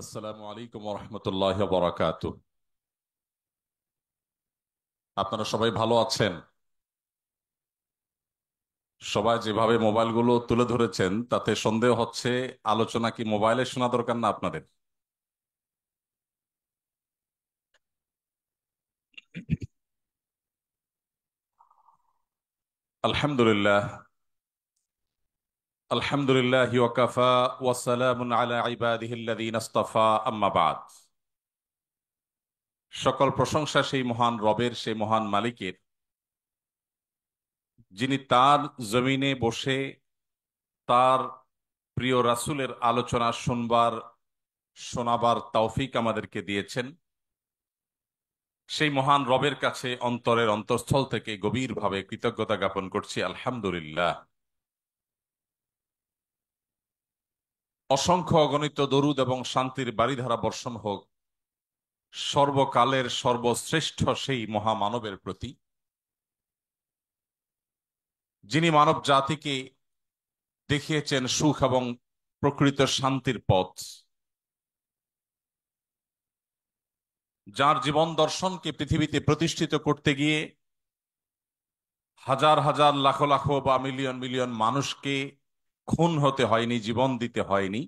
আসসালামু আলাইকুম রহমতুল্লাহ বরাকাতু। আপনারা সবাই ভালো আছেন? সবাই যেভাবে মোবাইলগুলো তুলে ধরেছেন তাতে সন্দেহ হচ্ছে আলোচনা কি মোবাইলে শোনা দরকার না আপনাদের? আলহামদুলিল্লাহ। আলহামদুলিল্লাহি ওয়া কাফা ওয়া সালামুন আলা ইবাদিহিল্লাযীনা ইসতাফা, আম্মা বাদ। সকল প্রশংসা সেই মহান রবের, সেই মহান মালিকের, যিনি তার জমিনে বসে তার প্রিয় রাসূলের আলোচনা শুনবার, শোনাবার তৌফিক আমাদেরকে দিয়েছেন। সেই মহান রবের কাছে অন্তরের অন্তঃস্থল থেকে গভীরভাবে কৃতজ্ঞতা জ্ঞাপন করছি, আলহামদুলিল্লাহ। অসংখ্য অগণিত দরুদ এবং শান্তির বারিধারা বর্ষণ হোক সর্বকালের সর্বশ্রেষ্ঠ সেই মহামানবের প্রতি, যিনি মানব জাতিকে দেখিয়েছেন সুখ এবং প্রকৃত শান্তির পথ, যার জীবন দর্শনকে পৃথিবীতে প্রতিষ্ঠিত করতে গিয়ে হাজার হাজার লাখ লাখ বা মিলিয়ন মিলিয়ন মানুষকে খুন হতে হয়নি, জীবন দিতে হয়নি।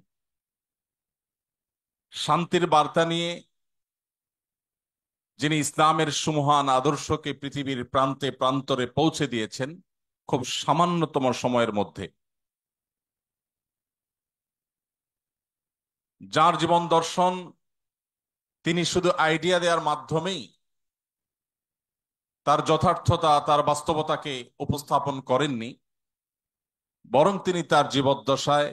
শান্তির বার্তা নিয়ে যিনি ইসলামের সুমহান আদর্শকে পৃথিবীর প্রান্তে প্রান্তরে পৌঁছে দিয়েছেন খুব সামান্যতম সময়ের মধ্যে, যার জীবন দর্শন তিনি শুধু আইডিয়া দেওয়ার মাধ্যমেই তার যথার্থতা, তার বাস্তবতাকে উপস্থাপন করেননি, বরং তিনি তার জীবদ্দশায়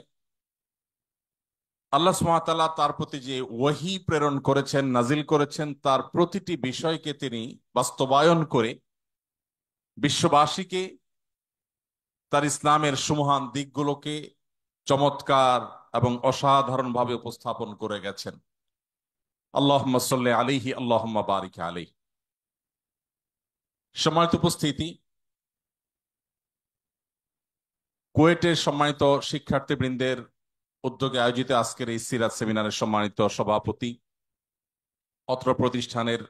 আল্লাহ সুবহানাহু ওয়া তাআলা তার প্রতি যে ওহী প্রেরণ করেছেন, নাজিল করেছেন, তার প্রতিটি বিষয়কে তিনি বাস্তবায়ন করে বিশ্ববাসীকে তার ইসলামের সুমহান দিকগুলোকে চমৎকার এবং অসাধারণভাবে উপস্থাপন করে গেছেন। আল্লাহুম্মা সাল্লি আলাইহি, আল্লাহুম্মা বারিক আলাইহি। সম্মানিত উপস্থিতি, কুয়েটের সম্মানিত শিক্ষার্থীবৃন্দের উদ্যোগে আয়োজিত আজকের এই সিরাত সেমিনারের সম্মানিত সভাপতি, অত্র প্রতিষ্ঠানের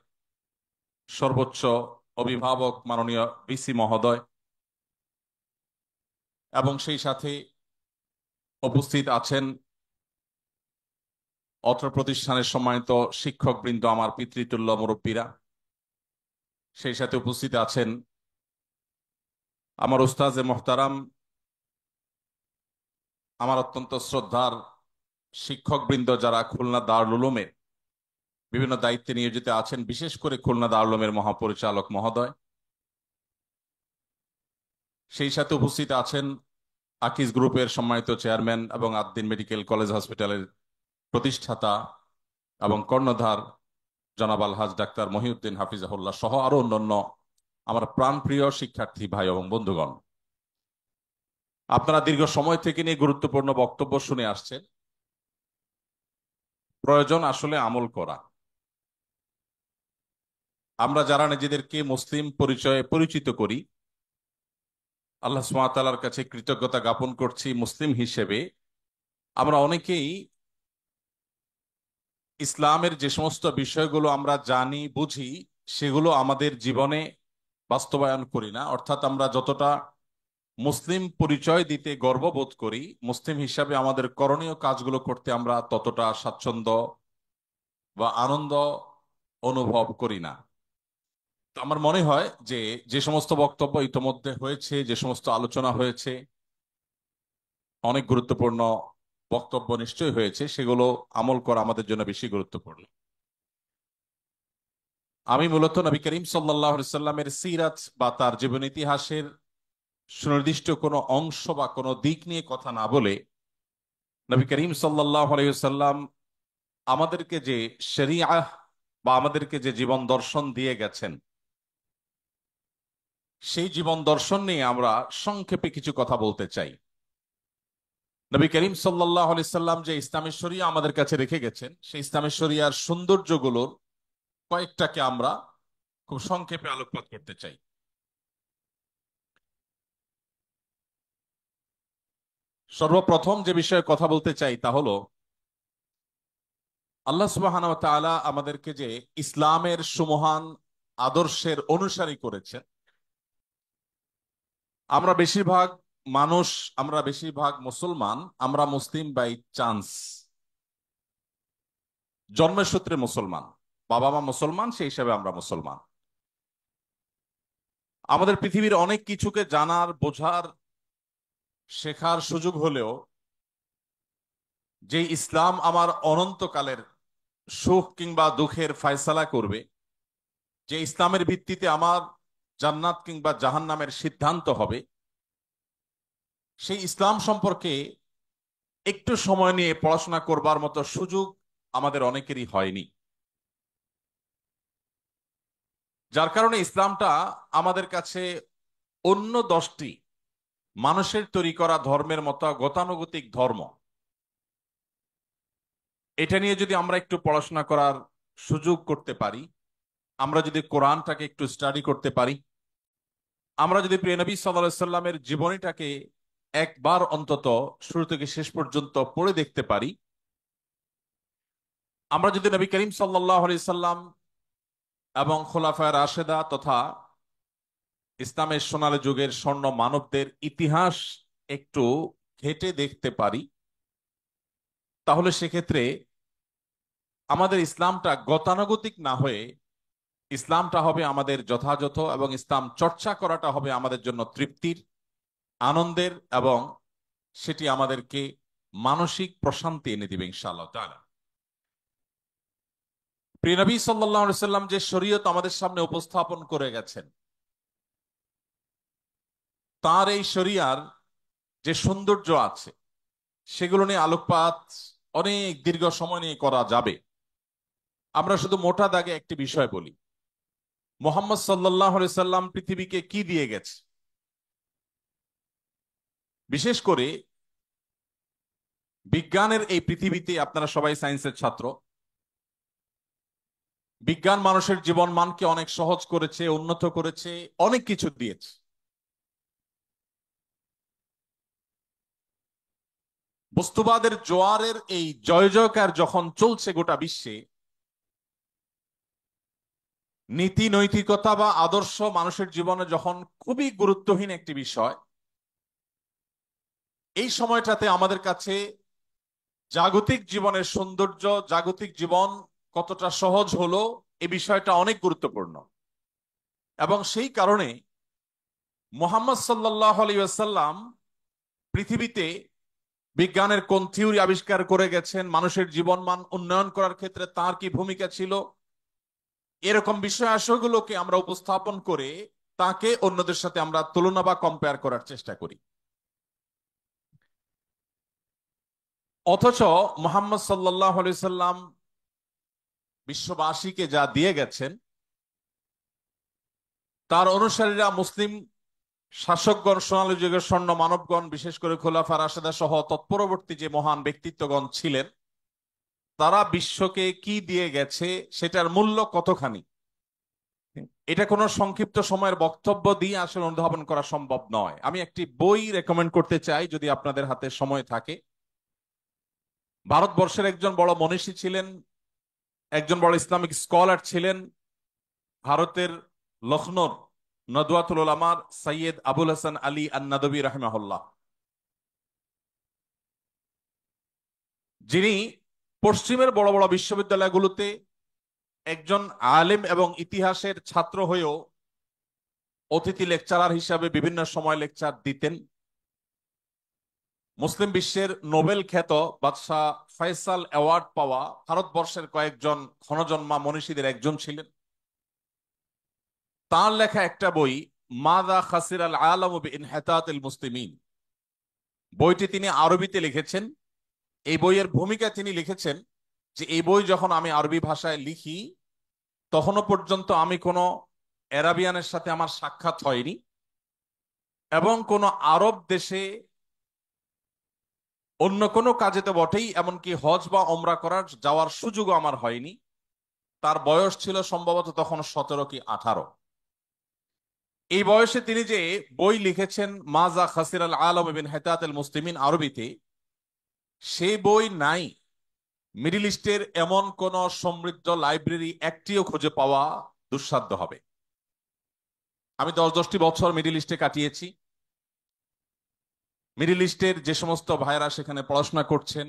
সর্বোচ্চ অভিভাবক মাননীয় ভিসি মহোদয়, এবং সেই সাথে উপস্থিত আছেন অত্র প্রতিষ্ঠানের সম্মানিত শিক্ষকবৃন্দ, আমার পিতৃতুল্য মুরব্বীরা, সেই সাথে উপস্থিত আছেন আমার উস্তাজে মোহতারাম, আমার অত্যন্ত শ্রদ্ধার শিক্ষকবৃন্দ যারা খুলনা দারুল উলুমের বিভিন্ন দায়িত্বে নিয়োজিত আছেন, বিশেষ করে খুলনা দারুল উলুমের মহাপরিচালক মহোদয়, সেই সাথে উপস্থিত আছেন আকিজ গ্রুপের সম্মানিত চেয়ারম্যান এবং আদ্দিন মেডিকেল কলেজ হসপিটালের প্রতিষ্ঠাতা এবং কর্ণধার জনাব আলহাজ ডাক্তার মহিউদ্দিন হাফিজাহুল্লাহ সহ আরো অন্যান্য আমার প্রাণপ্রিয় শিক্ষার্থী ভাই এবং বন্ধুগণ। আপনারা দীর্ঘ সময় থেকে নিয়ে গুরুত্বপূর্ণ বক্তব্য শুনে আসছেন। প্রয়োজন আসলে আমল করা। আমরা যারা নিজেদেরকে মুসলিম পরিচয়ে পরিচিত করি, আল্লাহ সুবহানাহু ওয়া তাআলার কাছে কৃতজ্ঞতা জ্ঞাপন করছি, মুসলিম হিসেবে আমরা অনেকেই ইসলামের যে সমস্ত বিষয়গুলো আমরা জানি বুঝি সেগুলো আমাদের জীবনে বাস্তবায়ন করি না। অর্থাৎ আমরা যতটা মুসলিম পরিচয় দিতে গর্ববোধ করি, মুসলিম হিসাবে আমাদের করণীয় কাজগুলো করতে আমরা ততটা স্বাচ্ছন্দ্য বা আনন্দ অনুভব করি না। তো আমার মনে হয় যে যে সমস্ত বক্তব্য ইতোমধ্যে হয়েছে, যে সমস্ত আলোচনা হয়েছে, অনেক গুরুত্বপূর্ণ বক্তব্য নিশ্চয়ই হয়েছে, সেগুলো আমল করা আমাদের জন্য বেশি গুরুত্বপূর্ণ। আমি মূলত নবী করিম সাল্লাল্লাহু আলাইহি সাল্লামের সিরাত বা তার জীবন ইতিহাসের সুনির্দিষ্ট কোনো অংশ বা কোনো দিক নিয়ে কথা না বলে, নবী করিম সাল্লাল্লাহু আলাইহি সাল্লাম আমাদেরকে যে শরিয়াহ বা আমাদেরকে যে জীবন দর্শন দিয়ে গেছেন, সেই জীবন দর্শন নিয়ে আমরা সংক্ষেপে কিছু কথা বলতে চাই। নবী করিম সাল্লাল্লাহু আলাইহি সাল্লাম যে ইসলামের শরিয়া আমাদের কাছে রেখে গেছেন, সেই ইসলামের শরিয়ার সৌন্দর্যগুলোর কয়েকটাকে আমরা খুব সংক্ষেপে আলোকপাত করতে চাই। সর্বপ্রথম যে বিষয়ে কথা বলতে চাই তা হলো আল্লাহ সুবহানাহু ওয়া তাআলা আমাদেরকে যে ইসলামের সুমহান আদর্শের অনুসারী করেছেন, আমরা বেশিরভাগ মানুষ, আমরা বেশিরভাগ মুসলমান, আমরা মুসলিম বাই চান্স, জন্মের সূত্রে মুসলমান, বাবা মা মুসলমান, সেই হিসাবে আমরা মুসলমান। আমাদের পৃথিবীর অনেক কিছুকে জানার, বোঝার, শেখার সুযোগ হলেও যে ইসলাম আমার অনন্তকালের সুখ কিংবা দুঃখের ফয়সালা করবে, যে ইসলামের ভিত্তিতে আমার জান্নাত কিংবা জাহান্নামের সিদ্ধান্ত হবে, সেই ইসলাম সম্পর্কে একটু সময় নিয়ে পড়াশোনা করবার মতো সুযোগ আমাদের অনেকেরই হয়নি। যার কারণে ইসলামটা আমাদের কাছে অন্য 10টি মানুষের তৈরি করা ধর্মের মতো গতানুগতিক ধর্ম। এটা নিয়ে যদি আমরা একটু পড়াশোনা করার সুযোগ করতে পারি, আমরা যদি কোরআনটাকে একটু স্টাডি করতে পারি, আমরা যদি প্রিয় নবী সাল্লাল্লাহু আলাইহি সাল্লামের জীবনীটাকে একবার অন্তত শুরু থেকে শেষ পর্যন্ত পড়ে দেখতে পারি, আমরা যদি নবী করিম সাল্লাল্লাহু আলাইহি সাল্লাম এবং খোলাফায়ে রাশেদা তথা ইসলামের সোনালী যুগের স্বর্ণ মানবদের ইতিহাস একটু ঘেঁটে দেখতে পারি, তাহলে সেক্ষেত্রে আমাদের ইসলামটা গতানুগতিক না হয়ে ইসলামটা হবে আমাদের যথাযথ, এবং ইসলাম চর্চা করাটা হবে আমাদের জন্য তৃপ্তির, আনন্দের, এবং সেটি আমাদেরকে মানসিক প্রশান্তি এনে দিবে ইনশাআল্লাহ তাআলা। প্রিয় নবী সাল্লাল্লাহু আলাইহি সাল্লাম যে শরীয়ত আমাদের সামনে উপস্থাপন করে গেছেন, তার এই শরিয়ার যে সৌন্দর্য আছে, সেগুলো নিয়ে আলোকপাত অনেক দীর্ঘ সময় নিয়ে করা যাবে। আমরা শুধু মোটা দাগে একটি বিষয় বলি, মুহাম্মদ সাল্লাল্লাহু আলাইহি সাল্লাম পৃথিবীকে কি দিয়ে গেছে। বিশেষ করে বিজ্ঞানের এই পৃথিবীতে, আপনারা সবাই সায়েন্সের ছাত্র, বিজ্ঞান মানুষের জীবন মানকে অনেক সহজ করেছে, উন্নত করেছে, অনেক কিছু দিয়েছে। বস্তুবাদের জোয়ারের এই জয় জয়কার যখন চলছে গোটা বিশ্বে, নীতি নৈতিকতা বা আদর্শ মানুষের জীবনে যখন খুবই গুরুত্বহীন একটি বিষয়, এই সময়টাতে আমাদের কাছে জাগতিক জীবনের সৌন্দর্য, জাগতিক জীবন কতটা সহজ হলো, এই বিষয়টা অনেক গুরুত্বপূর্ণ। এবং সেই কারণে মুহাম্মদ সাল্লাল্লাহু আলাইহি ওয়াসাল্লাম পৃথিবীতে বিজ্ঞানের কোন থিওরি আবিষ্কার করে গেছেন, মানুষের জীবনমান উন্নয়ন করার ক্ষেত্রে তার কি ভূমিকা ছিল, এরকম বিষয় আশয়গুলোকে আমরা উপস্থাপন করে তাকে অন্যদের সাথে আমরা তুলনা বা কম্পেয়ার করার চেষ্টা করি। অথচ মুহাম্মদ সাল্লাল্লাহু আলাইহি সাল্লাম বিশ্ববাসীকে যা দিয়ে গেছেন, তার অনুসারীরা, মুসলিম শাসকগণ, সোনালী যুগের স্বর্ণ মানবগণ, বিশেষ করে খোলাফা রাশেদা সহ তৎপরবর্তী যে মহান ব্যক্তিত্বগণ ছিলেন, তারা বিশ্বকে কি দিয়ে গেছে, সেটার মূল্য কতখানি, এটা কোনো সংক্ষিপ্ত সময়ের বক্তব্য দিয়ে আসলে অনুধাবন করা সম্ভব নয়। আমি একটি বই রেকমেন্ড করতে চাই, যদি আপনাদের হাতে সময় থাকে। ভারতবর্ষের একজন বড় মনীষী ছিলেন, একজন বড় ইসলামিক স্কলার ছিলেন, ভারতের লখনৌর নদওয়াতুল উলামার সৈয়দ আবুল হাসান আলী আন-নাদবী রাহিমাহুল্লাহ, যিনি পশ্চিমের বড় বড় বিশ্ববিদ্যালয়গুলোতে একজন আলেম এবং ইতিহাসের ছাত্র হয়েও অতিথি লেকচারার হিসাবে বিভিন্ন সময় লেকচার দিতেন। মুসলিম বিশ্বের নোবেল খ্যাত বাদশাহ ফয়সাল অ্যাওয়ার্ড পাওয়া ভারতবর্ষের কয়েকজন ক্ষণজন্মা মনীষীদের একজন ছিলেন। তার লেখা একটা বই, মাযা খাসির আল আলামু বিইনহিতাতিল মুসলিমিন, বইটি তিনি আরবিতে লিখেছেন। এই বইয়ের ভূমিকা তিনি লিখেছেন যে এই বই যখন আমি আরবি ভাষায় লিখি, তখনও পর্যন্ত আমি কোনো অ্যারাবিয়ানের সাথে আমার সাক্ষাৎ হয়নি, এবং কোনো আরব দেশে অন্য কোনো কাজে তো বটেই, এমনকি হজ বা ওমরা করার যাওয়ার সুযোগও আমার হয়নি। তার বয়স ছিল সম্ভবত তখন 17 কি 18। এই বয়সে তিনি যে বই লিখেছেন মাযা খাসির আল আলাম বিন হিতাতিল মুসলিমিন আরবিতে, সেই বই নাই মিডল ইস্টের এমন কোন সমৃদ্ধ লাইব্রেরি একটিও খুঁজে পাওয়া দুঃসাধ্য হবে। আমি 10-10টি বছর মিডল ইস্টে কাটিয়েছি। মিডল ইস্টের যে সমস্ত ভাইরা সেখানে পড়াশোনা করছেন,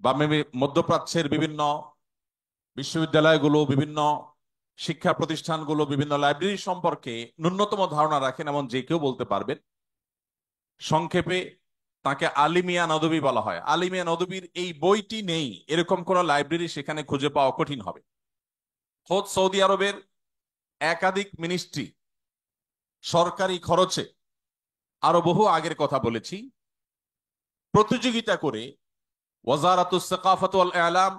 বা মধ্যপ্রাচ্যের বিভিন্ন বিশ্ববিদ্যালয়গুলো, বিভিন্ন শিক্ষা প্রতিষ্ঠানগুলো, বিভিন্ন লাইব্রেরি সম্পর্কে ন্যূনতম ধারণা রাখেন এমন যে কেউ বলতে পারবেন। সংক্ষেপে তাকে আলিমিয়া নদবী বলা হয়। আলিমিয়া নদবীর এই বইটি নেই এরকম কোন লাইব্রেরি সেখানে খুঁজে পাওয়া কঠিন হবে। খোদ সৌদি আরবের একাধিক মিনিস্ট্রি সরকারি খরচে, আরো বহু আগের কথা বলেছি, প্রতিযোগিতা করে ওয়াজারাতুস সাকাফাত ওয়াল ইআলাম,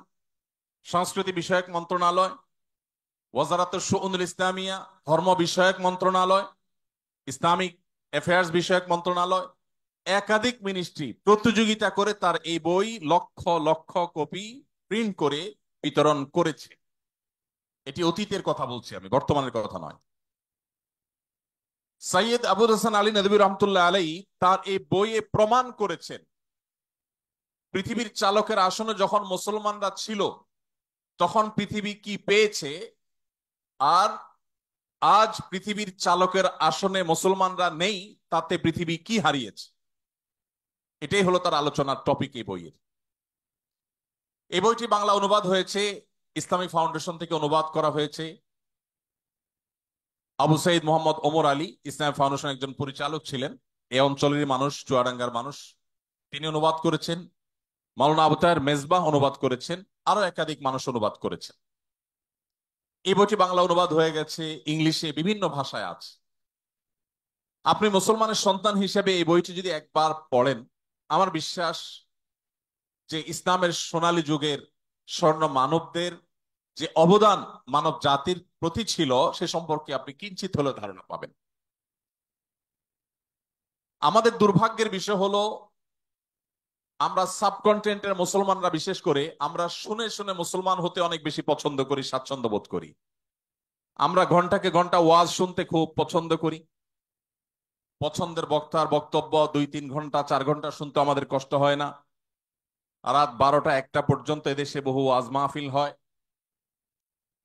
সংস্কৃতি বিষয়ক মন্ত্রণালয়, ওয়াজারাতুশ শুউনুল ইসলামিয়া, ধর্ম বিষয়ক মন্ত্রণালয়, ইসলামিক অ্যাফেয়ার্স বিষয়ক মন্ত্রণালয়, একাধিক মিনিস্ট্রি প্রতিযোগিতা করে তার এই বই লক্ষ লক্ষ কপি প্রিন্ট করে বিতরণ করেছে। এটি অতীতের কথা বলছি আমি, বর্তমানের কথা নয়। সৈয়দ আবুল হাসান আলী নদভী রহমতুল্লাহ আলাই তার এই বইয়ে প্রমাণ করেছেন পৃথিবীর চালকের আসনে যখন মুসলমানরা ছিল তখন পৃথিবী কি পেয়েছে, আর আজ পৃথিবীর চালকের আসনে মুসলমানরা নেই তাতে পৃথিবী কি হারিয়েছে। এটাই হলো তার আলোচনার টপিক এই বইয়ের। এই বইটি বাংলা অনুবাদ হয়েছে, ইসলামিক ফাউন্ডেশন থেকে অনুবাদ করা হয়েছে। আবু সাইদ মোহাম্মদ ওমর আলী ইসলামিক ফাউন্ডেশন একজন পরিচালক ছিলেন, এই অঞ্চলের মানুষ, চুয়াডাঙ্গার মানুষ, তিনি অনুবাদ করেছেন। মাওলানা আবু তাহের মেজবাহ অনুবাদ করেছেন, আরো একাধিক মানুষ অনুবাদ করেছেন। এই বইটি বাংলা অনুবাদ হয়ে গেছে, ইংলিশে, বিভিন্ন ভাষায় আছে। আপনি মুসলমানের সন্তান হিসেবে এই বইটি যদি একবার পড়েন, আমার বিশ্বাস যে ইসলামের সোনালী যুগের স্বর্ণ মানবদের যে অবদান মানব জাতির প্রতি ছিল সে সম্পর্কে আপনি কিঞ্চিত হলেও ধারণা পাবেন। আমাদের দুর্ভাগ্যের বিষয় হলো আমরা সাবকন্টিনেন্টের মুসলমানরা, বিশেষ করে আমরা শুনে শুনে মুসলমান হতে অনেক বেশি পছন্দ করি, স্বাচ্ছন্দ্য বোধ করি। আমরা ঘন্টাকে ঘন্টা ওয়াজ শুনতে খুব পছন্দ করি। পছন্দের বক্তার বক্তব্য 2-3 ঘন্টা 4 ঘন্টা শুনতে আমাদের কষ্ট হয় না। রাত 12টা-1টা পর্যন্ত এদেশে বহু ওয়াজ মাহফিল হয়,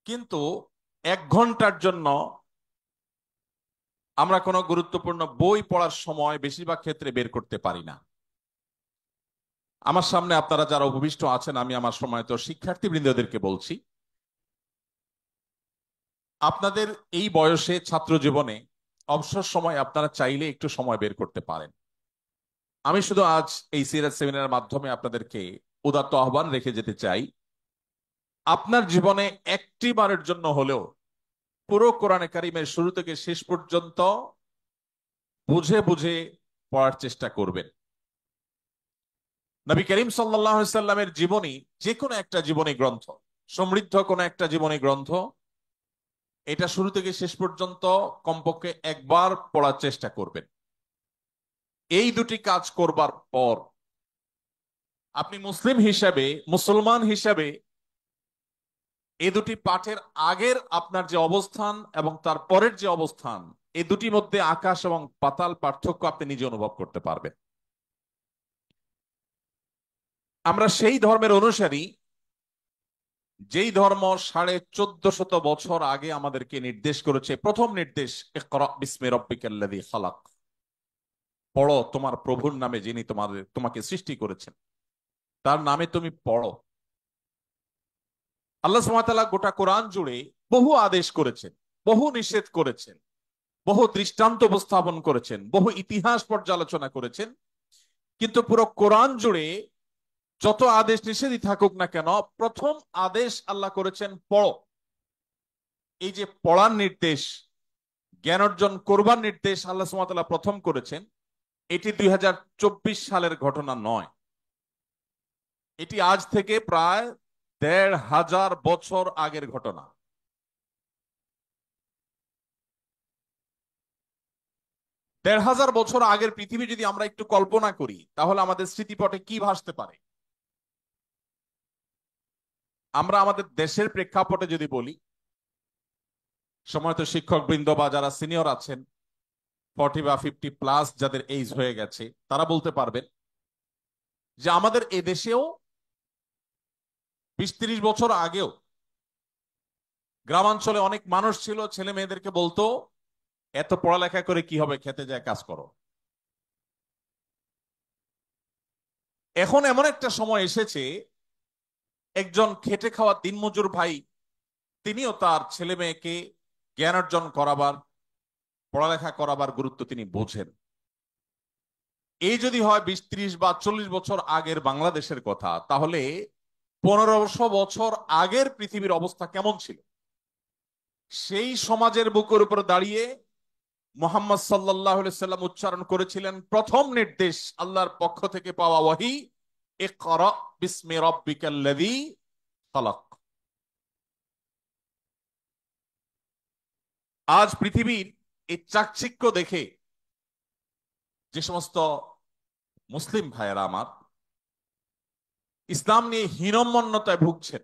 কিন্তু 1 ঘন্টার জন্য আমরা কোনো গুরুত্বপূর্ণ বই পড়ার সময় বেশিরভাগ ক্ষেত্রে বের করতে পারি না। আমার সামনে আপনারা যারা উপবিষ্ট আছেন, আমি আমার সময় তো শিক্ষার্থীবৃন্দদেরকে বলছি, আপনাদের এই বয়সে ছাত্র জীবনে অবসর সময় আপনারা চাইলে একটু সময় বের করতে পারেন। আমি শুধু আজ এই সিরাত সেমিনারের মাধ্যমে আপনাদেরকে উদাত্ত আহ্বান রেখে যেতে চাই, আপনার জীবনে একটি বারের জন্য হলেও পুরো কোরআনে কারিমের শুরু থেকে শেষ পর্যন্ত বুঝে বুঝে পড়ার চেষ্টা করবেন। নবী করিম সাল্লাল্লাহু আলাইহি সাল্লামের জীবনী, যে কোনো একটা জীবনী গ্রন্থ, সমৃদ্ধ কোনো একটা জীবনী গ্রন্থ, এটা শুরু থেকে শেষ পর্যন্ত কমপক্ষে একবার পড়ার চেষ্টা করবেন। এই দুটি কাজ করবার পর আপনি মুসলিম হিসাবে, মুসলমান হিসাবে এই দুটি পাঠের আগের আপনার যে অবস্থান এবং তার পরের যে অবস্থান, এই দুটির মধ্যে আকাশ এবং পাতাল পার্থক্য আপনি নিজে অনুভব করতে পারবেন। আমরা সেই ধর্মের অনুসারী যেই ধর্ম 1450 বছর আগে আমাদেরকে নির্দেশ করেছে, প্রথম নির্দেশ, ইকরা বিসমি রাব্বিকাল্লাযী খালাক, পড়ো তোমার প্রভুর নামে যিনি তোমাকে সৃষ্টি করেছেন, তার নামে তুমি পড়ো। আল্লাহ সুবহানাহু ওয়া তাআলা গোটা কোরআন জুড়ে বহু আদেশ করেছেন, বহু নিষেধ করেছেন, বহু দৃষ্টান্ত উপস্থাপন করেছেন, বহু ইতিহাস পর্যালোচনা করেছেন, কিন্তু পুরো কোরআন জুড়ে যত আদেশ নিষেধই থাকুক না কেন, প্রথম আদেশ আল্লাহ করেছেন পড়ো। এই যে পড়ার নির্দেশ, জ্ঞান অর্জন করবার নির্দেশ আল্লাহ সুবহানাহু ওয়া তাআলা প্রথম করেছেন, এটি 2024 সালের ঘটনা নয়। এটি আজ থেকে প্রায় 1500 বছর আগের ঘটনা। 1500 বছর আগের পৃথিবী যদি আমরা একটু কল্পনা করি, তাহলে আমাদের স্মৃতিপটে কি ভাসতে পারে? আমরা আমাদের দেশের প্রেক্ষাপটে যদি বলি, সময়ত শিক্ষক বৃন্দ বা যারা সিনিয়র আছেন, 40 বা 50+ যাদের এইজ হয়ে গেছে, তারা বলতে পারবেন যে আমাদের এদেশেও 20-30 বছর আগেও গ্রামাঞ্চলে অনেক মানুষ ছিল, ছেলে মেয়েদেরকে বলতো এত পড়ালেখা করে কি হবে, খেতে যায় কাজ করো। এখন এমন একটা সময় এসেছে, একজন খেটে খাওয়া দিনমজুর ভাই তিনিও তার ছেলে মেয়েকে জ্ঞান অর্জন করাবার, পড়ালেখা করাবার গুরুত্ব তিনি বোঝেন। এই যদি হয় 20, 30 বা 40 বছর আগের বাংলাদেশের কথা, তাহলে 1500 বছর আগের পৃথিবীর অবস্থা কেমন ছিল? সেই সমাজের বুকের উপর দাঁড়িয়ে মুহাম্মদ সাল্লাল্লাহু আলাইহি সাল্লাম উচ্চারণ করেছিলেন প্রথম নির্দেশ আল্লাহর পক্ষ থেকে পাওয়া ওয়াহি, ইকরা বিসমি রাব্বিকাল্লাযী খালাক। আজ পৃথিবীর এই চাকচিক্য দেখে যে সমস্ত মুসলিম ভাইয়েরা আমার ইসলাম নিয়ে হীনম্মন্যতায় ভুগছেন,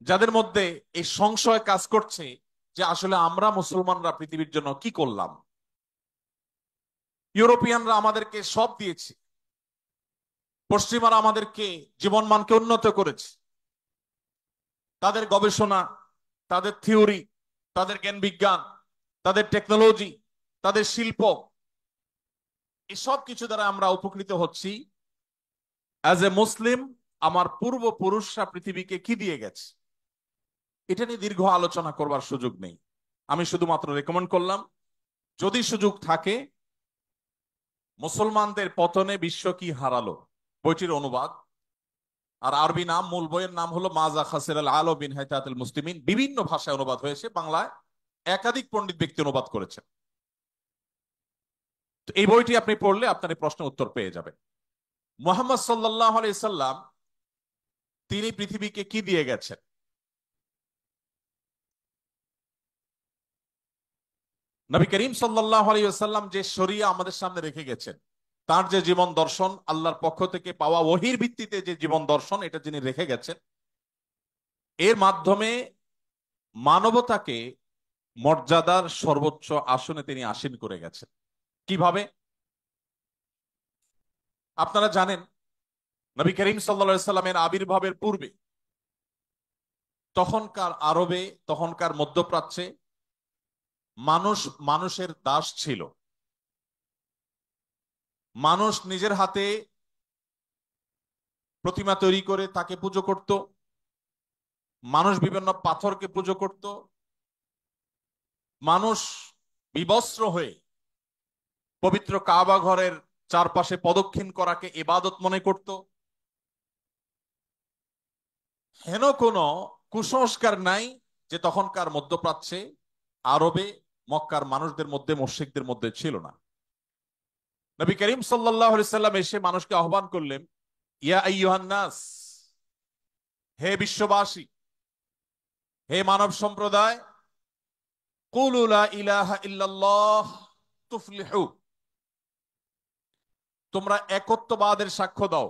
যাদের মধ্যে এই সংশয় কাজ করছে যে আসলে আমরা মুসলমানরা পৃথিবীর জন্য কি করলাম। ইউরোপিয়ানরা আমাদেরকে সব দিয়েছে, পশ্চিমারা আমাদেরকে জীবনমানকে উন্নত করেছে, তাদের গবেষণা, তাদের থিওরি, তাদের জ্ঞান বিজ্ঞান, তাদের টেকনোলজি, তাদের শিল্প, এসব কিছু দ্বারা আমরা উপকৃত হচ্ছি। অ্যাজ এ মুসলিম আমার পূর্বপুরুষরা পৃথিবীকে কি দিয়ে গেছে, এটা নিয়ে দীর্ঘ আলোচনা করবার সুযোগ নেই। আমি শুধুমাত্র রেকমেন্ড করলাম, যদি সুযোগ থাকে, মুসলমানদের পতনে বিশ্ব কি হারালো বইটির অনুবাদ, আর আরবি নাম, মূল বইয়ের নাম হলো মাজা খাসির আল আলো বিন হাইতাতুল মুসলিমিন। বিভিন্ন ভাষায় অনুবাদ হয়েছে, বাংলায় একাধিক পণ্ডিত ব্যক্তি অনুবাদ করেছেন। তো এই বইটি আপনি পড়লে আপনার এই প্রশ্নের উত্তর পেয়ে যাবেন। মুহাম্মদ সাল্লাল্লাহু আলাইহি সাল্লাম তিনি পৃথিবীকে কি দিয়ে গেছেন? নবী করিম সাল্লাল্লাহু আলাইহি ওয়াসাল্লাম যে শরিয়া আমাদের সামনে রেখে গেছেন, তার যে জীবন দর্শন, আল্লাহর পক্ষ থেকে পাওয়া ওহীর ভিত্তিতে যে জীবন দর্শন, এটা যিনি রেখে গেছেন, এর মাধ্যমে মানবতাকে মর্যাদার সর্বোচ্চ আসনে তিনি আসীন করে গেছেন। কিভাবে? আপনারা জানেন, নবী করিম সাল্লাল্লাহু আলাইহি সাল্লামের আবির্ভাবের পূর্বে তখনকার আরবে, তখনকার মধ্যপ্রাচ্যে মানুষ মানুষের দাস ছিল। মানুষ নিজের হাতে প্রতিমা তৈরি করে তাকে পুজো করত, মানুষ বিভিন্ন পাথরকে পুজো করত, মানুষ বিবস্ত্র হয়ে পবিত্র কাবা ঘরের চারপাশে প্রদক্ষিণ করাকে ইবাদত মনে করত। হেন কোনো কুসংস্কার নাই যে তখনকার মধ্যপ্রাচ্যে, আরবে, মক্কার মানুষদের মধ্যে, মুশরিকদের মধ্যে ছিল না। নবী করিম সাল্লাল্লাহু আলাইহি সাল্লাম এসে মানুষকে আহ্বান করলেন, ইয়া আইয়ুহান নাস, হে বিশ্ববাসী, হে মানব সম্প্রদায়, কুলু লা ইলাহা ইল্লাল্লাহ তুফলিহু, তোমরা একত্ববাদের সাক্ষ্য দাও।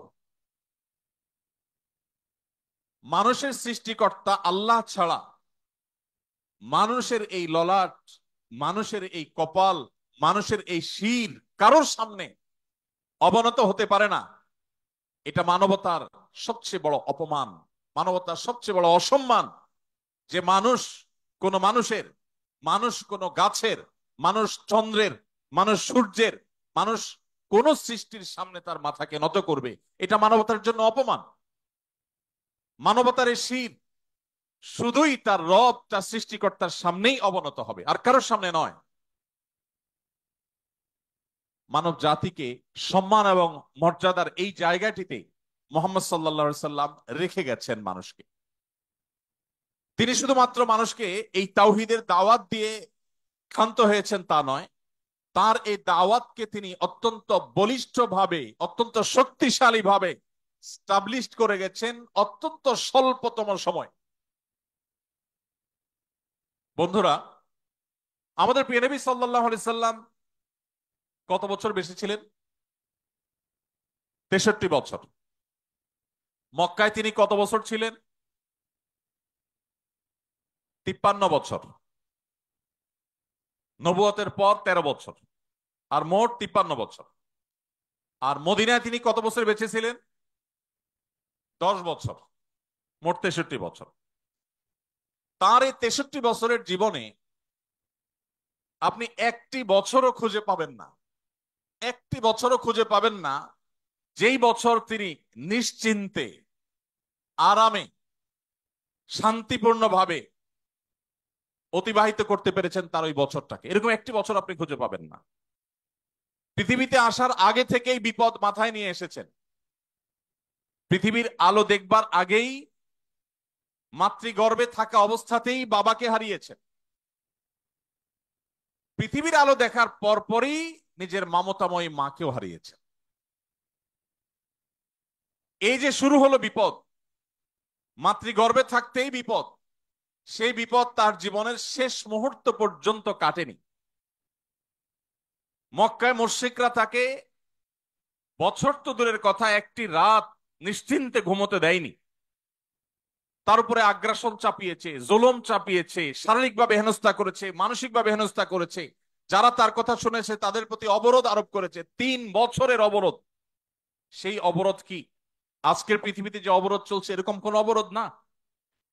মানুষের সৃষ্টিকর্তা আল্লাহ ছাড়া মানুষের এই ললাট, মানুষের এই কপাল, মানুষের এই শির কারোর সামনে অবনত হতে পারে না। এটা মানবতার সবচেয়ে বড় অপমান, মানবতার সবচেয়ে বড় অসম্মান, যে মানুষ কোন মানুষের, মানুষ কোন গাছের, মানুষ চন্দ্রের, মানুষ সূর্যের, মানুষ কোন সৃষ্টির সামনে তার মাথাকে নত করবে, এটা মানবতার জন্য অপমান। মানবতার এই শির শুধুই তার রব, তার সৃষ্টিকর্তার সামনেই অবনত হবে, আর কারোর সামনে নয়। মানব জাতিকে সম্মান এবং মর্যাদার এই জায়গাটিতে মুহাম্মদ সাল্লাল্লাহু আলাইহি সাল্লাম রেখে গেছেন মানুষকে। তিনি শুধুমাত্র মানুষকে এই তাওহীদের দাওয়াত দিয়ে ক্ষান্ত হয়েছেন তা নয়, তার এই দাওয়াতকে তিনি অত্যন্ত বলিষ্ঠভাবে, অত্যন্ত শক্তিশালীভাবে স্টাবলিশড করে গেছেন অত্যন্ত স্বল্পতম সময়। বন্ধুরা, আমাদের প্রিয় নবী সাল্লাল্লাহু আলাইহি সাল্লাম কত বছর বেঁচে ছিলেন? 63 বছর। মক্কায় তিনি কত বছর ছিলেন? 53 বছর। নবুয়তের পর 13 বছর, আর মোট 53 বছর। আর মদিনায় তিনি কত বছর বেঁচে ছিলেন? 10 বছর, মোট 63 বছর। তার এই 63 বছরের জীবনে আপনি একটি বছরও খুঁজে পাবেন না, একটি বছরও খুঁজে পাবেন না যেই বছর তিনি নিশ্চিন্তে, আরামে, শান্তিপূর্ণভাবে অতিবাহিত করতে পেরেছেন তার ওই বছরটাকে। এরকম একটি বছর আপনি খুঁজে পাবেন না। পৃথিবীতে আসার আগে থেকেই বিপদ মাথায় নিয়ে এসেছেন। পৃথিবীর আলো দেখবার আগেই, মাতৃগর্ভে থাকা অবস্থাতেই বাবাকে হারিয়েছেন। পৃথিবীর আলো দেখার পরপরই নিজের মমতাময়ী মাকেও হারিয়েছেন। এই যে শুরু হলো বিপদ, মাতৃগর্ভে থাকতেই বিপদ, সেই বিপদ তার জীবনের শেষ মুহূর্ত পর্যন্ত কাটেনি। মক্কায় মুশরিকরা তাকে বছর তো দূরের কথা, একটি রাত নিশ্চিন্তে ঘুমোতে দেয়নি। তার উপরে আগ্রাসন চাপিয়েছে, জুলুম চাপিয়েছে, শারীরিকভাবে হেনস্থা করেছে, মানসিকভাবে হেনস্থা করেছে। যারা তার কথা শুনেছে তাদের প্রতি অবরোধ আরোপ করেছে, 3 বছরের অবরোধ। সেই অবরোধ কি আজকের পৃথিবীতে যে অবরোধ চলছে এরকম কোন অবরোধ না।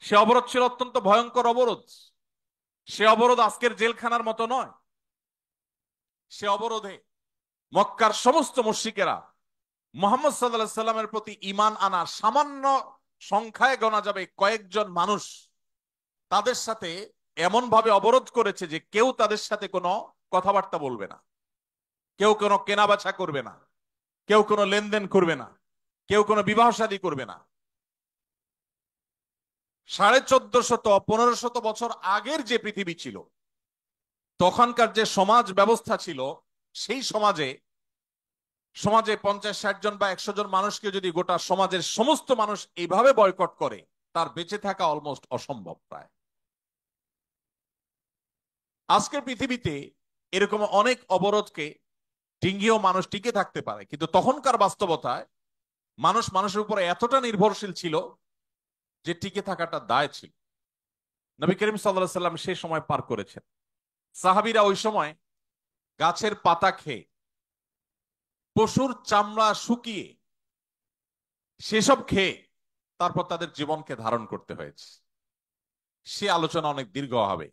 সে অবরোধ ছিল অত্যন্ত ভয়ঙ্কর অবরোধ। সে অবরোধ আজকের জেলখানার মতো নয়। সে অবরোধে মক্কার সমস্ত মুশরিকেরা মুহাম্মদ সাল্লাল্লাহু আলাইহি সাল্লামের প্রতি ঈমান আনা সামান্য সংখ্যায় গোনা যাবে কয়েকজন মানুষ, তাদের সাথে এমন ভাবে অবরোধ করেছে যে কেউ তাদের সাথে কোনো কথাবার্তা বলবে না, কেউ কোনো কেনাবেচা করবে না, কেউ কোনো লেনদেন করবে না, কেউ কোনো বিবাহ শাদী করবে না। 1450-1500 বছর আগের যে পৃথিবী ছিল, তখনকার যে সমাজ ব্যবস্থা ছিল, সেই সমাজে সমাজে 50-60 জন বা 100 জন মানুষকে যদি গোটা সমাজের সমস্ত মানুষ এইভাবে বয়কট করে, তার বেঁচে থাকা অলমোস্ট অসম্ভব প্রায়। আজকের পৃথিবীতে এরকম অনেক অবরোধকে ডিঙ্গিয়েও মানুষ টিকে থাকতে পারে, কিন্তু তখনকার বাস্তবতায় মানুষ মানুষের উপর এতটা নির্ভরশীল ছিল যে টিকে থাকাটা দায় ছিল। নবী করিম সাল্লাল্লাহু আলাইহি সাল্লাম সেই সময় পার করেছেন। সাহাবীরা ওই সময় গাছের পাতা খেয়ে, পশুর চামড়া শুকিয়ে, সেসব খেয়ে তারপর তাদের জীবনকে ধারণ করতে হয়েছে। সে আলোচনা অনেক দীর্ঘ হবে।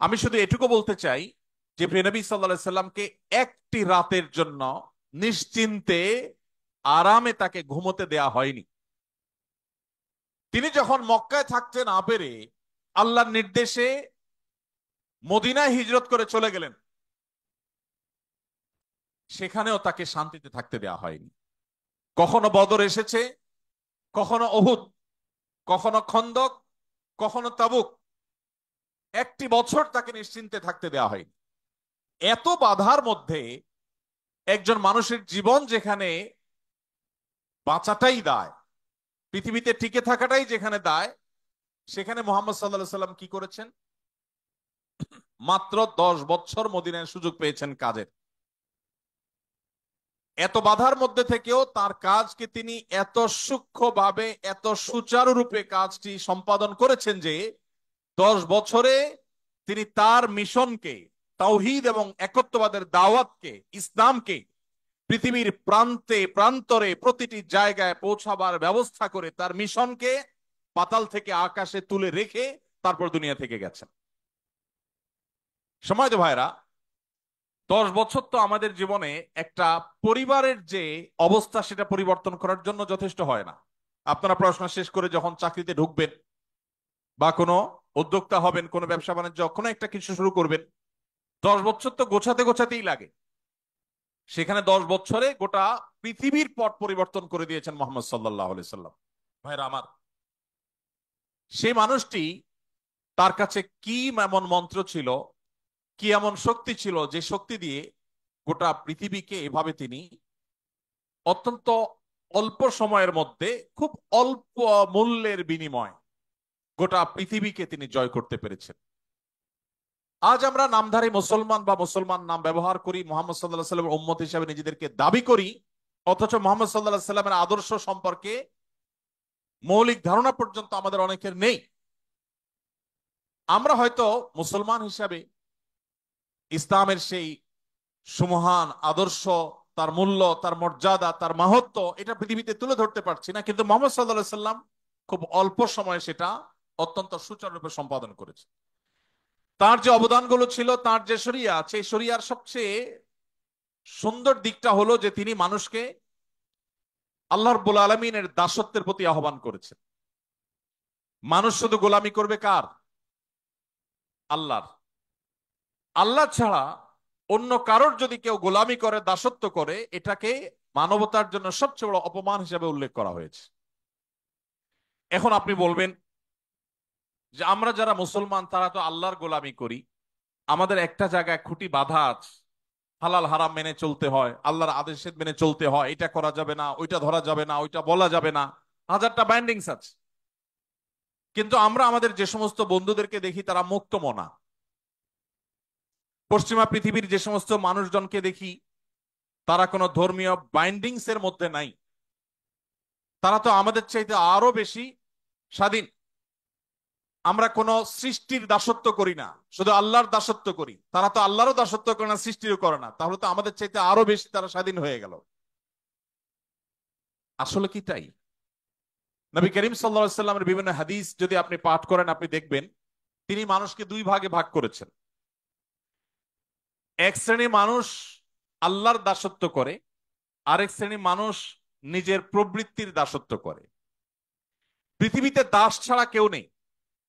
আমি শুধু এটুকু বলতে চাই যে প্রিয় নবী সাল্লাল্লাহু আলাইহি সাল্লামকে একটি রাতের জন্য নিশ্চিন্তে, আরামে তাকে ঘুমোতে দেয়া হয়নি। তিনি যখন মক্কায় থাকতে না পেরে আল্লাহর নির্দেশে মদিনায় হিজরত করে চলে গেলেন, সেখানেও তাকে শান্তিতে থাকতে দেয়া হয়নি। কখনো বদর এসেছে, কখনো উহুদ, কখনো খন্দক, কখনো তাবুক। একটি বছর তাকে নিশ্চিন্তে থাকতে দেয়া হয়নি। এত বাধার মধ্যে একজন মানুষের জীবন যেখানে বাঁচাটাই দায়, পৃথিবীতে টিকে থাকাটাই যেখানে দায়, সেখানে মুহাম্মদ সাল্লাল্লাহু আলাইহি সাল্লাম কি করেছেন? মাত্র 10 বছর মদিনায় সুযোগ পেয়েছেন কাজের। এত বাধার মধ্যে থেকেও তার কাজকে তিনি এত সূক্ষ্মভাবে, এত সুচারুরূপে কাজটি সম্পাদন করেছেন যে 10 বছরে তিনি তার মিশনকে, তাওহীদ এবং একত্ববাদের দাওয়াতকে, ইসলামকে পৃথিবীর প্রান্তে প্রান্তরে প্রতিটি জায়গায় পৌঁছাবার ব্যবস্থা করে তার মিশনকে পাতাল থেকে আকাশে তুলে রেখে তারপর দুনিয়া থেকে গেছেন। সময় তো ভাইরা, 10 বছর তো আমাদের জীবনে একটা পরিবারের যে অবস্থা সেটা পরিবর্তন করার জন্য যথেষ্ট হয় না। আপনারা পড়াশোনা শেষ করে যখন চাকরিতে ঢুকবেন বা কোনো উদ্যোক্তা হবেন, কোনো ব্যবসা বাণিজ্য, কোনো একটা কিছু শুরু করবেন, 10 বছর তো গোছাতে গোছাতেই লাগে। সেখানে 10 বছরে গোটা পৃথিবীর পট পরিবর্তন করে দিয়েছেন মোহাম্মদ সাল্লাল্লাহু আলাইহি সাল্লাম। ভাইরা আমার, সেই মানুষটি, তার কাছে কি এমন মন্ত্র ছিল, কি এমন শক্তি ছিল যে শক্তি দিয়ে গোটা পৃথিবীকে এভাবে তিনি অত্যন্ত অল্প সময়ের মধ্যে, খুব অল্প মূল্যের বিনিময় গোটা পৃথিবীকে তিনি জয় করতে পেরেছেন। আজ আমরা নামধারী মুসলমান বা মুসলমান নাম ব্যবহার করি, মুহাম্মদ সাল্লাল্লাহু আলাইহি সাল্লামের উম্মত হিসেবে নিজেদেরকে দাবি করি, অথচ মুহাম্মদ সাল্লাল্লাহু আলাইহি সাল্লামের আদর্শ সম্পর্কে মৌলিক ধারণা পর্যন্ত আমাদের অনেকের নেই। আমরা হয়তো মুসলমান হিসাবে ইসলামের সেই সুমহান আদর্শ তার মূল্য, তার মর্যাদা, তার মাহাত্ম্য এটা পৃথিবীতে তুলে ধরতে পারছি না, কিন্তু মোহাম্মদ সাল্লাল্লাহু আলাইহি সাল্লাম খুব অল্প সময়ে সেটা অত্যন্ত সুচারুরূপে সম্পাদন করেছে। তার যে অবদানগুলো ছিল, তার যে শরিয়া আছে, এই শরিয়ার সবচেয়ে সুন্দর দিকটা হলো যে তিনি মানুষকে আল্লাহ রাব্বুল আলামিনের দাসত্বের প্রতি আহ্বান করেছেন। মানুষ শুধু গোলামি করবে কার? আল্লাহর। আল্লাহ ছাড়া অন্য কারোর যদি কেউ গোলামি করে, দাসত্ব করে, এটাকে মানবতার জন্য সবচেয়ে বড় অপমান হিসেবে উল্লেখ করা হয়েছে। এখন আপনি বলবেন যে আমরা যারা মুসলমান তারা তো আল্লাহর গোলামি করি, আমাদের একটা জায়গায় খুঁটি বাঁধা আছে, হালাল হারাম মেনে চলতে হয়, আল্লাহর আদেশ মেনে চলতে হয়, এটা করা যাবে না, ওইটা ধরা যাবে না, ওইটা বলা যাবে না, হাজারটা বাইন্ডিংস আছে। কিন্তু আমরা আমাদের যে সমস্ত বন্ধুদেরকে দেখি তারা মুক্তমনা, পশ্চিমা পৃথিবীর যে সমস্ত মানুষজনকে দেখি তারা কোনো ধর্মীয় বাইন্ডিংস এর মধ্যে নাই, তারা তো আমাদের চাইতে আরো বেশি স্বাধীন। আমরা কোনো সৃষ্টির দাসত্ব করি না, শুধু আল্লাহর দাসত্ব করি। তারা তো আল্লাহরও দাসত্ব করে না, সৃষ্টিরও করে না, তাহলে তো আমাদের চাইতে আরো বেশি তারা স্বাধীন হয়ে গেল। আসলে কি তাই? নবী করিম সাল্লাল্লাহু আলাইহি সাল্লামের বিভিন্ন হাদিস যদি আপনি পাঠ করেন, আপনি দেখবেন তিনি মানুষকে দুই ভাগে ভাগ করেছেন। এক শ্রেণী মানুষ আল্লাহর দাসত্ব করে, আরেক শ্রেণী মানুষ নিজের প্রবৃত্তির দাসত্ব করে। পৃথিবীতে দাস ছাড়া কেউ নেই,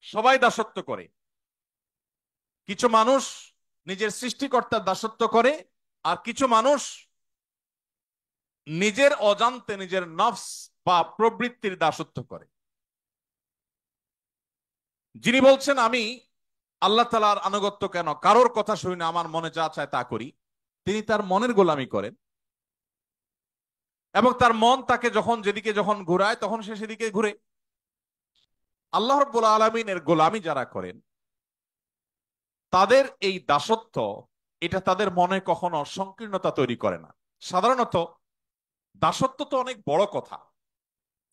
সবাই দাসত্ব করে। কিছু মানুষ নিজের সৃষ্টিকর্তার দাসত্ব করে, আর কিছু মানুষ নিজের অজান্তে নিজের নফস বা প্রবৃত্তির দাসত্ব করে। যিনি বলছেন আমি আল্লাহ তাআলার আনুগত্য কেন, কারোর কথা শুনি না, আমার মনে যা চায় তা করি, তিনি তার মনের গোলামি করেন, এবং তার মন তাকে যখন যেদিকে যখন ঘুরায় তখন সে সেদিকে ঘুরে। আল্লাহ রাব্বুল আলামিনের গোলামি যারা করেন, তাদের এই দাসত্ব, এটা তাদের মনে কখনো সংকীর্ণতা তৈরি করে না। সাধারণত দাসত্ব তো অনেক বড় কথা,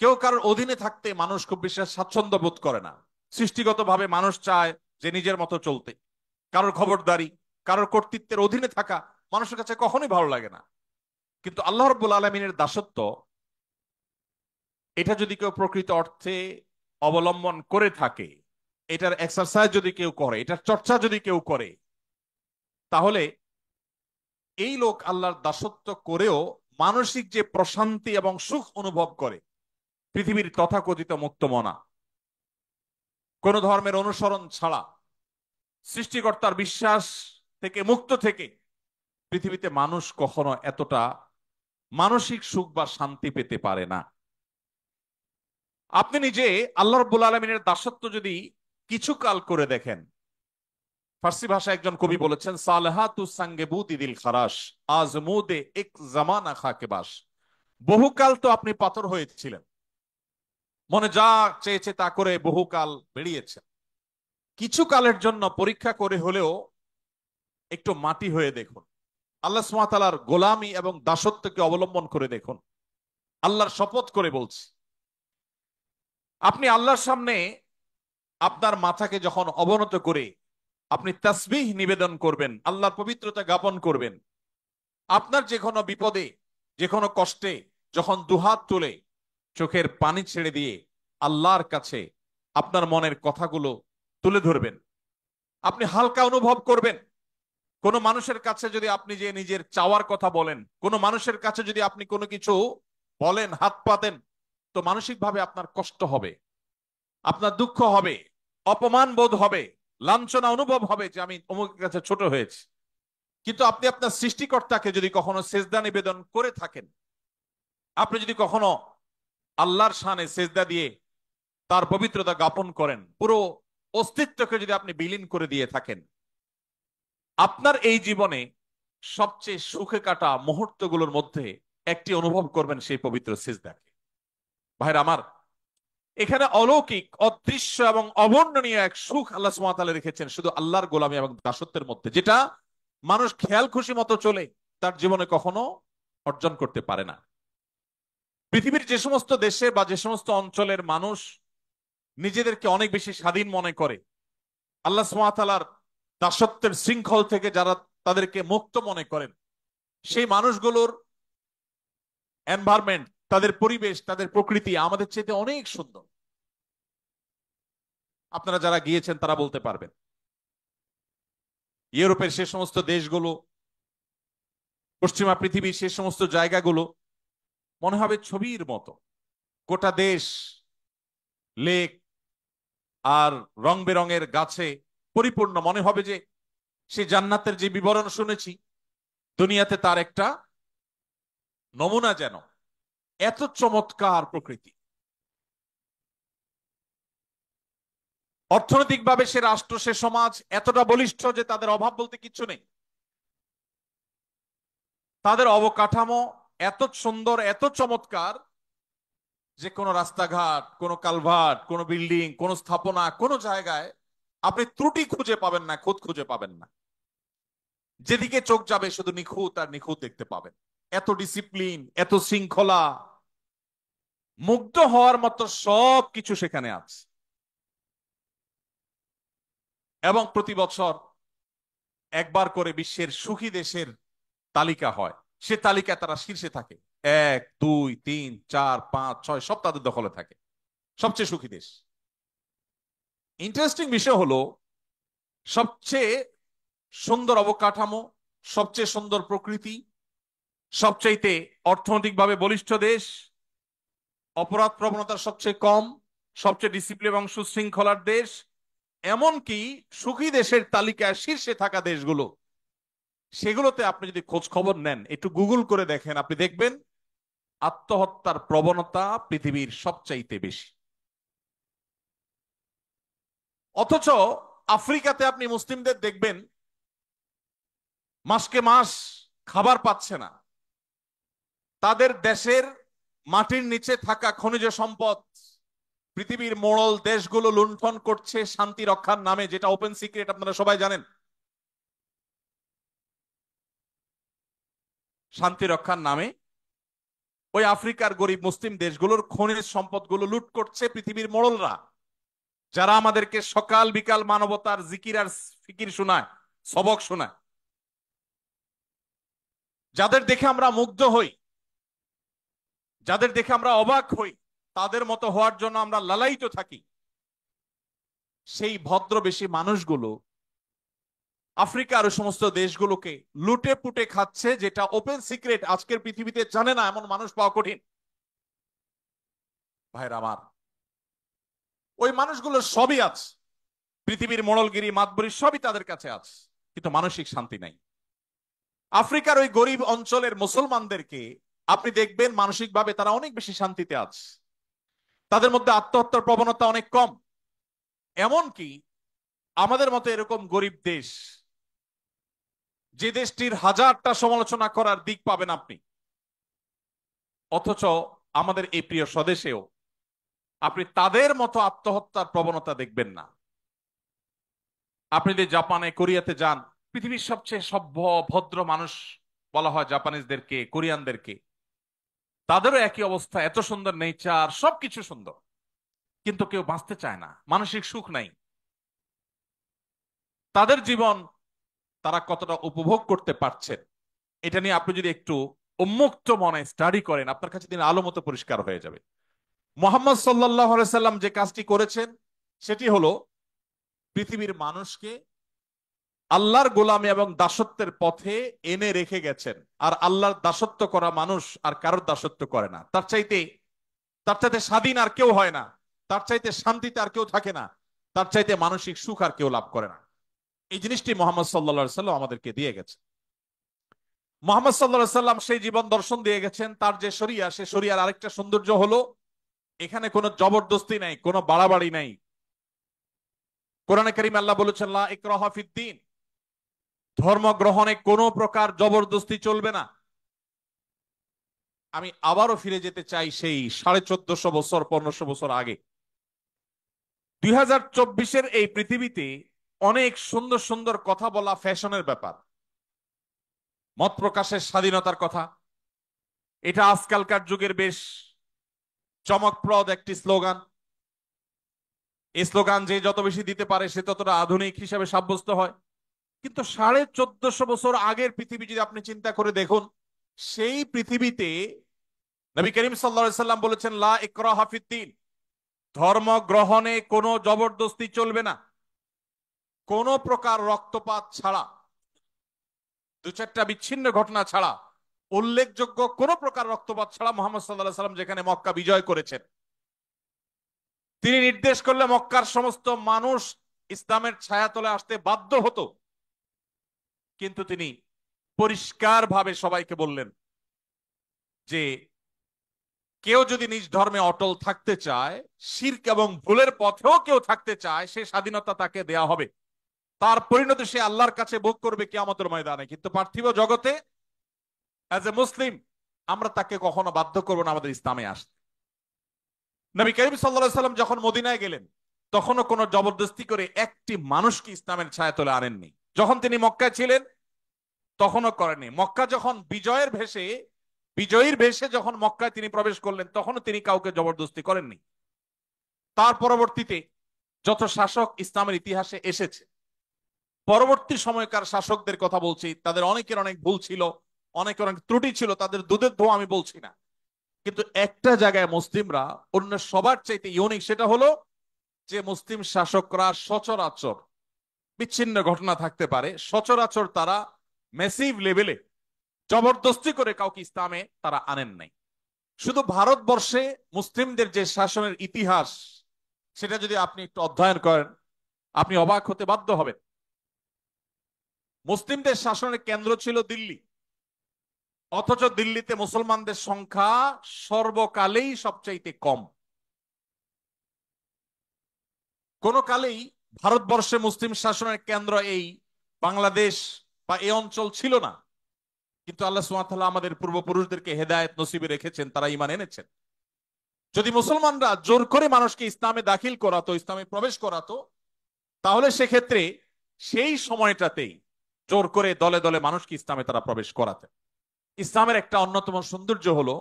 কেউ কারোর অধীনে থাকতে মানুষ খুব বেশি স্বাচ্ছন্দ্য বোধ করে না। সৃষ্টিগতভাবে মানুষ চায় যে নিজের মতো চলতে, কারোর খবরদারি, কারোর কর্তৃত্বের অধীনে থাকা মানুষের কাছে কখনোই ভালো লাগে না। কিন্তু আল্লাহ রাব্বুল আলামিনের দাসত্ব, এটা যদি কেউ প্রকৃত অর্থে অবলম্বন করে থাকে, এটার এক্সারসাইজ যদি কেউ করে, এটার চর্চা যদি কেউ করে, তাহলে এই লোক আল্লাহর দাসত্ব করেও মানসিক যে প্রশান্তি এবং সুখ অনুভব করে, পৃথিবীর তথাকথিত মুক্তমনা, কোন ধর্মের অনুসরণ ছাড়া, সৃষ্টিকর্তার বিশ্বাস থেকে মুক্ত থেকে পৃথিবীতে মানুষ কখনো এতটা মানসিক সুখ বা শান্তি পেতে পারে না। আপনি নিজে আল্লাহ রাব্বুল আলামিনের দাসত্ব যদি কিছু কাল করে দেখেন, ফার্সি ভাষায় একজন কবি বলেছেন, সালেহাতু সঙ্গে বুদিল খারাস আজমুদে এক জামানা খাকে বাস। বহুকাল তো আপনি পাথর হয়েছিলেন, মনে যা চেয়েছে তা করে বহুকাল বেরিয়েছেন, কিছু কালের জন্য পরীক্ষা করে হলেও একটু মাটি হয়ে দেখুন, আল্লাহ সুবহানাহু ওয়া তাআলার গোলামি এবং দাসত্বকে অবলম্বন করে দেখুন। আল্লাহর শপথ করে বলছি, আপনি আল্লাহর সামনে আপনার মাথাকে যখন অবনত করে আপনি তাসবিহ নিবেদন করবেন, আল্লাহর পবিত্রতা জ্ঞাপন করবেন, আপনার যে কোনো বিপদে, যে কোনো কষ্টে যখন দুহাত তুলে চোখের পানি ছেড়ে দিয়ে আল্লাহর কাছে আপনার মনের কথাগুলো তুলে ধরবেন, আপনি হালকা অনুভব করবেন। কোন মানুষের কাছে যদি আপনি যে নিজের চাওয়ার কথা বলেন, কোন মানুষের কাছে যদি আপনি কোনো কিছু বলেন, হাত পাতেন, তো মানসিকভাবে আপনার কষ্ট হবে, আপনার দুঃখ হবে, অপমান বোধ হবে, লাঞ্ছনা অনুভব হবে যে আমি অমুকের কাছে ছোট হয়েছি। কিন্তু আপনি আপনার সৃষ্টিকর্তাকে যদি কখনো সেজদা নিবেদন করে থাকেন, আপনি যদি কখনো আল্লাহর শানে সেজদা দিয়ে তার পবিত্রতা জ্ঞাপন করেন, পুরো অস্তিত্বকে যদি আপনি বিলীন করে দিয়ে থাকেন, আপনার এই জীবনে সবচেয়ে সুখে কাটা মুহূর্তগুলোর মধ্যে একটি অনুভব করবেন সেই পবিত্র সিজদাকে। ভাইরা আমার, এখানে অলৌকিক, অদৃশ্য এবং অবর্ণনীয় এক সুখ আল্লাহ সুবহানাহু ওয়া তাআলা রেখেছেন শুধু আল্লাহর গোলামি এবং দাসত্বের মধ্যে, যেটা মানুষ খেয়াল খুশি মতো চলে তার জীবনে কখনো অর্জন করতে পারে না। পৃথিবীর যে সমস্ত দেশে বা যে সমস্ত অঞ্চলের মানুষ নিজেদেরকে অনেক বেশি স্বাধীন মনে করে, আল্লাহ সুবহানাহু ওয়া তাআলার দাসত্বের শৃঙ্খল থেকে যারা তাদেরকে মুক্ত মনে করেন, সেই মানুষগুলোর এনভায়রনমেন্ট, তাদের পরিবেশ, তাদের প্রকৃতি আমাদের চেয়ে অনেক সুন্দর। আপনারা যারা গিয়েছেন তারা বলতে পারবেন। ইউরোপের সে সমস্ত দেশগুলো, পশ্চিমা পৃথিবীর সে সমস্ত জায়গাগুলো মনে হবে ছবির মতো। গোটা দেশ লেক আর রং বেরঙের গাছে পরিপূর্ণ, মনে হবে যে সে জান্নাতের যে বিবরণ শুনেছি দুনিয়াতে তার একটা নমুনা যেন। এত চমৎকার প্রকৃতি। অর্থনৈতিকভাবে সে রাষ্ট্র, সে সমাজ এতটা বলিষ্ঠ যে তাদের অভাব বলতে কিচ্ছু নেই। তাদের অবকাঠামো এত সুন্দর, এত চমৎকার যে কোনো রাস্তাঘাট, কোনো কালভার্ট, কোনো বিল্ডিং, কোনো স্থাপনা, কোনো জায়গায় আপনি ত্রুটি খুঁজে পাবেন না, খুঁত খুঁজে পাবেন না। যেদিকে চোখ যাবে শুধু নিখুঁত আর নিখুঁত দেখতে পাবেন। এত ডিসিপ্লিন, এত শৃঙ্খলা, মুগ্ধ হওয়ার মতো সব কিছু সেখানে আছে। এবং প্রতি বছর একবার করে বিশ্বের সুখী দেশের তালিকা হয়, সে তালিকায় তারা শীর্ষে থাকে। 1, 2, 3, 4, 5, 6 সব তাদের দখলে থাকে, সবচেয়ে সুখী দেশ। ইন্টারেস্টিং বিষয় হলো, সবচেয়ে সুন্দর অবকাঠামো, সবচেয়ে সুন্দর প্রকৃতি, সবচাইতে অর্থনৈতিকভাবে বলিষ্ঠ দেশ, অপরাধ প্রবণতা সবচেয়ে কম, সবচেয়ে ডিসিপ্লিন এবং সুশৃঙ্খলার দেশ, এমনকি সুখী দেশের তালিকায় শীর্ষে থাকা দেশগুলো, সেগুলোতে আপনি যদি খোঁজ খবর নেন, একটু গুগল করে দেখেন, আপনি দেখবেন আত্মহত্যার প্রবণতা পৃথিবীর সবচাইতে বেশি। অথচ আফ্রিকাতে আপনি মুসলিমদের দেখবেন মাসকে মাস খাবার পাচ্ছে না। তাদের দেশের মাটির নিচে থাকা খনিজ সম্পদ পৃথিবীর মোড়ল দেশগুলো লুণ্ঠন করছে শান্তি রক্ষার নামে, যেটা ওপেন সিক্রেট, আপনারা সবাই জানেন। শান্তি রক্ষার নামে ওই আফ্রিকার গরিব মুসলিম দেশগুলোর খনিজ সম্পদগুলো লুট করছে পৃথিবীর মোড়লরা, যারা আমাদেরকে সকাল বিকাল মানবতার জিকির আর ফিকির শোনায়, সবক শোনায়, যাদের দেখে আমরা মুগ্ধ হই, যাদের দেখে আমরা অবাক হই, তাদের মতো হওয়ার জন্য আমরা লালায়িত থাকি। সেই ভদ্রবেশী মানুষগুলো আফ্রিকার সমস্ত দেশগুলোকে লুটে পুটে খাচ্ছে, যেটা ওপেন সিক্রেট। আজকের পৃথিবীতে জানে না এমন মানুষ পাওয়া কঠিন। ভাইরা আমার, ওই মানুষগুলো সবই আছে, পৃথিবীর মোড়লগিরি মাতবরি সবই তাদের কাছে আছে, কিন্তু মানসিক শান্তি নাই। আফ্রিকার ওই গরিব অঞ্চলের মুসলমানদেরকে আপনি দেখবেন মানসিকভাবে তারা অনেক বেশি শান্তিতে আছে, তাদের মধ্যে আত্মহত্যার প্রবণতা অনেক কম। এমনকি আমাদের মতো এরকম গরিব দেশ, যে দেশটির হাজারটা সমালোচনা করার দিক পাবেন আপনি, অথচ আমাদের এই প্রিয় স্বদেশেও আপনি তাদের মতো আত্মহত্যার প্রবণতা দেখবেন না। আপনি যদি জাপানে, কোরিয়াতে যান, পৃথিবীর সবচেয়ে সভ্য ভদ্র মানুষ বলা হয় জাপানিজদেরকে, কোরিয়ানদেরকে, তাদেরও একই অবস্থা, এত সুন্দর নেচার, সবকিছু সুন্দর, কিন্তু কেউ বাঁচতে চায় না, মানসিক সুখ নাই। তাদের জীবন তারা কতটা উপভোগ করতে পারছেন, এটা নিয়ে আপনি যদি একটু উন্মুক্ত মনে স্টাডি করেন, আপনার কাছে দিন আলো মতো পরিষ্কার হয়ে যাবে। মোহাম্মদ সাল্লাল্লাহু আলাইহি সাল্লাম যে কাজটি করেছেন সেটি হলো পৃথিবীর মানুষকে আল্লাহর গোলামি এবং দাসত্বের পথে এনে রেখে গেছেন। আর আল্লাহর দাসত্ব করা মানুষ আর কারোর দাসত্ব করে না। তার চাইতে স্বাধীন আর কেউ হয় না, তার চাইতে শান্তিতে আর কেউ থাকে না, তার চাইতে মানসিক সুখ আর কেউ লাভ করে না। এই জিনিসটি মোহাম্মদ সাল্লাল্লাহু আলাইহি সাল্লাম আমাদেরকে দিয়ে গেছে। মোহাম্মদ সাল্লাল্লাহু আলাইহি সাল্লাম সেই জীবন দর্শন দিয়ে গেছেন। তার যে শরিয়া, সে শরিয়ার আরেকটা সৌন্দর্য হলো এখানে কোনো জবরদস্তি নাই, কোনো বাড়াবাড়ি নাই। কোরআনে কারীমে আল্লাহ বলেছেন, লা ইকরাহা ফিদ্দীন, ধর্ম গ্রহণে কোনো প্রকার জবরদস্তি চলবে না। আমি আবারও ফিরে যেতে চাই সেই 1450 বছর, 1500 বছর আগে। 2024-এর এই পৃথিবীতে অনেক সুন্দর সুন্দর কথা বলা ফ্যাশনের ব্যাপার। মত প্রকাশের স্বাধীনতার কথা, এটা আজকালকার যুগের বেশ চমকপ্রদ একটি স্লোগান। এই স্লোগান যে যত বেশি দিতে পারে সে ততটা আধুনিক হিসাবে সাব্যস্ত হয়। কিন্তু 1450 বছর আগের পৃথিবী যদি আপনি চিন্তা করে দেখুন, সেই পৃথিবীতে নবী করিম সাল্লাল্লাহু আলাইহি সাল্লাম বলেছেন, লা ইকরাহা ফিদ্দীন, ধর্ম গ্রহণে কোনো জবরদস্তি চলবে না, কোনো প্রকার রক্তপাত ছাড়া, দু চারটা বিচ্ছিন্ন ঘটনা ছাড়া, উল্লেখযোগ্য কোন প্রকার রক্তপাত ছাড়া মুহাম্মদ সাল্লাল্লাহু আলাইহি সাল্লাম যেখানে মক্কা বিজয় করেছেন, তিনি নির্দেশ করলে মক্কার সমস্ত মানুষ ইসলামের ছায়াতলে আসতে বাধ্য হতো। কিন্তু তিনি পরিষ্কারভাবে সবাইকে বললেন যে কেউ যদি নিজ ধর্মে অটল থাকতে চায়, শিরক এবং ভুলের পথেও কেউ থাকতে চায়, সে স্বাধীনতা তাকে দেয়া হবে, তার পরিণতি সে আল্লাহর কাছে ভোগ করবে কিয়ামতের ময়দানে। কিন্তু পার্থিব জগতে অ্যাজ এ মুসলিম আমরা তাকে কখনো বাধ্য করবো না আমাদের ইসলামে আসতে। নবী করিম সাল্লাল্লাহু আলাইহি সাল্লাম যখন মদিনায় গেলেন, তখনও কোনো জবরদস্তি করে একটি মানুষকে ইসলামের ছায়াতলে আনেননি। যখন তিনি মক্কায় ছিলেন তখনও করেননি। মক্কা যখন বিজয়ীর বেশে যখন মক্কায় তিনি প্রবেশ করলেন, তখনও তিনি কাউকে জবরদস্তি করেননি। তার পরবর্তীতে যত শাসক ইসলামের ইতিহাসে এসেছে, পরবর্তী সময়কার শাসকদের কথা বলছি, তাদের অনেকের অনেক ভুল ছিল, অনেকের অনেক ত্রুটি ছিল, তাদের দুধের ধোয়া আমি বলছি না। কিন্তু একটা জায়গায় মুসলিমরা অন্য সবার চাইতে ইউনিক, সেটা হলো যে মুসলিম শাসকরা সচরাচর, বিচ্ছিন্ন ঘটনা থাকতে পারে, সচরাচর তারা ম্যাসিভ লেভেলে জবরদস্তি করে কাউকে ইসলামে তারা আনেন নাই। শুধু ভারতবর্ষে মুসলিমদের যে শাসনের ইতিহাস, সেটা যদি আপনি একটু অধ্যয়ন করেন, আপনি অবাক হতে বাধ্য হবেন। মুসলিমদের শাসনের কেন্দ্র ছিল দিল্লি, অথচ দিল্লিতে মুসলমানদের সংখ্যা সর্বকালেই সবচাইতে কম। কোন কালেই ভারতবর্ষে মুসলিম শাসনের কেন্দ্র এই বাংলাদেশ বা এই অঞ্চল ছিল না। কিন্তু আল্লাহ সুবহানাহু ওয়া তাআলা আমাদের পূর্বপুরুষদেরকে হেদায়েত নসিবে রেখেছেন, তারা ঈমান এনেছেন। যদি মুসলমানরা জোর করে মানুষকে ইসলামে দাখিল করাতো, ইসলামে প্রবেশ করাতো, তাহলে সেক্ষেত্রে সেই সময়টাতেই জোর করে দলে দলে মানুষকে ইসলামে তারা প্রবেশ করাতেন। ইসলামের একটা অন্যতম সৌন্দর্য হলো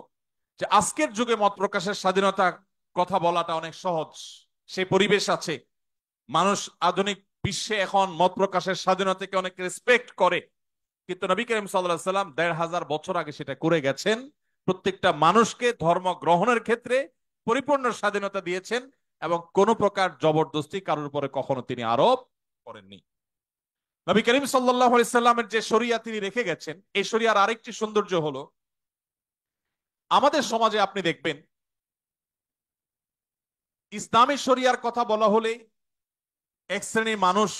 যে আজকের যুগে মত প্রকাশের স্বাধীনতা কথা বলাটা অনেক সহজ, সে পরিবেশ আছে। মানুষ আধুনিক বিশ্বে এখন মত প্রকাশের স্বাধীনতাকে অনেক রেসপেক্ট করে, কিন্তু নবী করিম সাল্লাল্লাহু আলাইহি সাল্লাম ১৫০০ বছর আগে সেটা করে গেছেন। প্রত্যেকটা মানুষকে ধর্ম গ্রহণের ক্ষেত্রে পরিপূর্ণ স্বাধীনতা দিয়েছেন এবং কোনো প্রকার জবরদস্তি কারোর উপরে কখনো তিনি আরোপ করেননি। নবী করিম সাল্লাল্লাহু আলাইহি সাল্লামের যে শরিয়া তিনি রেখে গেছেন, এই শরিয়ার আরেকটি সৌন্দর্য হলো, আমাদের সমাজে আপনি দেখবেন ইসলামী শরিয়ার কথা বলা হলে এক শ্রেণীর মানুষ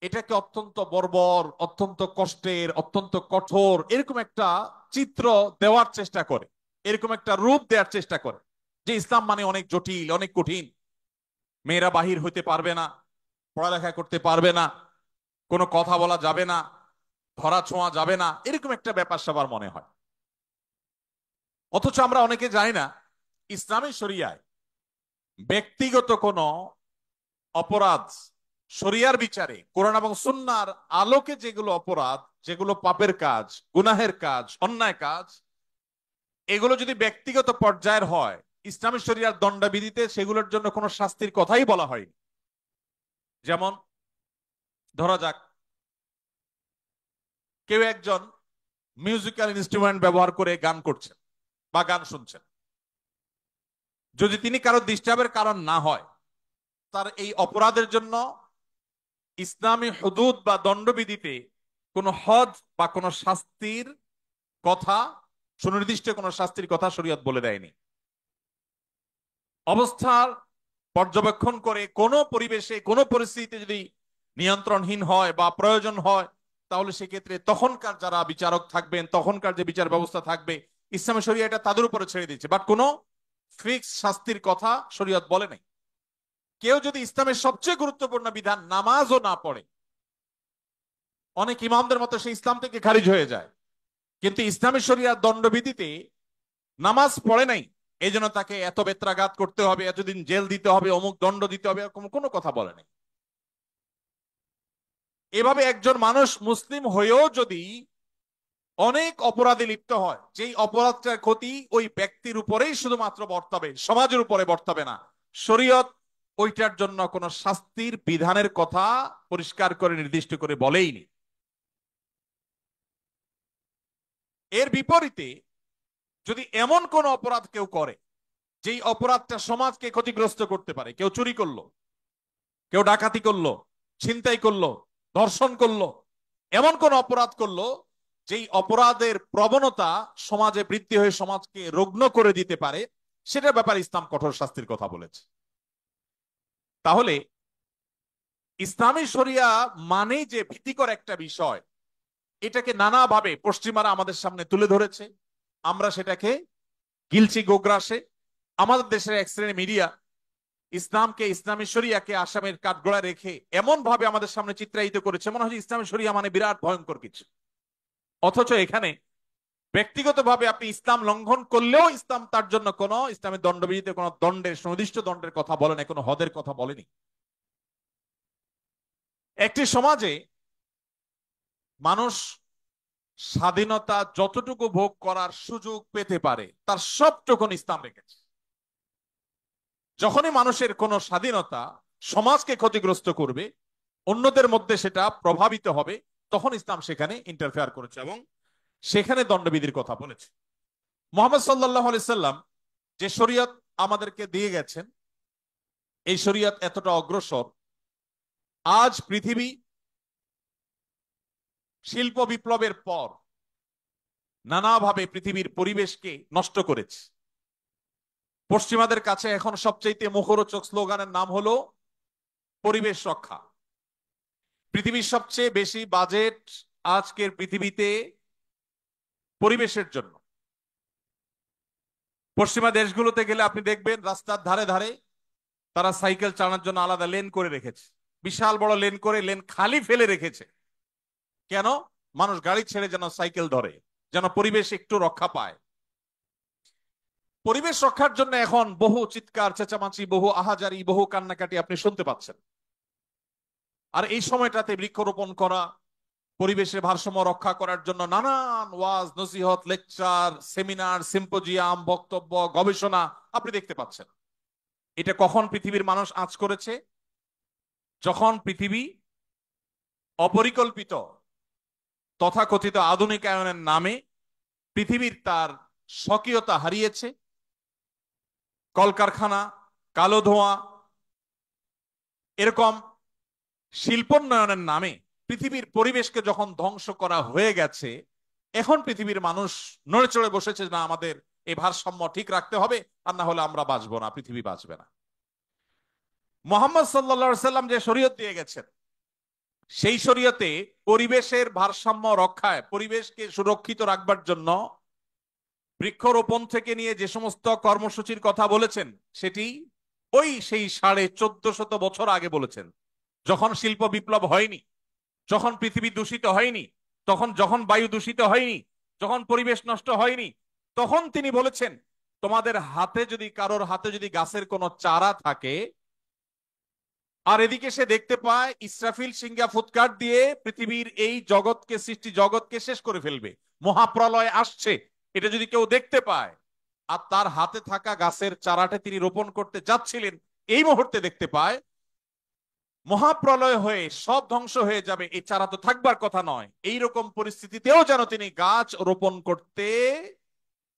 এটাকে অত্যন্ত বর্বর, অত্যন্ত কষ্টের, অত্যন্ত কঠোর, এরকম একটা চিত্র দেওয়ার চেষ্টা করে, এরকম একটা রূপ দেওয়ার চেষ্টা করে যে ইসলাম মানে অনেক জটিল, অনেক কঠিন, মেয়েরা বাহির হইতে পারবে না, পড়ালেখা করতে পারবে না, কোনো কথা বলা যাবে না, ধরা ছোঁয়া যাবে না, এরকম একটা ব্যাপার সবার মনে হয়। অথচ আমরা অনেকে জানি না ইসলামী শরিয়ায় ব্যক্তিগত কোনো অপরাধ, শরিয়ার বিচারে কোরআন এবং সুন্নাহর আলোকে যেগুলো অপরাধ, যেগুলো পাপের কাজ, গুনাহের কাজ, অন্যায় কাজ, এগুলো যদি ব্যক্তিগত পর্যায়ের হয়, ইসলামী শরিয়ার দণ্ডবিধিতে সেগুলোর জন্য কোনো শাস্তির কথাই বলা হয়নি। যেমন ধরা যাক কেউ একজন মিউজিক্যাল ইনস্ট্রুমেন্ট ব্যবহার করে গান করছেন বা গান শুনছেন, যদি তিনি কারো ডিস্টার্বের কারণ না হয়, তার এই অপরাধের জন্য ইসলামী হুদুদ বা দণ্ডবিধিতে কোনো হদ বা কোনো শাস্তির কথা, সুনির্দিষ্ট কোনো শাস্তির কথা শরীয়ত বলে দেয়নি। অবস্থার পর্যবেক্ষণ করে কোনো পরিবেশে, কোনো পরিস্থিতিতে যদি নিয়ন্ত্রণহীন হয় বা প্রয়োজন হয়, তাহলে সেক্ষেত্রে তখনকার যারা বিচারক থাকবেন, তখনকার যে বিচার ব্যবস্থা থাকবে, ইসলামী শরিয়া এটা তাদের উপরে ছেড়ে দিচ্ছে, বাট কোনো ফিক্স শাস্তির কথা শরীয়ত বলে নাই। কেউ যদি ইসলামের সবচেয়ে গুরুত্বপূর্ণ বিধান নামাজও না পড়ে, অনেক ইমামদের মতো সে ইসলাম থেকে খারিজ হয়ে যায়, কিন্তু ইসলামী শরিয়ার দণ্ডবিধিতে নামাজ পড়ে নাই, এই জন্য তাকে এত বেত্রাঘাত করতে হবে, এতদিন জেল দিতে হবে, অমুক দণ্ড দিতে হবে, এরকম কোনো কথা বলে নাই। এভাবে একজন মানুষ মুসলিম হয়েও যদি অনেক অপরাধে লিপ্ত হয়, যেই অপরাধটার ক্ষতি ওই ব্যক্তির উপরেই শুধুমাত্র বর্তাবে, সমাজের উপরে বর্তাবে না, শরীয়ত ওইটার জন্য কোন শাস্তির বিধানের কথা পরিষ্কার করে নির্দিষ্ট করে বলেইনি। এর বিপরীতে যদি এমন কোন অপরাধ কেউ করে যেই অপরাধটা সমাজকে ক্ষতিগ্রস্ত করতে পারে, কেউ চুরি করলো, কেউ ডাকাতি করলো, ছিনতাই করলো, ধর্ষণ করলো, এমন কোন অপরাধ করলো যেই অপরাধের প্রবণতা সমাজে বৃদ্ধি হয়ে সমাজকে রুগ্ন করে দিতে পারে, সেটার ব্যাপারে ইসলাম কঠোর শাস্তির কথা বলেছে। তাহলে ইসলামী শরিয়া মানেই যে ভীতিকর একটা বিষয়, এটাকে নানাভাবে পশ্চিমারা আমাদের সামনে তুলে ধরেছে। আমরা সেটাকে গিলছি গোগ্রাসে। আমাদের দেশের এক শ্রেণী মিডিয়া ইসলামকে, ইসলামী শরিয়াকে আসামের কাঠগড়ায় রেখে এমন ভাবে আমাদের সামনে চিত্রায়িত করেছে মনে হয় ইসলামী শরিয়া মানে বিরাট ভয়ঙ্কর কিছু। অথচ এখানে ব্যক্তিগতভাবে আপনি ইসলাম লঙ্ঘন করলেও ইসলাম তার জন্য কোন ইসলামের দণ্ডবিধিতে কোন দণ্ডের, সুনির্দিষ্ট দণ্ডের কথা বলেনি, কোনো হদের কথা বলেনি। একটি সমাজে মানুষ স্বাধীনতা যতটুকু ভোগ করার সুযোগ পেতে পারে তার সবটুকুন ইসলাম রেখেছে। যখনই মানুষের কোন স্বাধীনতা সমাজকে ক্ষতিগ্রস্ত করবে, অন্যদের মধ্যে সেটা প্রভাবিত হবে, তখন ইসলাম সেখানে ইন্টারফেয়ার করেছে এবং সেখানে দণ্ডবিধির কথা বলেছে। মোহাম্মদ সাল্লাল্লাহু আলাইহি সাল্লাম যে শরীয়ত আমাদেরকে দিয়ে গেছেন, এই শরীয়ত এতটা অগ্রসর, আজ পৃথিবী শিল্প বিপ্লবের পর নানাভাবে পৃথিবীর পরিবেশকে নষ্ট করেছে। পশ্চিমাদের কাছে এখন সবচাইতে মুখরোচক স্লোগানের নাম হলো পরিবেশ রক্ষা। পৃথিবীর সবচেয়ে বেশি বাজেট আজকের পৃথিবীতে পরিবেশের জন্য। পশ্চিমা দেশগুলোতে গেলে আপনি দেখবেন রাস্তার ধারে ধারে তারা সাইকেল চালানোর জন্য আলাদা লেন করে রেখেছে, বিশাল বড় লেন করে, লেন খালি ফেলে রেখেছে। কেন? মানুষ গাড়ি ছেড়ে যেন সাইকেল ধরে, যেন পরিবেশ একটু রক্ষা পায়। পরিবেশ রক্ষার জন্য এখন বহু চিৎকার চেঁচামেচি, বহু আহাজারি, বহু কান্নাকাটি আপনি শুনতে পাচ্ছেন। আর এই সময়টাতে বৃক্ষরোপণ করা, পরিবেশের ভারসাম্য রক্ষা করার জন্য নানান ওয়াজ নসিহত, লেকচার, সেমিনার, সিম্পোজিয়াম, বক্তব্য, গবেষণা আপনি দেখতে পাচ্ছেন। এটা কখন পৃথিবীর মানুষ আঁচ করেছে? যখন পৃথিবী অপরিকল্পিত তথাকথিত আধুনিকায়নের নামে পৃথিবীর তার স্বকীয়তা হারিয়েছে। কলকারখানা, কালো ধোঁয়া, এরকম শিল্পোন্নয়নের নামে পৃথিবীর পরিবেশকে যখন ধ্বংস করা হয়ে গেছে, এখন পৃথিবীর মানুষ নড়ে চড়ে বসেছে, না আমাদের এই ভারসাম্য ঠিক রাখতে হবে, আর না হলে আমরা বাঁচবো না, পৃথিবী বাঁচবে না। মোহাম্মদ সাল্লাল্লাহু আলাইহি সাল্লাম যে শরীয়ত দিয়ে গেছেন, সেই শরীয়তে পরিবেশের ভারসাম্য রক্ষায়, পরিবেশকে সুরক্ষিত রাখবার জন্য বৃক্ষরোপণ থেকে নিয়ে যে সমস্ত কর্মসূচির কথা বলেছেন, সেটি ওই সেই 1450 বছর আগে বলেছেন, যখন শিল্প বিপ্লব হয়নি, যখন পৃথিবী দূষিত হয়নি, যখন বায়ু দূষিত হয়নি, যখন পরিবেশ নষ্ট হয়নি, তখন তিনি বলেছেন তোমাদের হাতে যদি, কারোর হাতে যদি গাছের কোনো চারা থাকে, আর এদিকে সে দেখতে পায় ইসরাফিল সিংহা ফুৎকার দিয়ে পৃথিবীর এই জগৎকে, সৃষ্টি জগৎকে শেষ করে ফেলবে, মহাপ্রলয় আসছে, এটা যদি কেউ দেখতে পায়, আর তার হাতে থাকা গাছের চারাটা তিনি রোপণ করতে যাচ্ছিলেন, এই মুহূর্তে দেখতে পায় মহাপ্রলয় হয়ে সব ধ্বংস হয়ে যাবে, এই চারা তো থাকবার কথা নয়, এইরকম পরিস্থিতিতেও যেন তিনি গাছ রোপণ করতে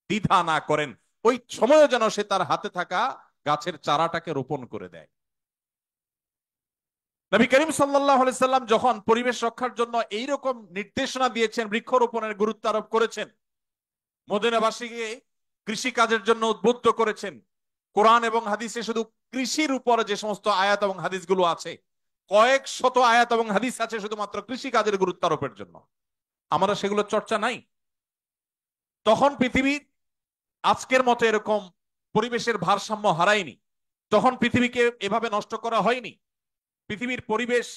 দ্বিধা না করেন, ওই সময় যেন সে তার হাতে থাকা গাছের চারাটাকে রোপণ করে দেয়। নবী করিম সাল্লাল্লাহু আলাইহি সাল্লাম যখন পরিবেশ রক্ষার জন্য এইরকম নির্দেশনা দিয়েছেন, বৃক্ষরোপণের গুরুত্ব আরোপ করেছেন, মদিনাবাসীকে কৃষি কাজের জন্য উদ্বুদ্ধ করেছেন, কোরআন এবং হাদিসে শুধু কৃষির উপরে যে সমস্ত আয়াত এবং হাদিসগুলো আছে, কয়েক শত আয়াত এবং হাদিস আছে শুধুমাত্র কৃষি কাজের গুরুত্ব আরোপের জন্য, আমরা সেগুলো চর্চা নাই। তখন পৃথিবী আজকের মতো এরকম পরিবেশের ভারসাম্য হারায়নি, তখন পৃথিবীকে এভাবে নষ্ট করা হয়নি, পৃথিবীর পরিবেশ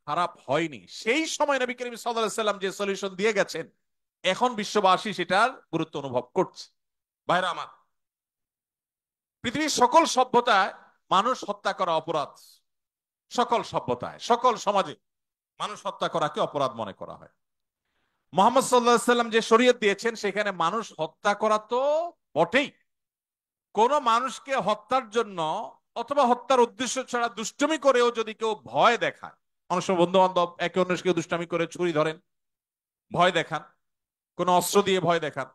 খারাপ হয়নি। সেই সময় নবী করিম সাল্লাল্লাহু আলাইহি সাল্লাম যে সলিউশন দিয়ে গেছেন, এখন বিশ্ববাসী সেটার গুরুত্ব অনুভব করছে। ভাইরা আমার, পৃথিবীর সকল সভ্যতায় মানুষ হত্যা করা অপরাধ। সকল সভ্যতায়, সকল সমাজে মানুষ হত্যা করাকে অপরাধ মনে করা হয়। মোহাম্মদ সাল্লাল্লাহু আলাইহি সাল্লাম যে শরীয়ত দিয়েছেন, সেখানে মানুষ হত্যা করা তো বটেই, কোন মানুষকে হত্যার জন্য অথবা হত্যার উদ্দেশ্য ছাড়া দুষ্টুমি করেও যদি কেউ ভয় দেখায়, মানুষ বন্ধু বান্ধব একে অন্যকে দুষ্টামি করে ছুরি ধরেন, ভয় দেখান, কোন অস্ত্র দিয়ে ভয় দেখান,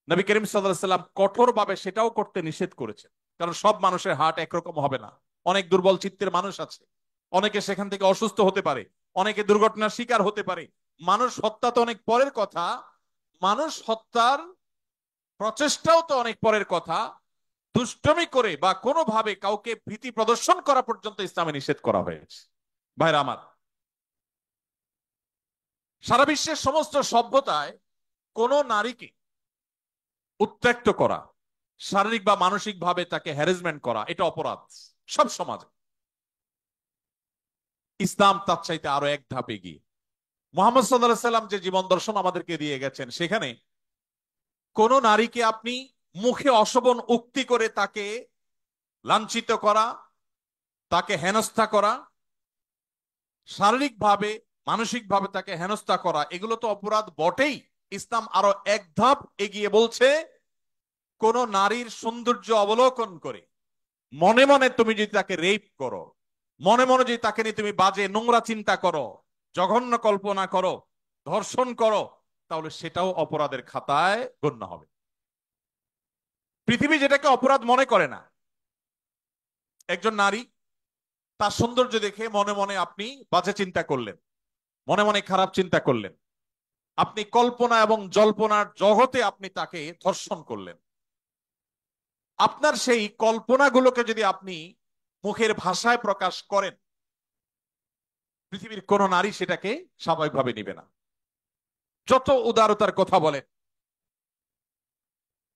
নবী করিম সাল্লাল্লাহু আলাইহি সাল্লাম কঠোরভাবে সেটাও করতে নিষেধ করেছেন। কারণ সব মানুষের হার্ট একরকম হবে না, অনেক দুর্বল চিত্তের মানুষ আছে, অনেকে সেখান থেকে অসুস্থ হতে পারে, অনেকে দুর্ঘটনার শিকার হতে পারে। মানুষ হত্যা তো অনেক পরের কথা, মানুষ হত্যার প্রচেষ্টাও তো অনেক পরের কথা। দুষ্টমি করে বা কোনোভাবে কাউকে ভীতি প্রদর্শন করা পর্যন্ত ইসলামে নিষেধ করা হয়েছে। ভাইরা আমার, সারা বিশ্বের সমস্ত সভ্যতায় কোন নারীকে উত্ত্যক্ত করা, শারীরিক বা মানসিক ভাবে তাকে হ্যারাসমেন্ট করা, এটা অপরাধ সব সমাজে। ইসলাম তার চাইতে আরো এক ধাপ এগিয়ে। মুহাম্মদ সাল্লাল্লাহু আলাইহি সাল্লাম যে জীবন দর্শন আমাদেরকে দিয়ে গেছেন, সেখানে কোন নারীকে আপনি মুখে অশোভন উক্তি করে তাকে লাঞ্ছিত করা, তাকে হেনস্থা করা, শারীরিকভাবে মানসিকভাবে তাকে হেনস্থা করা, এগুলো তো অপরাধ বটেই। ইসলাম আরো এক ধাপ এগিয়ে বলছে, কোন নারীর সৌন্দর্য অবলোকন করে মনে মনে তুমি যদি তাকে রেপ করো, মনে মনে যদি তাকে নিয়ে তুমি বাজে নোংরা চিন্তা করো, জঘন্য কল্পনা করো, ধর্ষণ করো, তাহলে সেটাও অপরাধের খাতায় গণ্য হবে। পৃথিবী যেটাকে অপরাধ মনে করে না, একজন নারী তার সৌন্দর্য দেখে মনে মনে আপনি বাজে চিন্তা করলেন, মনে মনে খারাপ চিন্তা করলেন, আপনি কল্পনা এবং জল্পনার জগতে আপনি তাকে ধর্ষণ করলেন। আপনার সেই কল্পনাগুলোকে যদি আপনি মুখের ভাষায় প্রকাশ করেন, পৃথিবীর কোন নারী সেটাকে স্বাভাবিকভাবে নিবে না। যত উদারতার কথা বলেন,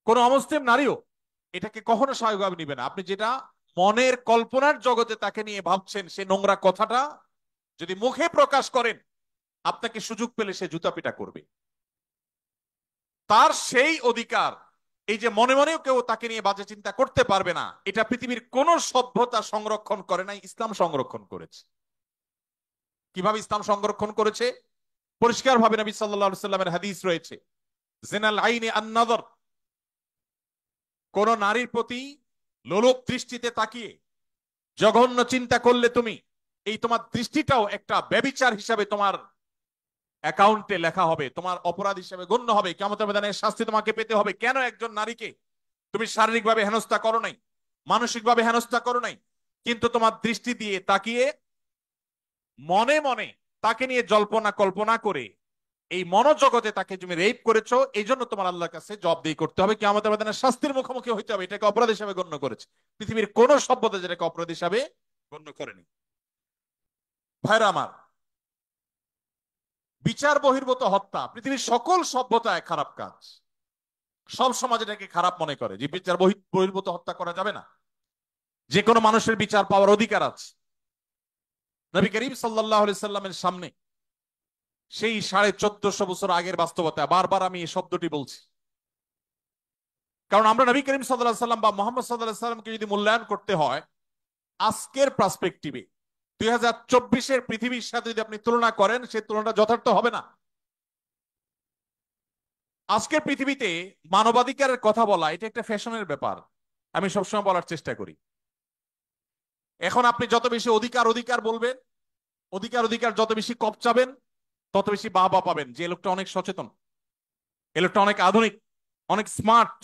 কোন অমুসলিম নারীও এটাকে কখনো স্বাভাবিকভাবে নিবে না। আপনি যেটা মনের কল্পনার জগতে তাকে নিয়ে ভাবছেন, সে নোংরা কথাটা যদি মুখে প্রকাশ করেন, আপনাকে সুযোগ পেলে সে জুতা পিটা করবে। তার সেই অধিকার, এই যে মনে মনেও কেউ তাকে নিয়ে বাজে চিন্তা করতে পারবে না, এটা পৃথিবীর কোন সভ্যতা সংরক্ষণ করে নাই, ইসলাম সংরক্ষণ করেছে। কিভাবে ইসলাম সংরক্ষণ করেছে? পরিষ্কার ভাবে নবী সাল্লাল্লাহু আলাইহি সাল্লামের হাদিস রয়েছে, জিনাল আইনি আন নাযর, কোন নারীর প্রতি লোলুপ দৃষ্টিতে তাকিয়ে জঘন্য চিন্তা করলে তুমি, এই তোমার দৃষ্টিটাও একটা ব্যভিচার হিসাবে তোমার অ্যাকাউন্টে লেখা হবে, তোমার অপরাধ হিসেবে গণ্য হবে, কিয়ামতের ময়দানে শাস্তি তোমাকে পেতে হবে। কেন? একজন নারীকে তুমি শারীরিকভাবে হেনস্থা করো নাই, মানসিকভাবে হেনস্থা করো নাই, কিন্তু তোমার দৃষ্টি দিয়ে তাকিয়ে মনে মনে তাকে নিয়ে জল্পনা কল্পনা করে এই মনোজগতে তাকে তুমি রেপ করেছো, এই জন্য তোমার আল্লাহর কাছে জবাবদিহি করতে হবে, কিয়ামতের ময়দানে শাস্তির মুখোমুখি হইতে হবে। এটাকে অপরাধ হিসেবে গণ্য করেছে। পৃথিবীর কোন সভ্যতা যেটাকে অপরাধ হিসাবে গণ্য করেনি। ভাইরা আমার, বিচার বহির্ভূত হত্যা পৃথিবীর সকল সভ্যতায় খারাপ কাজ। সব সমাজ এটাকে খারাপ মনে করে যে বিচার বহির্ভূত হত্যা করা যাবে না, যে কোনো মানুষের বিচার পাওয়ার অধিকার আছে। নবী করিম সাল্লাল্লাহু আলাইহি সাল্লামের সামনে সেই 1450 বছর আগের বাস্তবতা, বারবার আমি এই শব্দটি বলছি, কারণ আমরা নবী করিম সাল্লাল্লাহু আলাইহি সাল্লাম বা মুহাম্মদ সাল্লাল্লাহু আলাইহি সাল্লামকে যদি মূল্যায়ন করতে হয় আজকের পার্সপেক্টিভে, 2024-এর পৃথিবীর সাথে যদি আপনি তুলনা করেন, সেই তুলনাটা যথার্থ হবে না। আজকের পৃথিবীতে মানবাধিকারের কথা বলা এটা একটা ফ্যাশনের ব্যাপার, আমি সবসময় বলার চেষ্টা করি। এখন আপনি যত বেশি অধিকার অধিকার বলবেন, অধিকার অধিকার যত বেশি কপচাবেন, তত বেশি বাহবা পাবেন যে এই লোকটা অনেক সচেতন, এই লোকটা অনেক আধুনিক, অনেক স্মার্ট।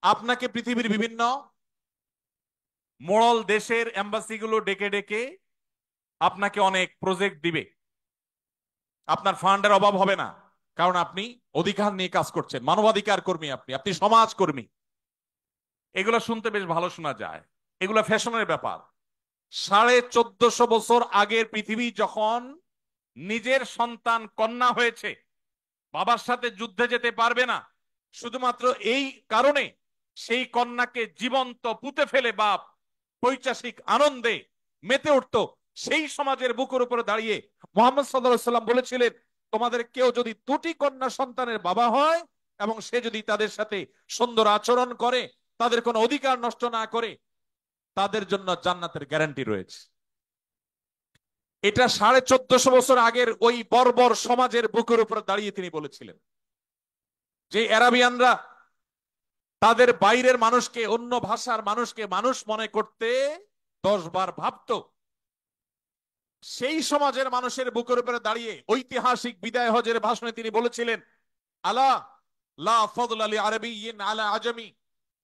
আপনাকে পৃথিবীর বিভিন্ন মোড়ল দেশের এম্বাসি গুলো ডেকে ডেকে আপনাকে অনেক প্রজেক্ট দিবে, আপনার ফান্ডের অভাব হবে না, কারণ আপনি অধিকার নিয়ে কাজ করছেন, মানবাধিকার কর্মী, আপনি আপনি সমাজ কর্মী। এগুলো শুনতে বেশ ভালো শোনা যায়, এগুলো ফ্যাশনের ব্যাপার। 1450 বছর আগের পৃথিবী যখন নিজের সন্তান কন্যা হয়েছে, বাবার সাথে যুদ্ধে যেতে পারবে না, শুধুমাত্র এই কারণে সেই কন্যাকে জীবন্ত পুঁতে ফেলে বাপ পৈশাসিক আনন্দে মেতে উঠতো, সেই সমাজের বুকের উপরে দাঁড়িয়ে মুহাম্মদ সাল্লাল্লাহু আলাইহি সাল্লাম বলেছিলেন, তোমাদের কেউ যদি দুটি কন্যা সন্তানের বাবা হয় এবং সে যদি তাদের সাথে সুন্দর আচরণ করে, তাদের কোনো অধিকার নষ্ট না করে, তাদের জন্য জান্নাতের গ্যারান্টি রয়েছে। এটা 1450 বছর আগের ওই বর্বর সমাজের বুকের উপর দাঁড়িয়ে তিনি বলেছিলেন। যে আরাবিয়ানরা তাদের বাইরের মানুষকে, অন্য ভাষার মানুষকে মানুষ মনে করতে 10 বার ভাবতো, সেই সমাজের মানুষের বুকের উপরে দাঁড়িয়ে ঐতিহাসিক বিদায় হজের ভাষণে তিনি বলেছিলেন, আলা লা ফাদলা লি আরাবিয়্যিন আলা আজামি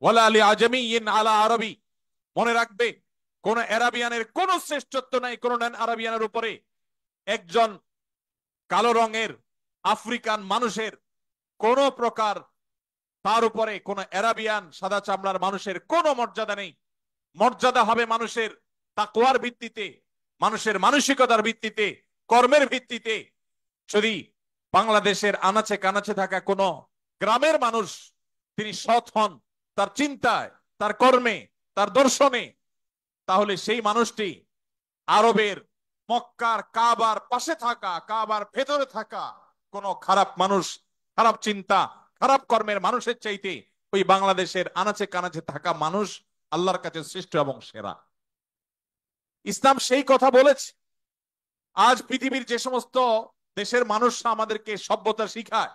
ওয়ালা লি আজামিয়্যিন আলা আরবি। মনে রাখবে, কোন আরাবিয়ানের কোন শ্রেষ্ঠত্ব নাই কোন নন আরাবিয়ানের উপরে। একজন কালো রঙের আফ্রিকান মানুষের কোন প্রকার তার উপরে কোন আরাবিয়ান সাদা চামড়ার মানুষের কোনো মর্যাদা নেই। মর্যাদা হবে মানুষের তাকওয়ার ভিত্তিতে, মানুষের মানসিকতার ভিত্তিতে, কর্মের ভিত্তিতে। যদি বাংলাদেশের আনাচে কানাচে থাকা কোন গ্রামের মানুষ তিনি সৎ হন তার চিন্তায়, তার কর্মে, তার দর্শনে, তাহলে সেই মানুষটি আরবের মক্কার কাবার পাশে থাকা, কাবার ভেতরে থাকা কোন খারাপ মানুষ, খারাপ চিন্তা, খারাপ কর্মের মানুষের চাইতে ওই বাংলাদেশের আনাচে কানাচে থাকা মানুষ আল্লাহর কাছে শ্রেষ্ঠ এবং সেরা। ইসলাম সেই কথা বলেছে। আজ পৃথিবীর যে সমস্ত দেশের মানুষরা আমাদেরকে সভ্যতা শিখায়,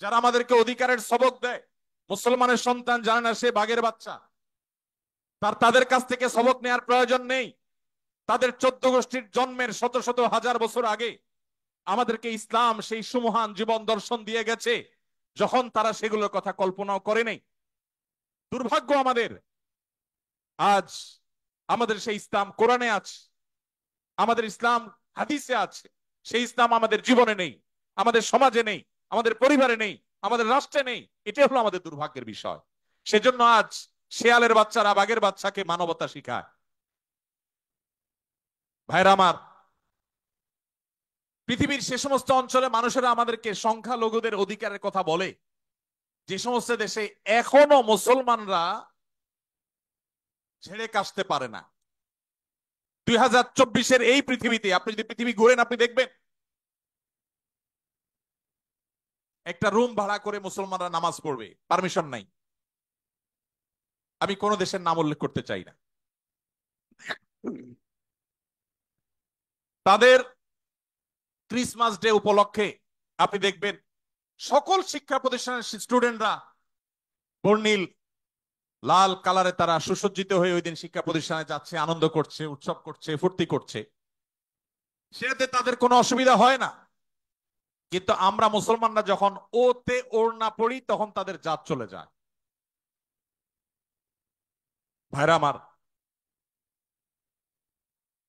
যারা আমাদেরকে অধিকারের সবক দেয়, মুসলমানের সন্তান জানে না সে বাঘের বাচ্চা, তাদের কাছ থেকে সবক নেওয়ার প্রয়োজন নেই। তাদের 14 গোষ্ঠীর জন্মের শত শত হাজার বছর আগে আমাদেরকে ইসলাম সেই সুমহান জীবন দর্শন দিয়ে গেছে, যখন তারা সেগুলোর কথা কল্পনাও করে নেই। দুর্ভাগ্য আমাদের, আজ আমাদের সেই ইসলাম কোরআনে আছে, আমাদের ইসলাম হাদিসে আছে, সেই ইসলাম আমাদের জীবনে নেই, আমাদের সমাজে নেই, আমাদের পরিবারে নেই, আমাদের রাষ্ট্রে নেই। এটাই হলো আমাদের দুর্ভাগ্যের বিষয়। সেজন্য আজ শেয়ালের বাচ্চারা বাঘের বাচ্চাকে মানবতা শিখায়। ভাইরা আমার, পৃথিবীর সে সমস্ত অঞ্চলে মানুষেরা আমাদেরকে সংখ্যালঘুদের অধিকারের কথা বলে, যে সমস্ত দেশে এখনো মুসলমানরা ছেড়ে কাশতে পারে না। 2024-এর এই পৃথিবীতে আপনি যদি পৃথিবী ঘুরেন, আপনি দেখবেন একটা রুম ভাড়া করে মুসলমানরা নামাজ পড়বে, পারমিশন নাই। আমি কোন দেশের নাম উল্লেখ করতে চাই না। তাদের ক্রিসমাস ডে উপলক্ষে আপনি দেখবেন সকল শিক্ষা প্রতিষ্ঠানের স্টুডেন্টরা বর্ণিল লাল কালারে তারা সুসজ্জিত হয়ে ওই দিন শিক্ষা প্রতিষ্ঠানে যাচ্ছে, আনন্দ করছে, উৎসব করছে, ফুর্তি করছে। সেটাতে তাদের কোনো অসুবিধা হয় না। কিন্তু আমরা মুসলমানরা যখন ওতে ওড়না পড়ি তখন তাদের জাত চলে যায়। ভাইরা আমার,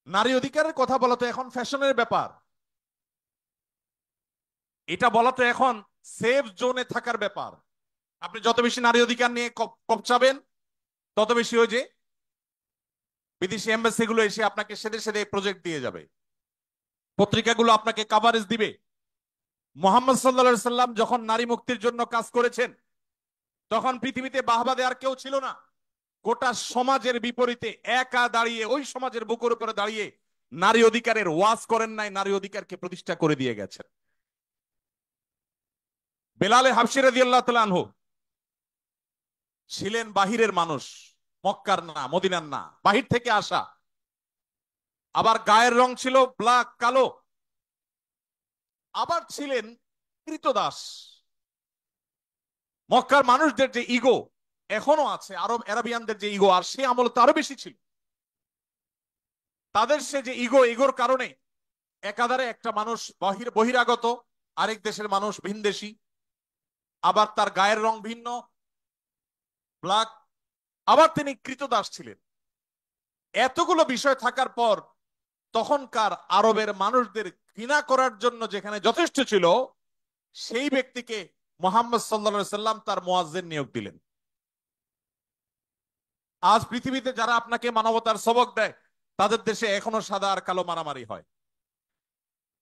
নারী অধিকারের কথা বলা তো এখন ফ্যাশনের ব্যাপার। এটা বলা তো এখন সেফ জোনে থাকার ব্যাপার। আপনি যত বেশি নারী অধিকার নিয়ে কপচাবেন, তত বেশি ওই যে বিদেশি এম্বাসি গুলো এসে আপনাকে সেদে সেদে প্রজেক্ট দিয়ে যাবে, পত্রিকাগুলো আপনাকে কাভারেজ দিবে। মুহাম্মদ সাল্লাল্লাহু আলাইহি সাল্লাম যখন নারী মুক্তির জন্য কাজ করেছেন, তখন পৃথিবীতে বাহবা দেওয়ার কেউ ছিল না। গোটা সমাজের বিপরীতে একা দাঁড়িয়ে, ওই সমাজের বুকের উপরে দাঁড়িয়ে নারী অধিকারের ওয়াজ করেন নাই, নারী অধিকারকে প্রতিষ্ঠা করে দিয়ে গেছেন। বেলালে হাবশী রাদিয়াল্লাহু তাআলা আনহু ছিলেন বাহিরের মানুষ, মক্কার না, মদিনার না, বাহির থেকে আসা। আবার গায়ের রং ছিল ব্ল্যাক, কালো। আবার ছিলেন কৃতদাস। মক্কার মানুষদের যে ইগো এখনো আছে, আরব আরাবিয়ানদের যে ইগো আর সে আমল তো আরো বেশি ছিল। তাদের সে যে ইগোর কারণে একাধারে একটা মানুষ বহিরাগত, আরেক দেশের মানুষ ভিনদেশী, আবার তার গায়ের রং ভিন্ন, ব্ল্যাক, আবার তিনি কৃতদাস ছিলেন। এতগুলো বিষয় থাকার পর তখনকার আরবের মানুষদের ঘৃণা করার জন্য যেখানে যথেষ্ট ছিল, সেই ব্যক্তিকে মুহাম্মদ সাল্লাল্লাহু আলাইহি সাল্লাম তার মুয়াজ্জিন নিয়োগ দিলেন। আজ পৃথিবীতে যারা আপনাকে মানবতার সবক দেয়, তাদের দেশে এখনো সাদা আর কালো মারামারি হয়,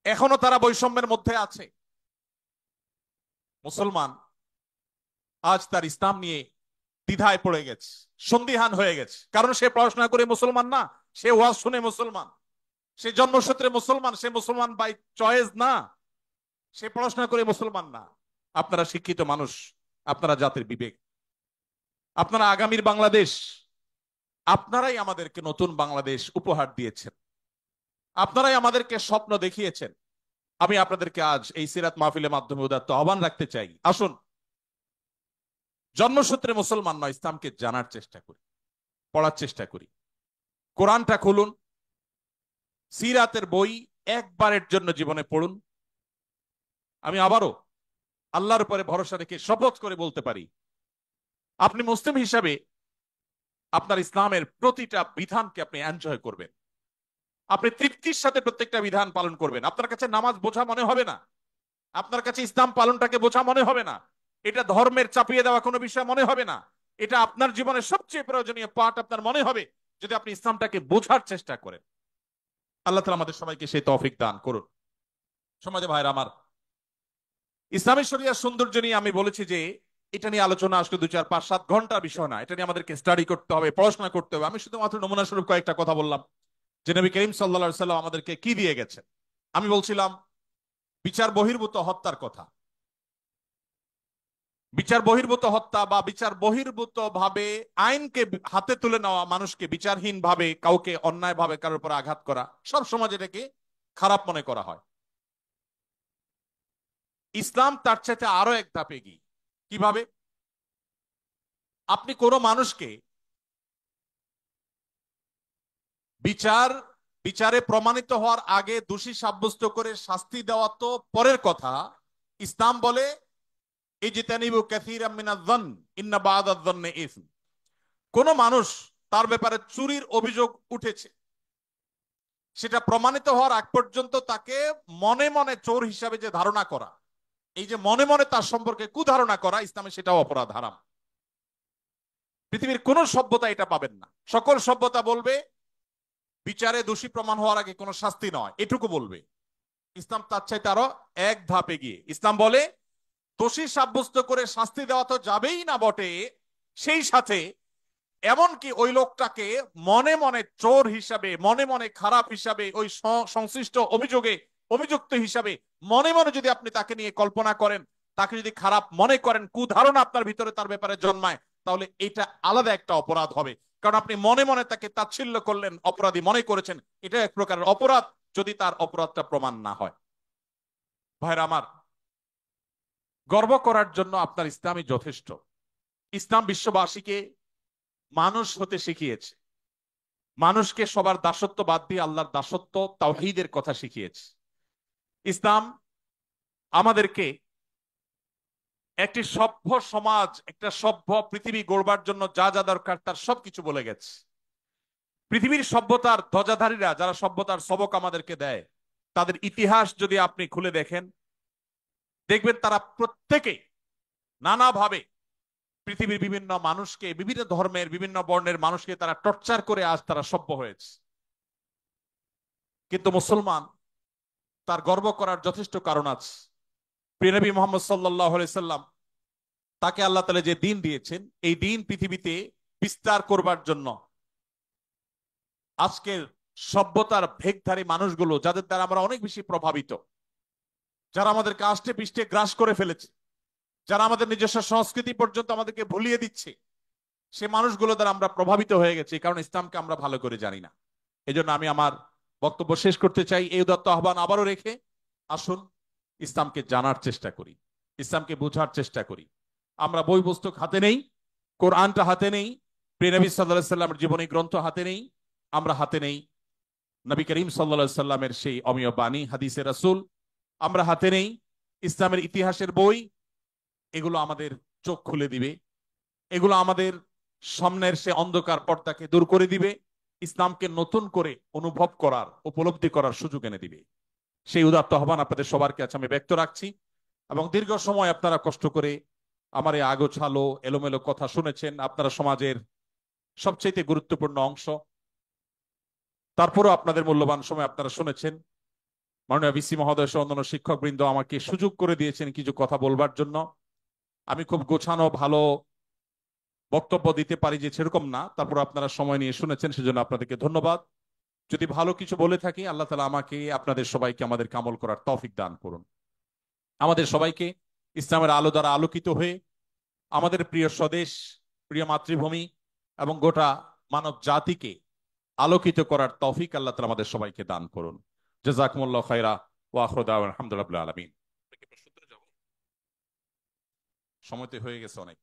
এখনো তারা বৈষম্যের মধ্যে আছে। মুসলমান আজ তার ইসলাম নিয়ে দ্বিধায় পড়ে গেছে, সন্দিহান হয়ে গেছে। কারণ সে পড়াশোনা করে মুসলমান না, সে ওয়াজ শুনে মুসলমান, সে জন্মসূত্রে মুসলমান, সে মুসলমান বাই চয়েস না, সে পড়াশোনা করে মুসলমান না। আপনারা শিক্ষিত মানুষ, আপনারা জাতির বিবেক, আপনারা আগামীর বাংলাদেশ, আপনারাই আমাদেরকে নতুন বাংলাদেশ উপহার দিয়েছেন, আপনারাই আমাদেরকে স্বপ্ন দেখিয়েছেন। আমি আপনাদেরকে আজ এই সিরাত মাহফিলের মাধ্যমে উদাত্ত আহ্বান রাখতে চাই, আসুন জন্মসূত্রে মুসলমান নয়, ইসলামকে জানার চেষ্টা করি, পড়ার চেষ্টা করি। কোরআনটা খুলুন, সিরাতের বই একবারের জন্য জীবনে পড়ুন। আমি আবারও আল্লাহর উপরে ভরসা রেখে শপথ করে বলতে পারি, আপনি মুসলিম হিসাবে আপনার ইসলামের প্রতিটা বিধানকে আপনি এনজয় করবেন, আপনি তৃপ্তির সাথে প্রত্যেকটা বিধান পালন করবেন। আপনার কাছে নামাজ বোঝা মনে হবে না, আপনার কাছে ইসলাম পালনটাকে বোঝা মনে হবে না, এটা ধর্মের চাপিয়ে দেওয়া কোনো বিষয় মনে হবে না, এটা আপনার জীবনের সবচেয়ে প্রয়োজনীয় পার্ট আপনার মনে হবে যদি আপনি ইসলামটাকে বোঝার চেষ্টা করেন। আল্লাহ তাআলা আমাদের সবাইকে সেই তৌফিক দান করুন। সমাজে ভাইরা আমার, ইসলামী শরিয়ার সৌন্দর্য নিয়ে আমি বলেছি যে এটা নিয়ে আলোচনা আসলে 2 4 5 7 ঘন্টার বিষয় না, এটা নিয়ে আমাদেরকে স্টাডি করতে হবে, পড়াশোনা করতে হবে। আমি শুধুমাত্র নমুনা স্বরূপ কয়েকটা কথা বললাম যে নবী করিম সাল্লাল্লাহু আলাইহি সাল্লাম আমাদেরকে কি দিয়ে গেছেন। আমি বলছিলাম বিচার বহির্ভূত হত্যার কথা। বিচার বহির্ভূত হত্যা বা বিচার বহির্ভূত ভাবে আইনকে হাতে তুলে নেওয়া, মানুষকে বিচারহীন ভাবে কাউকে অন্যায় ভাবে কারোর উপর আঘাত করা, সব সমাজ এটাকে খারাপ মনে করা হয়। ইসলাম তার চাইতে আরো এক ধাপ এগিয়ে। কিভাবে? আপনি কোনো মানুষকে বিচার বিচারে প্রমাণিত হওয়ার আগে দোষী সাব্যস্ত করে শাস্তি দেওয়া তো পরের কথা। ইসলাম বলে ইজতানিবু কাসীরাম মিনাজ-যন ইন্না বা'দাজ-যন্নি ইসম। কোন মানুষ, তার ব্যাপারে চুরির অভিযোগ উঠেছে, সেটা প্রমাণিত হওয়ার আগ পর্যন্ত তাকে মনে মনে চোর হিসাবে যে ধারণা করা, এই যে মনে মনে তার সম্পর্কে কুধারণা করা, ইসলামে সেটাও অপরাধ, হারাম। পৃথিবীর কোন সভ্যতা এটা পাবেন না। সকল সভ্যতা বলবে বিচারে দোষী প্রমাণ হওয়ার আগে কোনো শাস্তি নয়, এটুকু বলবে। ইসলাম তার চাইতে আরো এক ধাপ এগিয়ে। ইসলাম বলে দোষী সাব্যস্ত করে শাস্তি দেওয়া তো যাবেই না বটে, সেই সাথে এমনকি ওই লোকটাকে মনে মনে চোর হিসাবে, মনে মনে খারাপ হিসাবে, ওই সংশ্লিষ্ট অভিযোগে অভিযুক্ত হিসাবে মনে মনে যদি আপনি তাকে নিয়ে কল্পনা করেন, তাকে যদি খারাপ মনে করেন, কুধারণা আপনার ভিতরে তার ব্যাপারে জন্মায়, তাহলে এটা আলাদা একটা অপরাধ হবে। কারণ আপনি মনে মনে তাকে তাচ্ছিল্য করলেন, অপরাধী মনে করেছেন, এটা এক প্রকারের অপরাধ যদি তার অপরাধটা প্রমাণ না হয়। ভাইরা আমার, গর্ব করার জন্য আপনার ইসলামই যথেষ্ট। ইসলাম বিশ্ববাসীকে মানুষ হতে শিখিয়েছে, মানুষকে সবার দাসত্ব বাদ দিয়ে আল্লাহর দাসত্ব তাওহীদের কথা শিখিয়েছে। ইসলাম আমাদেরকে একটি সভ্য সমাজ, একটা সভ্য পৃথিবী গড়বার জন্য যা যা দরকার তার সবকিছু বলে গেছে। পৃথিবীর সভ্যতার ধ্বজাধারীরা যারা সভ্যতার সবক আমাদেরকে দেয়, তাদের ইতিহাস যদি আপনি খুলে দেখেন, দেখবেন তারা প্রত্যেকে নানাভাবে পৃথিবীর বিভিন্ন মানুষকে, বিভিন্ন ধর্মের বিভিন্ন বর্ণের মানুষকে তারা টর্চার করে আজ তারা সভ্য হয়েছে। কিন্তু মুসলমান, তার গর্ব করার যথেষ্ট কারণ আছে। প্রিয় নবী মুহাম্মদ সাল্লাল্লাহু আলাইহি সাল্লাম, তাকে আল্লাহ তাআলা যে দিন দিয়েছেন, এই দিন পৃথিবীতে বিস্তার করবার জন্য আজকের সভ্যতার ভেগধারী মানুষগুলো, যাদের দ্বারা আমরা অনেক বেশি প্রভাবিত, যারা আমাদেরকে আষ্টে পৃষ্ঠে গ্রাস করে ফেলেছে, যারা আমাদের নিজস্ব সংস্কৃতি পর্যন্ত আমাদেরকে ভুলিয়ে দিচ্ছে, সে মানুষগুলো দ্বারা আমরা প্রভাবিত হয়ে গেছি, কারণ ইসলামকে আমরা ভালো করে জানি না। এজন্য আমি আমার বক্তব্য শেষ করতে চাই এই উদাত্ত আহ্বান আবারও রেখে, আসুন ইসলামকে জানার চেষ্টা করি, ইসলামকে বোঝার চেষ্টা করি। আমরা বই পুস্তক হাতে নেই, কোরআনটা হাতে নেই, প্রিয় নবী সাল্লাল্লাহু আলাইহি সাল্লামের জীবনী গ্রন্থ হাতে নেই, আমরা হাতে নেই নবী করিম সাল্লাল্লাহু আলাইহি সাল্লামের সেই অমীয় বাণী হাদিসে রাসূল, আমরা হাতে নেই ইসলামের ইতিহাসের বই। এগুলো আমাদের চোখ খুলে দিবে, এগুলো আমাদের সামনের সে অন্ধকার পর্দাকে দূর করে দিবে, ইসলামকে নতুন করে অনুভব করার, উপলব্ধি করার সুযোগ এনে দিবে। সেই উদাত্ত আহ্বান আপনাদের সবার কাছে আমি ব্যক্ত রাখছি। এবং দীর্ঘ সময় আপনারা কষ্ট করে আমার এই আগোছালো এলোমেলো কথা শুনেছেন, আপনারা সমাজের সবচেয়ে গুরুত্বপূর্ণ অংশ, তারপরও আপনাদের মূল্যবান সময় আপনারা শুনেছেন। মাননীয় ভিসি মহোদয় সহ অন্যান্য শিক্ষকবৃন্দ আমাকে সুযোগ করে দিয়েছেন কিছু কথা বলবার জন্য। আমি খুব গোছানো ভালো বক্তব্য দিতে পারি যে সেরকম না, তারপর আপনারা সময় নিয়ে শুনেছেন, সেজন্য আপনাদেরকে ধন্যবাদ। যদি ভালো কিছু বলে থাকি, আল্লাহ তাআলা আমাকে, আপনাদের সবাইকে, আমাদেরকে আমল করার তৌফিক দান করুন। আমাদের সবাইকে ইসলামের আলো দ্বারা আলোকিত হয়ে আমাদের প্রিয় স্বদেশ, প্রিয় মাতৃভূমি এবং গোটা মানব জাতিকে আলোকিত করার তৌফিক আল্লাহ তাআলা আমাদের সবাইকে দান করুন। জাযাকুমুল্লাহু খায়রা ওয়া আখিরু দাওয়ানা আলহামদুলিল্লাহি রাব্বিল আলামিন। সময় তো হয়ে গেছে অনেক।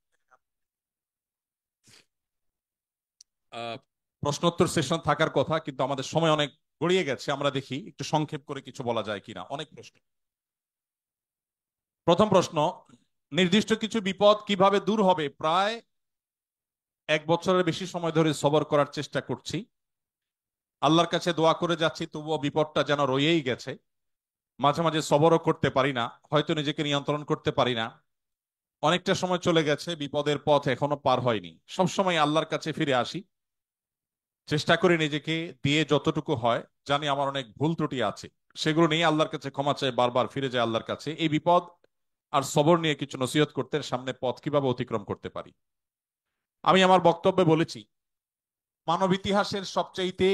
প্রশ্নোত্তর সেশন থাকার কথা, কিন্তু আমাদের সময় অনেক গড়িয়ে গেছে। আমরা দেখি একটু সংক্ষেপ করে কিছু বলা যায় কিনা। অনেক প্রশ্ন। প্রথম প্রশ্ন, নির্দিষ্ট কিছু বিপদ কিভাবে দূর হবে? প্রায় 1 বছরের বেশি সময় ধরে সবর করার চেষ্টা করছি, আল্লাহর কাছে দোয়া করে যাচ্ছি, তবুও বিপদটা যেন রয়েই গেছে। মাঝে মাঝে সবরও করতে পারি না, হয়তো নিজেকে নিয়ন্ত্রণ করতে পারি না। অনেকটা সময় চলে গেছে, বিপদের পথ এখনো পার হয়নি। সবসময় আল্লাহর কাছে ফিরে আসি, চেষ্টা করি নিজেকে দিয়ে যতটুকু হয়। জানি আমার অনেক ভুল ত্রুটি আছে, সেগুলো নিয়ে আল্লাহর কাছে ক্ষমা চাই, বারবার ফিরে যায় আল্লাহর কাছে। এই বিপদ আর সবর নিয়ে কিছু নসিহত করতে, সামনে পথ কিভাবে অতিক্রম করতে পারি। আমি আমার বক্তব্যে বলেছি, মানব ইতিহাসের সবচাইতে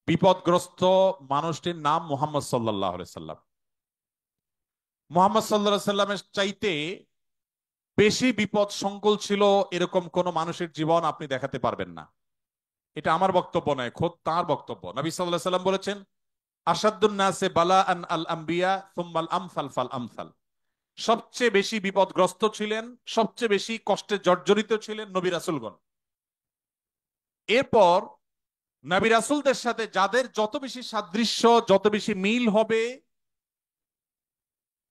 বিপদগ্রস্ত মানুষটির নাম মুহাম্মদ সাল্লাল্লাহু আলাইহি সাল্লাম। মুহাম্মদ সাল্লাল্লাহু আলাইহি সাল্লামের চাইতে বেশি বিপদ সংকুল ছিল এরকম কোন মানুষের জীবন আপনি দেখাতে পারবেন না। এটা আমার বক্তব্য নয়, খোদ তার বক্তব্য। নবী সাল্লাল্লাহু আলাইহি সাল্লাম বলেছেন, আসাদ্দুন নাসে বালাআন আল আম্বিয়া সুম্মাল আমসাল ফাল আমসাল। সবচেয়ে বেশি বিপদগ্রস্ত ছিলেন, সবচেয়ে বেশি কষ্টে জর্জরিত ছিলেন নবী রাসূলগণ। এরপর নবী রাসূলদের সাথে যাদের যত বেশি সাদৃশ্য, যত বেশি মিল হবে,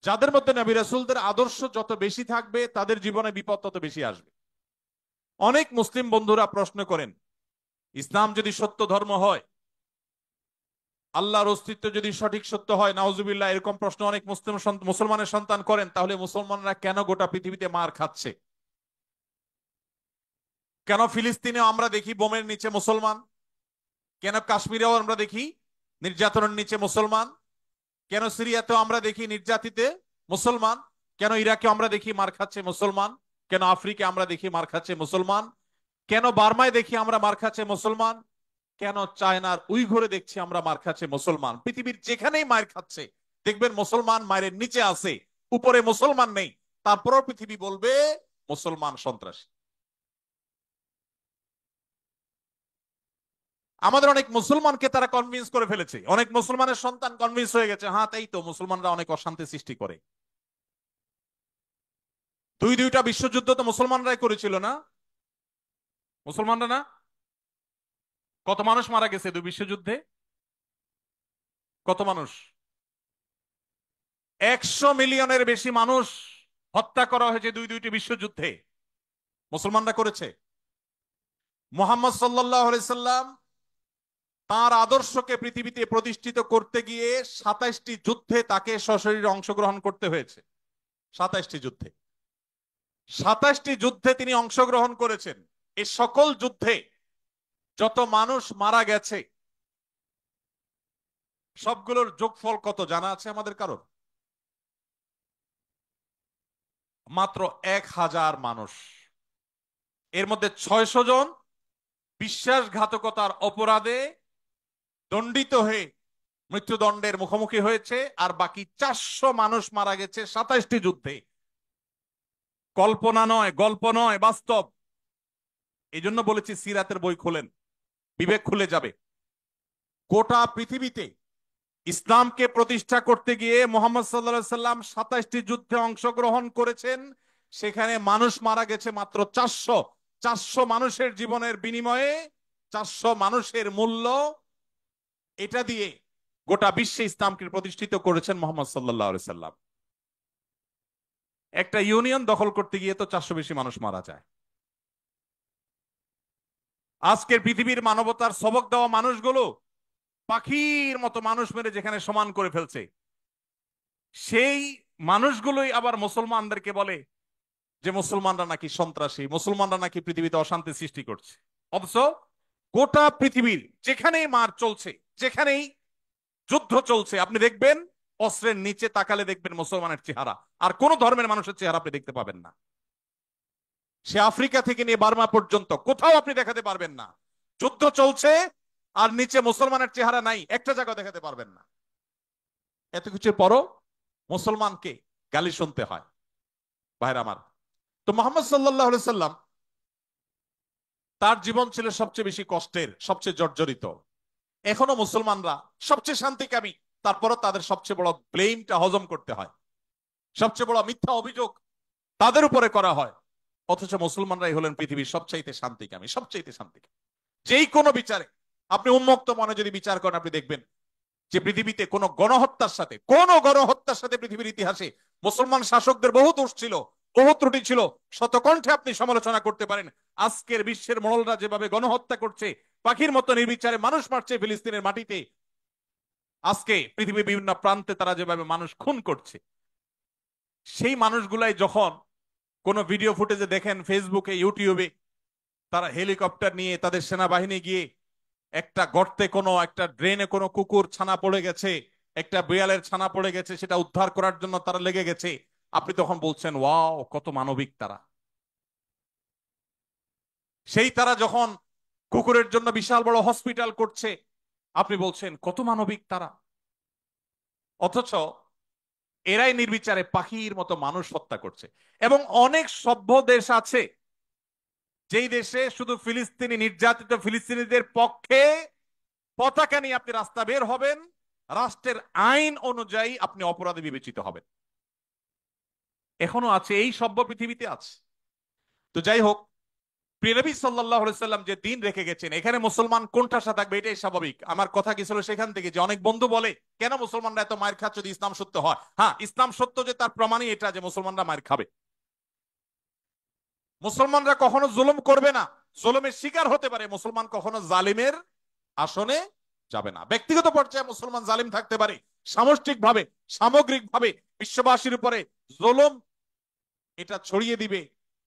যাদের মধ্যে নবী রাসূলদের আদর্শ যত বেশি থাকবে, তাদের জীবনে বিপদ তত বেশি আসবে। অনেক মুসলিম বন্ধুরা প্রশ্ন করেন, ইসলাম যদি সত্য ধর্ম হয়, আল্লাহর অস্তিত্ব যদি সঠিক সত্য হয়, নাউজুবিল্লাহ, এরকম প্রশ্ন অনেক মুসলমানের সন্তান করেন, তাহলে মুসলমানরা কেন গোটা পৃথিবীতে মার খাচ্ছে? কেন ফিলিস্তিনেও আমরা দেখি বোমের নিচে মুসলমান? কেন কাশ্মীরেও আমরা দেখি নির্যাতনের নিচে মুসলমান? কেন সিরিয়াতেও আমরা দেখি নির্যাতিতে মুসলমান? কেন ইরাকে আমরা দেখি মার খাচ্ছে মুসলমান? কেন আফ্রিকা আমরা দেখি মার খাচ্ছে মুসলমান? কেন বার্মায় দেখি আমরা মার খাচ্ছে মুসলমান? কেন চায়নার উইঘুরে দেখছি আমরা মার খাচ্ছে মুসলমান? পৃথিবীর যেখানেই মায়ের খাচ্ছে, দেখবেন মুসলমান মায়ের নিচে আছে, উপরে মুসলমান নেই। তারপরও পৃথিবী বলবে মুসলমান সন্ত্রাসী। আমাদের অনেক মুসলমানকে তারা কনভিন্স করে ফেলেছে, অনেক মুসলমানের সন্তান কনভিন্স হয়ে গেছে, হ্যাঁ তাই তো, মুসলমানরা অনেক অশান্তি সৃষ্টি করে। দুইটা বিশ্বযুদ্ধ তো মুসলমানরাই করেছিল না? মুসলমানরা না? কত মানুষ মারা গেছে দুই বিশ্বযুদ্ধে? কত মানুষ? 100 মিলিয়নের বেশি মানুষ হত্যা করা হয়েছে দুইটি বিশ্বযুদ্ধে। মুসলমানরা করেছে। মুহাম্মদ সাল্লাল্লাহু আলাইহি সাল্লাম তার আদর্শকে পৃথিবীতে প্রতিষ্ঠিত করতে গিয়ে 27টি যুদ্ধে তাকে সশরীরে অংশগ্রহণ করতে হয়েছে। 27টি যুদ্ধে, 27টি যুদ্ধে তিনি অংশগ্রহণ করেছেন। এই সকল যুদ্ধে যত মানুষ মারা গেছে, সবগুলোর যোগফল কত জানা আছে আমাদের কারোর? মাত্র 1000 মানুষ। এর মধ্যে 600 জন বিশ্বাসঘাতকতার অপরাধে দণ্ডিত হয়ে মৃত্যুদণ্ডের মুখোমুখি হয়েছে, আর বাকি 400 মানুষ মারা গেছে 27টি যুদ্ধে। কল্পনা নয়, গল্প নয়, বাস্তব। এই জন্য বলেছি সিরাতের বই খোলেন, বিবেক খুলে যাবে। গোটা পৃথিবীতে ইসলামকে প্রতিষ্ঠা করতে গিয়ে মোহাম্মদ সাল্লাল্লাহু আলাইহি সাল্লাম 27টি যুদ্ধে অংশগ্রহণ করেছেন। সেখানে মানুষ মারা গেছে মাত্র 400। 400 মানুষের জীবনের বিনিময়ে 400 মানুষের মূল্য, এটা দিয়ে গোটা বিশ্বে ইসলামকে প্রতিষ্ঠিত করেছেন মোহাম্মদ সাল্লাল্লাহু আলাইহি সাল্লাম। একটা ইউনিয়ন দখল করতে গিয়ে তো 400 বেশি মানুষ মারা যায়। আজকের পৃথিবীর মানবতার সবক দেওয়া মানুষগুলো পাখির মতো মানুষ মেরে যেখানে সমান করে ফেলছে, সেই মানুষগুলোই আবার মুসলমানদেরকে বলে যে মুসলমানরা নাকি সন্ত্রাসী, মুসলমানরা নাকি পৃথিবীতে অশান্তি সৃষ্টি করছে। অথচ গোটা পৃথিবীর যেখানেই মার চলছে, যেখানেই যুদ্ধ চলছে, আপনি দেখবেন অস্ত্রের নিচে তাকালে দেখবেন মুসলমানের চেহারা। আর কোন ধর্মের মানুষের চেহারা আপনি দেখতে পাবেন না। সে আফ্রিকা থেকে নিয়ে বার্মা পর্যন্ত কোথাও আপনি দেখাতে পারবেন না। যুদ্ধ চলছে আর নিচে মুসলমানের চেহারা নাই, একটা জায়গা দেখাতে পারবেন না। এত কিছুর পরও মুসলমানকে গালি শুনতে হয়। ভাইরা আমার, তো মোহাম্মদ সাল্লাল্লাহু আলাইহি সাল্লাম, তার জীবন ছিল সবচেয়ে বেশি কষ্টের, সবচেয়ে জর্জরিত। এখনো মুসলমানরা সবচেয়ে শান্তিকামী, তারপরও তাদের সবচেয়ে বড় ব্লেমটা হজম করতে হয়, সবচেয়ে বড় মিথ্যা অভিযোগ তাদের উপরে করা হয়। অথচ মুসলমানরাই হলেন পৃথিবীর সবচাইতে শান্তিকামী, সবচাইতে শান্তিকামী। যেই কোনো বিচারে আপনি উন্মুক্ত মনে যদি বিচার করেন, আপনি দেখবেন যে পৃথিবীতে কোনো গণহত্যার সাথে পৃথিবীর ইতিহাসে মুসলমান শাসকদের বহু দোষ ছিল, বহু ত্রুটি ছিল, শতকণ্ঠে আপনি সমালোচনা করতে পারেন। আজকের বিশ্বের মোড়লরা যেভাবে গণহত্যা করছে, পাখির মতো নির্বিচারে মানুষ মারছে ফিলিস্তিনের মাটিতে, আজকে পৃথিবীর বিভিন্ন প্রান্তে তারা যেভাবে মানুষ খুন করছে, সেই মানুষগুলাই যখন কোনো ভিডিও ফুটেজে দেখেন ফেসবুকে, ইউটিউবে, তারা হেলিকপ্টার নিয়ে তাদের সেনাবাহিনী গিয়ে একটা গর্তে, কোনো একটা ড্রেনে কোনো কুকুর ছানা পড়ে গেছে, একটা বিড়ালের ছানা পড়ে গেছে, সেটা উদ্ধার করার জন্য তারা লেগে গেছে, আপনি তখন বলছেন ওয়াও কত মানবিক তারা। সেই তারা যখন কুকুরের জন্য বিশাল বড় হসপিটাল করছে, আপনি বলছেন কত মানবিক তারা। অথচ এরাই নির্বিচারে পাখির মতো মানুষ হত্যা করছে। এবং অনেক সভ্য দেশ আছে যেই দেশে শুধু ফিলিস্তিনি, নির্যাতিত ফিলিস্তিনিদের পক্ষে পতাকা নিয়ে আপনি রাস্তা বের হবেন, রাষ্ট্রের আইন অনুযায়ী আপনি অপরাধী বিবেচিত হবেন। এখনো আছে, এই সভ্য পৃথিবীতে আছে। তো যাই হোক, প্রিয় নবী সাল্লাল্লাহু আলাইহি সাল্লাম যে দিন রেখে গেছেন, এখানে মুসলমান কোণঠাসা থাকবে এটাই স্বাভাবিক। আমার কথা কি ছিল সেখান থেকে, যে অনেক বন্ধু বলে কেন মুসলমানরা এত মায়ের খাচ্ছে যদি ইসলাম সত্য হয়। হ্যাঁ, ইসলাম সত্য যে তার প্রমাণই এটা যে মুসলমানরা মায়ের খাবে। মুসলমানরা কখনো জুলুম করবে না, জুলুমের শিকার হতে পারে, মুসলমান কখনো জালিমের আসনে যাবে না। ব্যক্তিগত পর্যায়ে মুসলমান জালিম থাকতে পারে, সামষ্টিক ভাবে, সামগ্রিক ভাবে বিশ্ববাসীর উপরে জুলুম এটা ছড়িয়ে দিবে,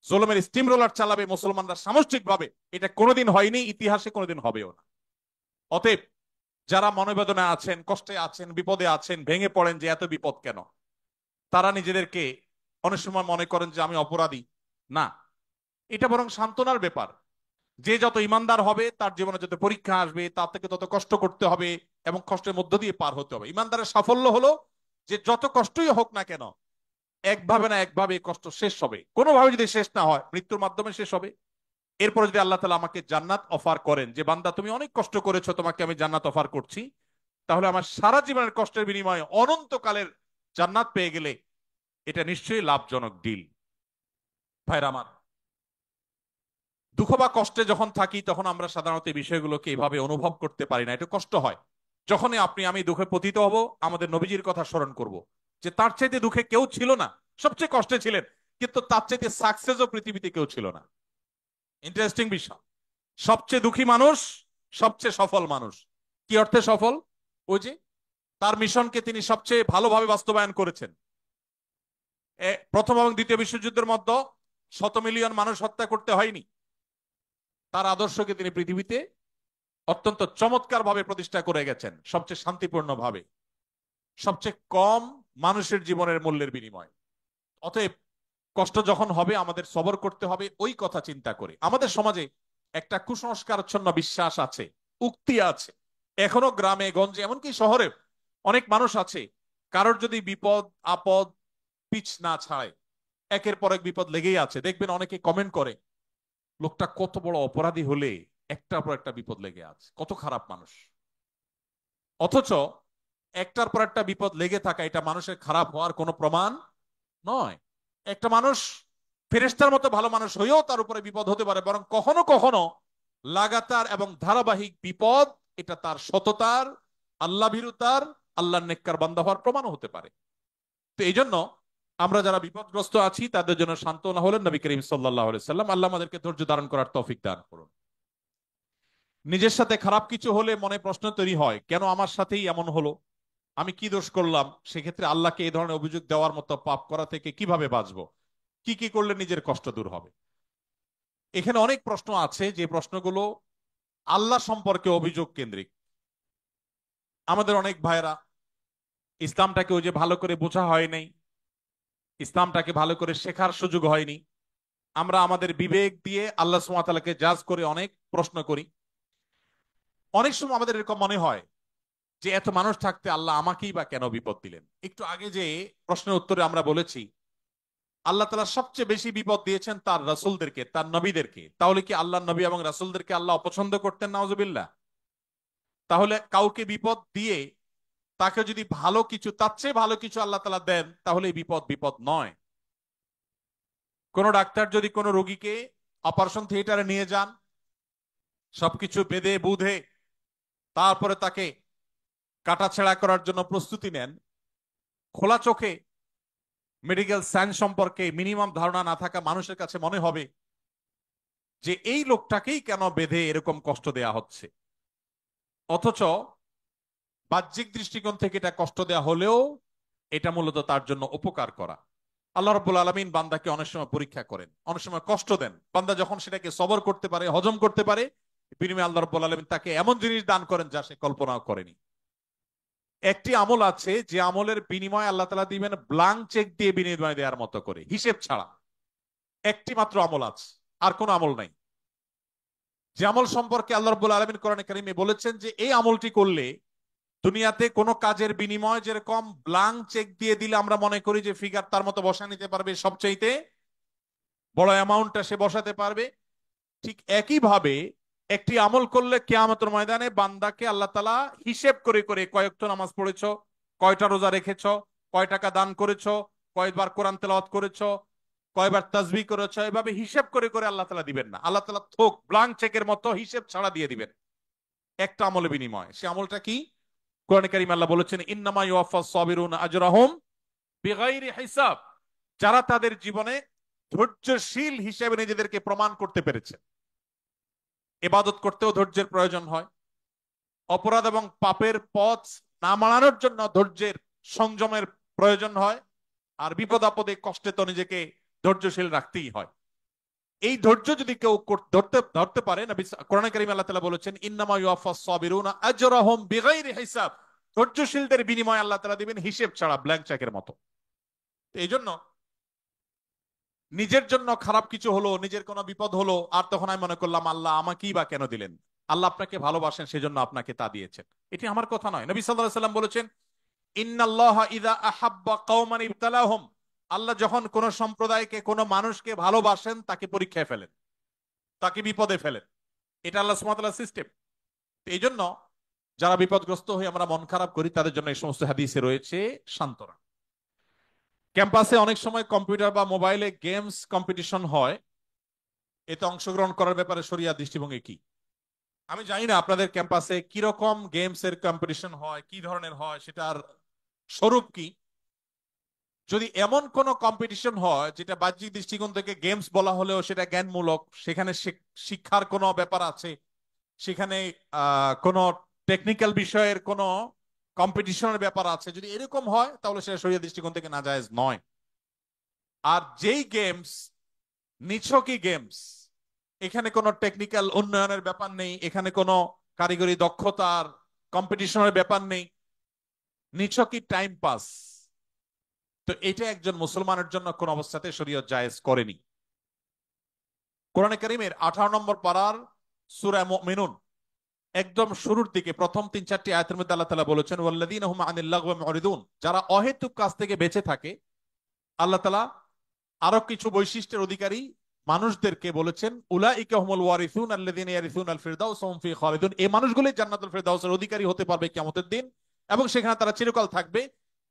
জুলুমের স্টিম রোলার চালাবে মুসলমানরা সামষ্টিক ভাবে, এটা কোনোদিন হয়নি, ইতিহাসে কোনোদিন হবেও না। অতএব যারা মনোবেদনা আছেন, কষ্টে আছেন, বিপদে আছেন, ভেঙে পড়েন যে এত বিপদ কেন, তারা নিজেদেরকে অনেক সময় মনে করেন যে আমি অপরাধী। না, এটা বরং সান্ত্বনার ব্যাপার। যে যত ইমানদার হবে তার জীবনে যত পরীক্ষা আসবে তার থেকে তত কষ্ট করতে হবে এবং কষ্টের মধ্য দিয়ে পার হতে হবে। ইমানদারের সাফল্য হলো যে যত কষ্টই হোক না কেন, একভাবে না একভাবে কষ্ট শেষ হবে। কোনোভাবে যদি শেষ না হয়, মৃত্যুর মাধ্যমে শেষ হবে। এরপরে যদি আল্লাহ তাআলা আমাকে জান্নাত অফার করেন, যে বান্দা তুমি অনেক কষ্ট করেছো, তোমাকে আমি জান্নাত অফার করছি, তাহলে আমার সারা জীবনের কষ্টের বিনিময়ে অনন্তকালের জান্নাত পেয়ে গেলে এটা নিশ্চয়ই লাভজনক ডিল। ভাইরা আমার, দুঃখ বা কষ্টে যখন থাকি তখন আমরা সাধারণত এই বিষয়গুলোকে এভাবে অনুভব করতে পারি না, একটু কষ্ট হয়। যখনই আপনি আমি দুঃখে পতিত হব, আমাদের নবীজির কথা স্মরণ করব, যে তার চাইতে দুঃখে কেউ ছিল না, সবচেয়ে কষ্টে ছিলেন, কিন্তু তার চাইতে সাকসেসও পৃথিবীতে কেউ ছিল না। ইন্টারেস্টিং বিষয়, সবচেয়ে দুঃখী মানুষ সবচেয়ে সফল মানুষ। কি অর্থে সফল? ওই যে তার মিশনকে তিনি সবচেয়ে ভালোভাবে বাস্তবায়ন করেছেন। প্রথম এবং দ্বিতীয় বিশ্বযুদ্ধের মধ্যে 100 মিলিয়ন মানুষ হত্যা করতে হয়নি। তার আদর্শকে তিনি পৃথিবীতে অত্যন্ত চমৎকার ভাবে প্রতিষ্ঠা করে গেছেন, সবচেয়ে শান্তিপূর্ণ ভাবে, সবচেয়ে কম মানুষের জীবনের মূল্যের বিনিময়। অতএব কষ্ট যখন হবে আমাদের সবর করতে হবে ওই কথা চিন্তা করে। আমাদের সমাজে একটা কুসংস্কারাচ্ছন্ন বিশ্বাস আছে, উক্তি আছে, এখনো গ্রামে গঞ্জে এমনকি শহরে অনেক মানুষ আছে, কারোর যদি বিপদ আপদ পিছ না ছাড়ে, একের পর এক বিপদ লেগেই আছে। দেখবেন অনেকে কমেন্ট করে, লোকটা কত বড় অপরাধী হলে একটার পর একটা বিপদ লেগে আছে, কত খারাপ মানুষ। অথচ একটার পর একটা বিপদ লেগে থাকা এটা মানুষের খারাপ হওয়ার কোনো প্রমাণ নয়। একটা মানুষ ফেরেশতার মতো ভালো মানুষ হয়েও তার উপরে বিপদ হতে পারে, বরং কখনো কখনো লাগাতার এবং ধারাবাহিক বিপদ এটা তার সততার, আল্লাহ ভীরুতার, আল্লাহর নেককার বান্দা হওয়ার প্রমাণও হতে পারে। তো এই জন্য আমরা যারা বিপদগ্রস্ত আছি তাদের জন্য সান্ত্বনা হলেন নবী করিম সাল্লাল্লাহু আলাইহি সাল্লাম। আল্লাহ আমাদেরকে ধৈর্য ধারণ করার তৌফিক দান করুন। নিজের সাথে খারাপ কিছু হলে মনে প্রশ্ন তৈরি হয়, কেন আমার সাথেই এমন হলো, আমি কি দোষ করলাম? সেক্ষেত্রে আল্লাহকে এই ধরনের অভিযোগ দেওয়ার মতো পাপ করা থেকে কিভাবে বাঁচবো, কি কি করলে নিজের কষ্ট দূর হবে? এখানে অনেক প্রশ্ন আছে, যে প্রশ্নগুলো আল্লাহ সম্পর্কে অভিযোগ কেন্দ্রিক। আমাদের অনেক ভাইরা ইসলামটাকে ওই যে ভালো করে বোঝা হয় নাই, ইসলামটাকে ভালো করে শেখার সুযোগ হয়নি। আমরা আমাদের বিবেক দিয়ে আল্লাহ সুবহানাহু ওয়া তাআলাকে জাজ করে অনেক প্রশ্ন করি। অনেক সময় আমাদের এরকম মনে হয় যে এত মানুষ থাকতে আল্লাহ আমাকেই বা কেন বিপদ দিলেন। একটু আগে যে প্রশ্নের উত্তরে আমরা বলেছি আল্লাহ তাআলা সবচেয়ে বেশি বিপদ দিয়েছেন তার রাসূলদেরকে, তার নবীদেরকে। তাহলে কি আল্লাহ নবী এবং রাসূলদেরকে আল্লাহ অপছন্দ করতেন? নাউজুবিল্লাহ। তাহলে কাউকে বিপদ দিয়ে তাকে যদি ভালো কিছু, তার চেয়ে ভালো কিছু আল্লাহ তাআলা দেন, তাহলে এই বিপদ বিপদ নয়। কোন ডাক্তার যদি কোনো রোগীকে অপারেশন থিয়েটারে নিয়ে যান, সবকিছু বেঁধে বুঝে তারপরে তাকে কাটাছেঁড়া করার জন্য প্রস্তুতি নেন, খোলা চোখে মেডিকেল সায়েন্স সম্পর্কে মিনিমাম ধারণা না থাকা মানুষের কাছে মনে হবে যে এই লোকটাকেই কেন বেঁধে এরকম কষ্ট দেয়া হচ্ছে। অথচ বাহ্যিক দৃষ্টিকোণ থেকে এটা কষ্ট দেয়া হলেও এটা মূলত তার জন্য উপকার করা। আল্লাহ রাব্বুল আলামিন বান্দাকে অনেক সময় পরীক্ষা করেন, অনেক সময় কষ্ট দেন। বান্দা যখন সেটাকে সবর করতে পারে, হজম করতে পারে, বিনিময়ে আল্লাহ রাব্বুল আলামিন তাকে এমন জিনিস দান করেন যা সে কল্পনাও করেনি। একটি আমল আছে যে আমলের বিনিময়ে আল্লাহ তাআলা দিবেন ব্ল্যাঙ্ক চেক দিয়ে বিনিময় দেওয়ার মতো করে, হিসেব ছাড়া। একটি মাত্র আমল আছে, আর কোনো আমল নাই। যে আমল সম্পর্কে আল্লাহ রাব্বুল আলামিন কোরআনে কারিমে বলেছেন যে এই আমলটি করলে দুনিয়াতে কোনো কাজের বিনিময় যেরকম ব্ল্যাঙ্ক চেক দিয়ে দিলে আমরা মনে করি যে ফিগার তার মতো বসা নিতে পারবে, সবচাইতে বড় অ্যামাউন্টটা সে বসাতে পারবে, ঠিক একইভাবে একটি আমল করলে কিয়ামতের ময়দানে বান্দাকে আল্লাহ তাআলা হিসেব করে করে কয় ওয়াক্ত নামাজ পড়েছো, কয়টা রোজা রেখেছো, কয় টাকা দান করেছো, কয়বার কোরআন তেলাওয়াত করেছো, কয়বার তাসবিহ করেছো, এভাবে হিসেব করে করে আল্লাহ তাআলা দিবেন না। আল্লাহ তাআলা থোক ব্ল্যাঙ্ক চেকের মতো হিসেব ছাড়া দিয়ে দিবেন একটা আমলের বিনিময়। সে আমলটা কি? কোরআনে কারিমে আল্লাহ বলেছেন ইন্নামা ইউওয়াফাস সাবিরুনা আজরাহুম বিগাইরি হিসাব। যারা তাদের জীবনে ধৈর্যশীল হিসেবে নিজেদেরকে প্রমাণ করতে পেরেছে। ইবাদত করতেও ধৈর্যের প্রয়োজন হয়, অপরাধ এবং পাপের পথ না মানানোর জন্য ধৈর্যের সংযমের প্রয়োজন হয়, আর বিপদ আপদে কষ্টে তো নিজেকে ধৈর্যশীল রাখতেই হয়। এই ধৈর্য যদি কেউ ধরতে ধরতে পারে, নবী কোরআনে কারিমে আল্লাহ তাআলা বলেছেন ইন্নামা ইউওয়াফাস সাবিরুনা আজরাহুম বিগাইরি হিসাব। ধৈর্যশীলদের বিনিময় আল্লাহ তাআলা দিবেন হিসেব ছাড়া, ব্ল্যাঙ্ক চেকের মতো। এই জন্য নিজের জন্য খারাপ কিছু হলো, নিজের কোনো বিপদ হলো, আর তখন আমি মনে করলাম আল্লাহ আমাকেই বা কেন দিলেন। আল্লাহ আপনাকে ভালোবাসেন, সেজন্য আপনাকে তা দিয়েছেন। এটি আমার কথা নয়। নবী সাল্লাল্লাহু আলাইহি সাল্লাম বলেছেন ইন্নাল্লাহা ইযা আহাব্বা কওমান ইবতালাহুম। আল্লাহ যখন কোন সম্প্রদায়কে, কোন মানুষকে ভালোবাসেন তাকে পরীক্ষায় ফেলেন, তাকে বিপদে ফেলেন। এটা আল্লাহ সুবহানাহু ওয়া তাআলার সিস্টেম। এই জন্য যারা বিপদগ্রস্ত হয়ে আমরা মন খারাপ করি তাদের জন্য এই সমস্ত হাদিসে রয়েছে সান্ত্বনা। ক্যাম্পাসে অনেক সময় কম্পিউটার বা মোবাইলে গেমস কম্পিটিশন হয়, এতে অংশগ্রহণ করার ব্যাপারে শরিয়া দৃষ্টিভঙ্গি কি? আমি জানি না আপনাদের ক্যাম্পাসে কিরকম গেমস এর কম্পিটিশন হয়, কি ধরনের হয়, সেটার স্বরূপ কি। যদি এমন কোন কম্পিটিশন হয় যেটা বাহ্যিক দৃষ্টিকোণ থেকে গেমস বলা হলেও সেটা জ্ঞানমূলক, সেখানে শিক্ষার কোনো ব্যাপার আছে, সেখানে কোনো টেকনিক্যাল বিষয়ের কোনো কম্পিটিশনের ব্যাপার আছে, যদি এরকম হয় তাহলে সেটা শরিয়া দৃষ্টিকোণ থেকে নাজায়েজ নয়। আর যেই গেমস নিছকই গেমস, এখানে কোনো টেকনিক্যাল উন্নয়নের ব্যাপার নেই, এখানে কোনো কারিগরি দক্ষতার কম্পিটিশনের ব্যাপার নেই, নিছকই টাইম পাস, তো এটা একজন মুসলমানের জন্য কোন অবস্থাতে শরীয়ত জায়েজ করেনি। কোরআনে কারীমের 18 নম্বর পারার সূরা মুমিনুন একদম শুরুর দিকে প্রথম 3-4টি আয়াতের মধ্যে আল্লাহ তাআলা বলেছেন ওয়াল্লাযীনা হুম আনিল লাগওয়ি মুরিদুন। যারা অহেতুক কাজ থেকে বেঁচে থাকে, আল্লাহ তাআলা আরো কিছু বৈশিষ্ট্যের অধিকারী মানুষদেরকে বলেছেন উলাইকা হুমুল ওয়ারিসুন আল্লাযীনা ইয়ারিসুনাল ফিরদাউস হুম ফি খালিদুন। এই মানুষগুলোই জান্নাতুল ফিরদাউসের অধিকারী হতে পারবে কিয়ামতের দিন, এবং সেখানে তারা চিরকাল থাকবে।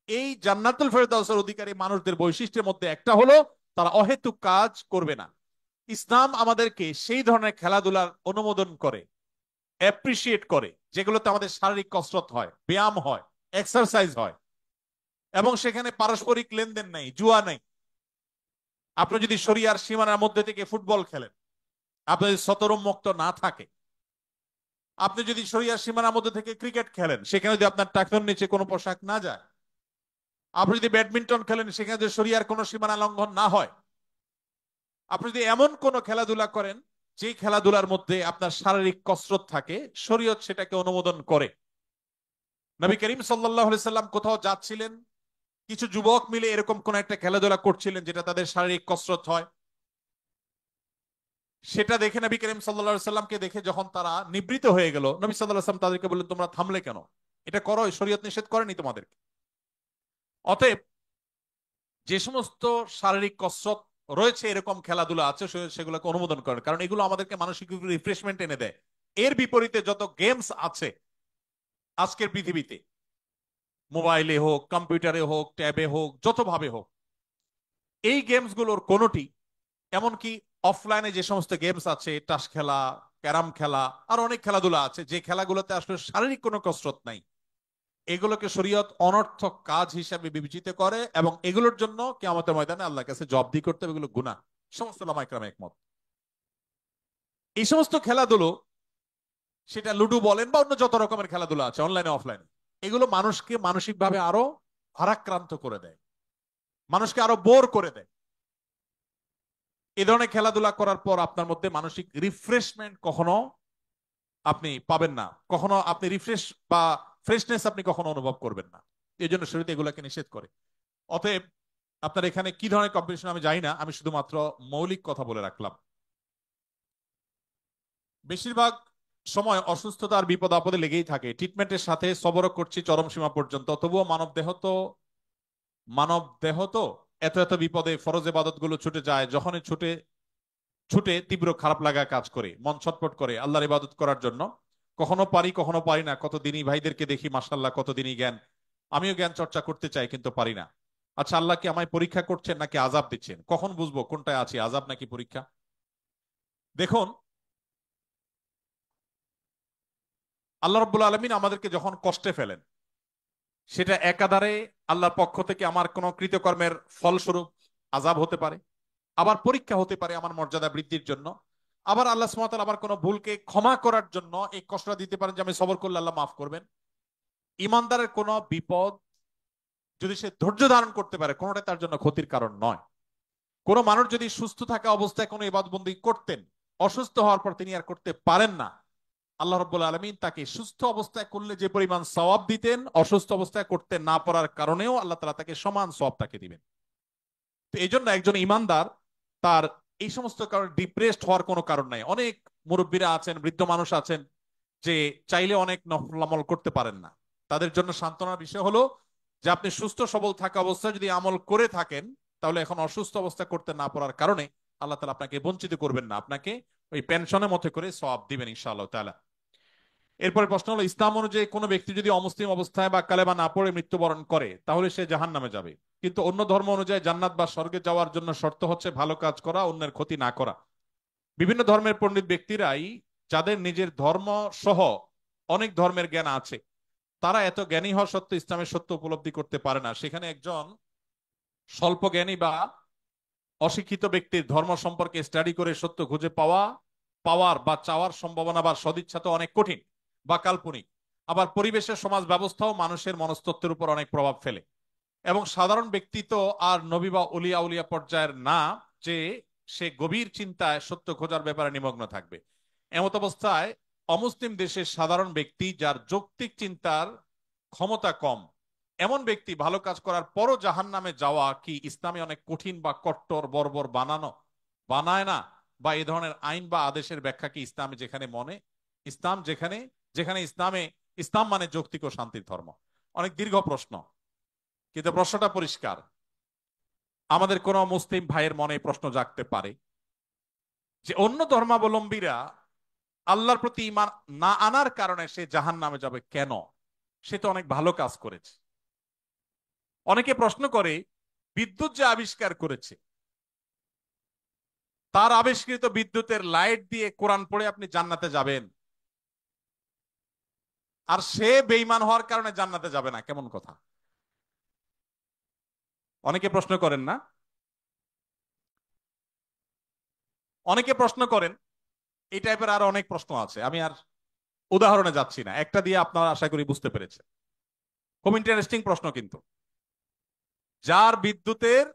এই জান্নাতুল ফিরদাউসের অধিকারী মানুষদের বৈশিষ্ট্যের মধ্যে একটা হলো তারা অহেতুক কাজ করবে না। ইসলাম আমাদেরকে সেই ধরনের খেলাধুলার অনুমোদন করে, অ্যাপ্রিসিয়েট করে, যেগুলোতে আমাদের শারীরিক কসরত হয়, ব্যায়াম হয়, এক্সারসাইজ হয়, এবং সেখানে পারস্পরিক লেনদেন নেই, জুয়া নেই। আপনি যদি শরিয়ার সীমানার মধ্যে থেকে ফুটবল খেলেন, আপনি যদি শতরঞ্জ না থাকে, আপনি যদি শরিয়ার সীমানার মধ্যে থেকে ক্রিকেট খেলেন, সেখানে যদি আপনার টাকনোর নিচে কোনো পোশাক না যায়, আপনি যদি ব্যাডমিন্টন খেলেন, সেখানে যদি শরিয়ার কোনো সীমানা লঙ্ঘন না হয়, আপনি যদি এমন কোন খেলাধুলা করেন যে খেলাধুলার মধ্যে আপনার শারীরিক কসরত থাকে, শরীয়ত সেটাকে অনুমোদন করে। নবী করিম সাল্লাল্লাহু আলাইহি সাল্লাম কোথাও যাচ্ছিলেন, কিছু যুবক মিলে এরকম কোন একটা খেলাধুলা করছিলেন যেটা তাদের শারীরিক কসরত হয়, সেটা দেখে নবী করিম সাল্লাল্লাহু আলাইহি সাল্লামকে দেখে যখন তারা নিবৃত হয়ে গেল, নবী সাল্লাল্লাহু আলাইহি সাল্লাম তাদেরকে বললেন তোমরা থামলে কেন? এটা করো, শরীয়ত নিষেধ করেনি তোমাদেরকে। অতএব যে সমস্ত শারীরিক কসরত রয়েছে, এরকম খেলাধুলা আছে, সেগুলোকে অনুমোদন করেন, কারণ এগুলো আমাদেরকে মানসিক রিফ্রেশমেন্ট এনে দেয়। এর বিপরীতে যত গেমস আছে আজকের পৃথিবীতে, মোবাইলে হোক, কম্পিউটারে হোক, ট্যাবে হোক, যতভাবে হোক, এই গেমস গুলোর কোনোটি, এমনকি অফলাইনে যে সমস্ত গেমস আছে, তাস খেলা, ক্যারাম খেলা, আর অনেক খেলাধুলা আছে যে খেলাগুলোতে আসলে শারীরিক কোনো কসরত নাই, এগুলোকে শরীয়ত অনর্থক কাজ হিসাবে বিবেচিত করে এবং এগুলোর জন্য কিয়ামতের ময়দানে আল্লাহর কাছে জবাবদিহি করতে হবে, এগুলো গুনাহ। সমস্ত উলামায়ে কেরাম একমত। এই সমস্ত খেলাধুলো, সেটা লুডো বলেন বা অন্য যত রকমের খেলাধুলা আছে অনলাইনে অফলাইনে, এগুলো মানুষকে মানসিকভাবে আরো ভারাক্রান্ত করে দেয়, মানুষকে আরো বোর করে দেয়। এই ধরনের খেলাধুলা করার পর আপনার মধ্যে মানসিক রিফ্রেশমেন্ট কখনো আপনি পাবেন না, কখনো আপনি রিফ্রেশ বা ফ্রেশনেস আপনি কখনো অনুভব করবেন না। এই জন্য শরীয়ত এগুলাকে নিষেধ করে। অতএব আপনার এখানে কি ধরনের কম্পিটিশন আমি জানি না, আমি শুধুমাত্র মৌলিক কথা বলে রাখলাম। বেশিরভাগ সময় অসুস্থতার বিপদ আপদে লেগেই থাকে, ট্রিটমেন্টের সাথে সবরও করছি চরম সীমা পর্যন্ত, তবুও মানব দেহ তো এত এত বিপদে ফরজ ইবাদত গুলো ছুটে যায়, যখনই ছুটে ছুটে তীব্র খারাপ লাগা কাজ করে, মন ছটফট করে আল্লাহর ইবাদত করার জন্য। কখনো পারি কখনো পারি না, কত দিনই ভাইদেরকে দেখি মাশাআল্লাহ কত দিনই জ্ঞান, আমিও জ্ঞান চর্চা করতে চাই কিন্তু পারি না। আচ্ছা, আল্লাহ কি আমায় পরীক্ষা করছেন নাকি আযাব দিচ্ছেন? কখন বুঝবো কোনটায় আছি, আযাব নাকি পরীক্ষা? দেখুন, আল্লাহ রাব্বুল আলামিন আমাদেরকে যখন কষ্টে ফেলেন, সেটা একাধারে আল্লাহর পক্ষ থেকে আমার কোন কৃতকর্মের ফলস্বরূপ আযাব হতে পারে, আবার পরীক্ষা হতে পারে আমার মর্যাদা বৃদ্ধির জন্য, আবার আল্লাহ সুবহানাহু ওয়া তাআলা আমার কোনো ভুলকে ক্ষমা করার জন্য এই কষ্টটা দিতে পারেন যে আমি সবর করলে আল্লাহ মাফ করবেন। ইমানদারের কোনো বিপদ যদি সে ধৈর্য ধারণ করতে পারে, কোনোটাই তার জন্য ক্ষতির কারণ নয়। কোনো মানুষ যদি সুস্থ থাকা অবস্থায় কোনো ইবাদতবন্দি করতেন, অসুস্থ হওয়ার পর তিনি আর করতে পারেন না, আল্লাহ রাব্বুল আলামিন তাকে সুস্থ অবস্থায় করলে যে পরিমাণ সওয়াব দিতেন, অসুস্থ অবস্থায় করতে না পারার কারণেও আল্লাহ তাআলা তাকে সমান সওয়াব তাকে দিবেন। তো এই জন্য একজন ইমানদার তার এই সমস্ত কারণে ডিপ্রেসড হওয়ার কোনো কারণ নাই। অনেক মুরব্বীরা আছেন, বৃদ্ধ মানুষ আছেন, যে চাইলে অনেক নফল আমল করতে পারেন না। তাদের জন্য সান্ত্বনার বিষয় হলো যে আপনি সুস্থ সবল থাকা অবস্থায় যদি আমল করে থাকেন, তাহলে এখন অসুস্থ অবস্থা করতে না পারার কারণে আল্লাহ তাআলা আপনাকে বঞ্চিত করবেন না, আপনাকে ওই পেনশনের মতো করে সওয়াব দিবেন ইনশাআল্লাহ তাআলা। এরপরে প্রশ্ন হলো, ইসলাম অনুযায়ী কোনো ব্যক্তি যদি অমুসলিম অবস্থায় বা কালেমা না পড়ে মৃত্যুবরণ করে, তাহলে সে জাহান্নামে যাবে, কিন্তু অন্য ধর্ম অনুযায়ী জান্নাত বা স্বর্গে যাওয়ার জন্য শর্ত হচ্ছে ভালো কাজ করা, অন্যের ক্ষতি না করা। বিভিন্ন ধর্মের পণ্ডিত ব্যক্তিরাই, যাদের নিজের ধর্ম সহ অনেক ধর্মের জ্ঞান আছে, তারা এত জ্ঞানী হওয়া সত্ত্বেও ইসলামের সত্য উপলব্ধি করতে পারে না। সেখানে একজন স্বল্প জ্ঞানী বা অশিক্ষিত ব্যক্তির ধর্ম সম্পর্কে স্টাডি করে সত্য খুঁজে পাওয়ার বা চাওয়ার সম্ভাবনা বা সদিচ্ছা তো অনেক কঠিন বা কাল্পনিক। আবার পরিবেশের সমাজ ব্যবস্থাও মানুষের মনস্তত্ত্বের উপর অনেক প্রভাব ফেলে, এবং সাধারণ ব্যক্তি তো আর নবী বা উলিয়া উলিয়া পর্যায়ের না যে সে গভীর চিন্তায় সত্য খোঁজার ব্যাপারে নিমগ্ন থাকবে। এমত অবস্থায় অমুসলিম দেশের সাধারণ ব্যক্তি, যার যৌক্তিক চিন্তার ক্ষমতা কম, এমন ব্যক্তি ভালো কাজ করার পরও জাহান্নামে যাওয়া কি ইসলামে অনেক কঠিন বা কট্টর বর্বর বানায় না? বা এই ধরনের আইন বা আদেশের ব্যাখ্যা কি ইসলামে যেখানে ইসলাম মানে যৌক্তিক ও শান্তির ধর্ম? অনেক দীর্ঘ প্রশ্ন, কিন্তু প্রশ্নটা পরিষ্কার। আমাদের কোন মুসলিম ভাইয়ের মনে প্রশ্ন জাগতে পারে যে অন্য ধর্মাবলম্বীরা আল্লাহর প্রতি ঈমান না আনার কারণে সে জাহান্নামে যাবে কেন? সে তো অনেক ভালো কাজ করেছে। অনেকে প্রশ্ন করে, বিদ্যুৎ যে আবিষ্কার করেছে, তার আবিষ্কৃত বিদ্যুতের লাইট দিয়ে কোরআন পড়ে আপনি জান্নাতে যাবেন, আর সে বেঈমান হওয়ার কারণে জান্নাতে যাবে না, কেমন কথা? অনেকে প্রশ্ন করেন না? অনেকে প্রশ্ন করেন। এই টাইপের আরো অনেক প্রশ্ন আছে, আমি আর উদাহরণে যাচ্ছি না, একটা দিয়ে আপনারা আশা করি বুঝতে পেরেছেন। খুব ইন্টারেস্টিং প্রশ্ন কিন্তু। যার বিদ্যুতের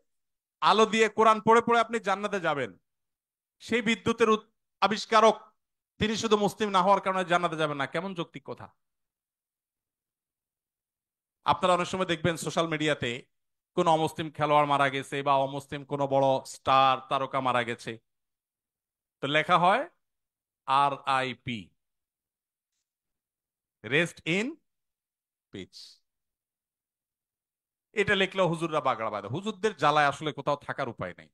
আলো দিয়ে কোরআন পড়ে পড়ে আপনি জান্নাতে যাবেন, সেই বিদ্যুতের আবিষ্কারক তিনি শুধু মুসলিম না হওয়ার কারণে জান্নাতে যাবেন না, কেমন যৌক্তিক কথা? আপনারা অনেক সময় দেখবেন সোশ্যাল মিডিয়াতে কোন অমুসলিম খেলোয়াড় মারা গেছে বা অমুসলিম কোন বড় স্টার তারকা মারা গেছে, তো লেখা হয় RIP, রেস্ট ইন পিস। এটা লিখলেও হুজুররা বাগড়া বাঁধে, হুজুরদের জ্বালায় আসলে কোথাও থাকার উপায় নেই।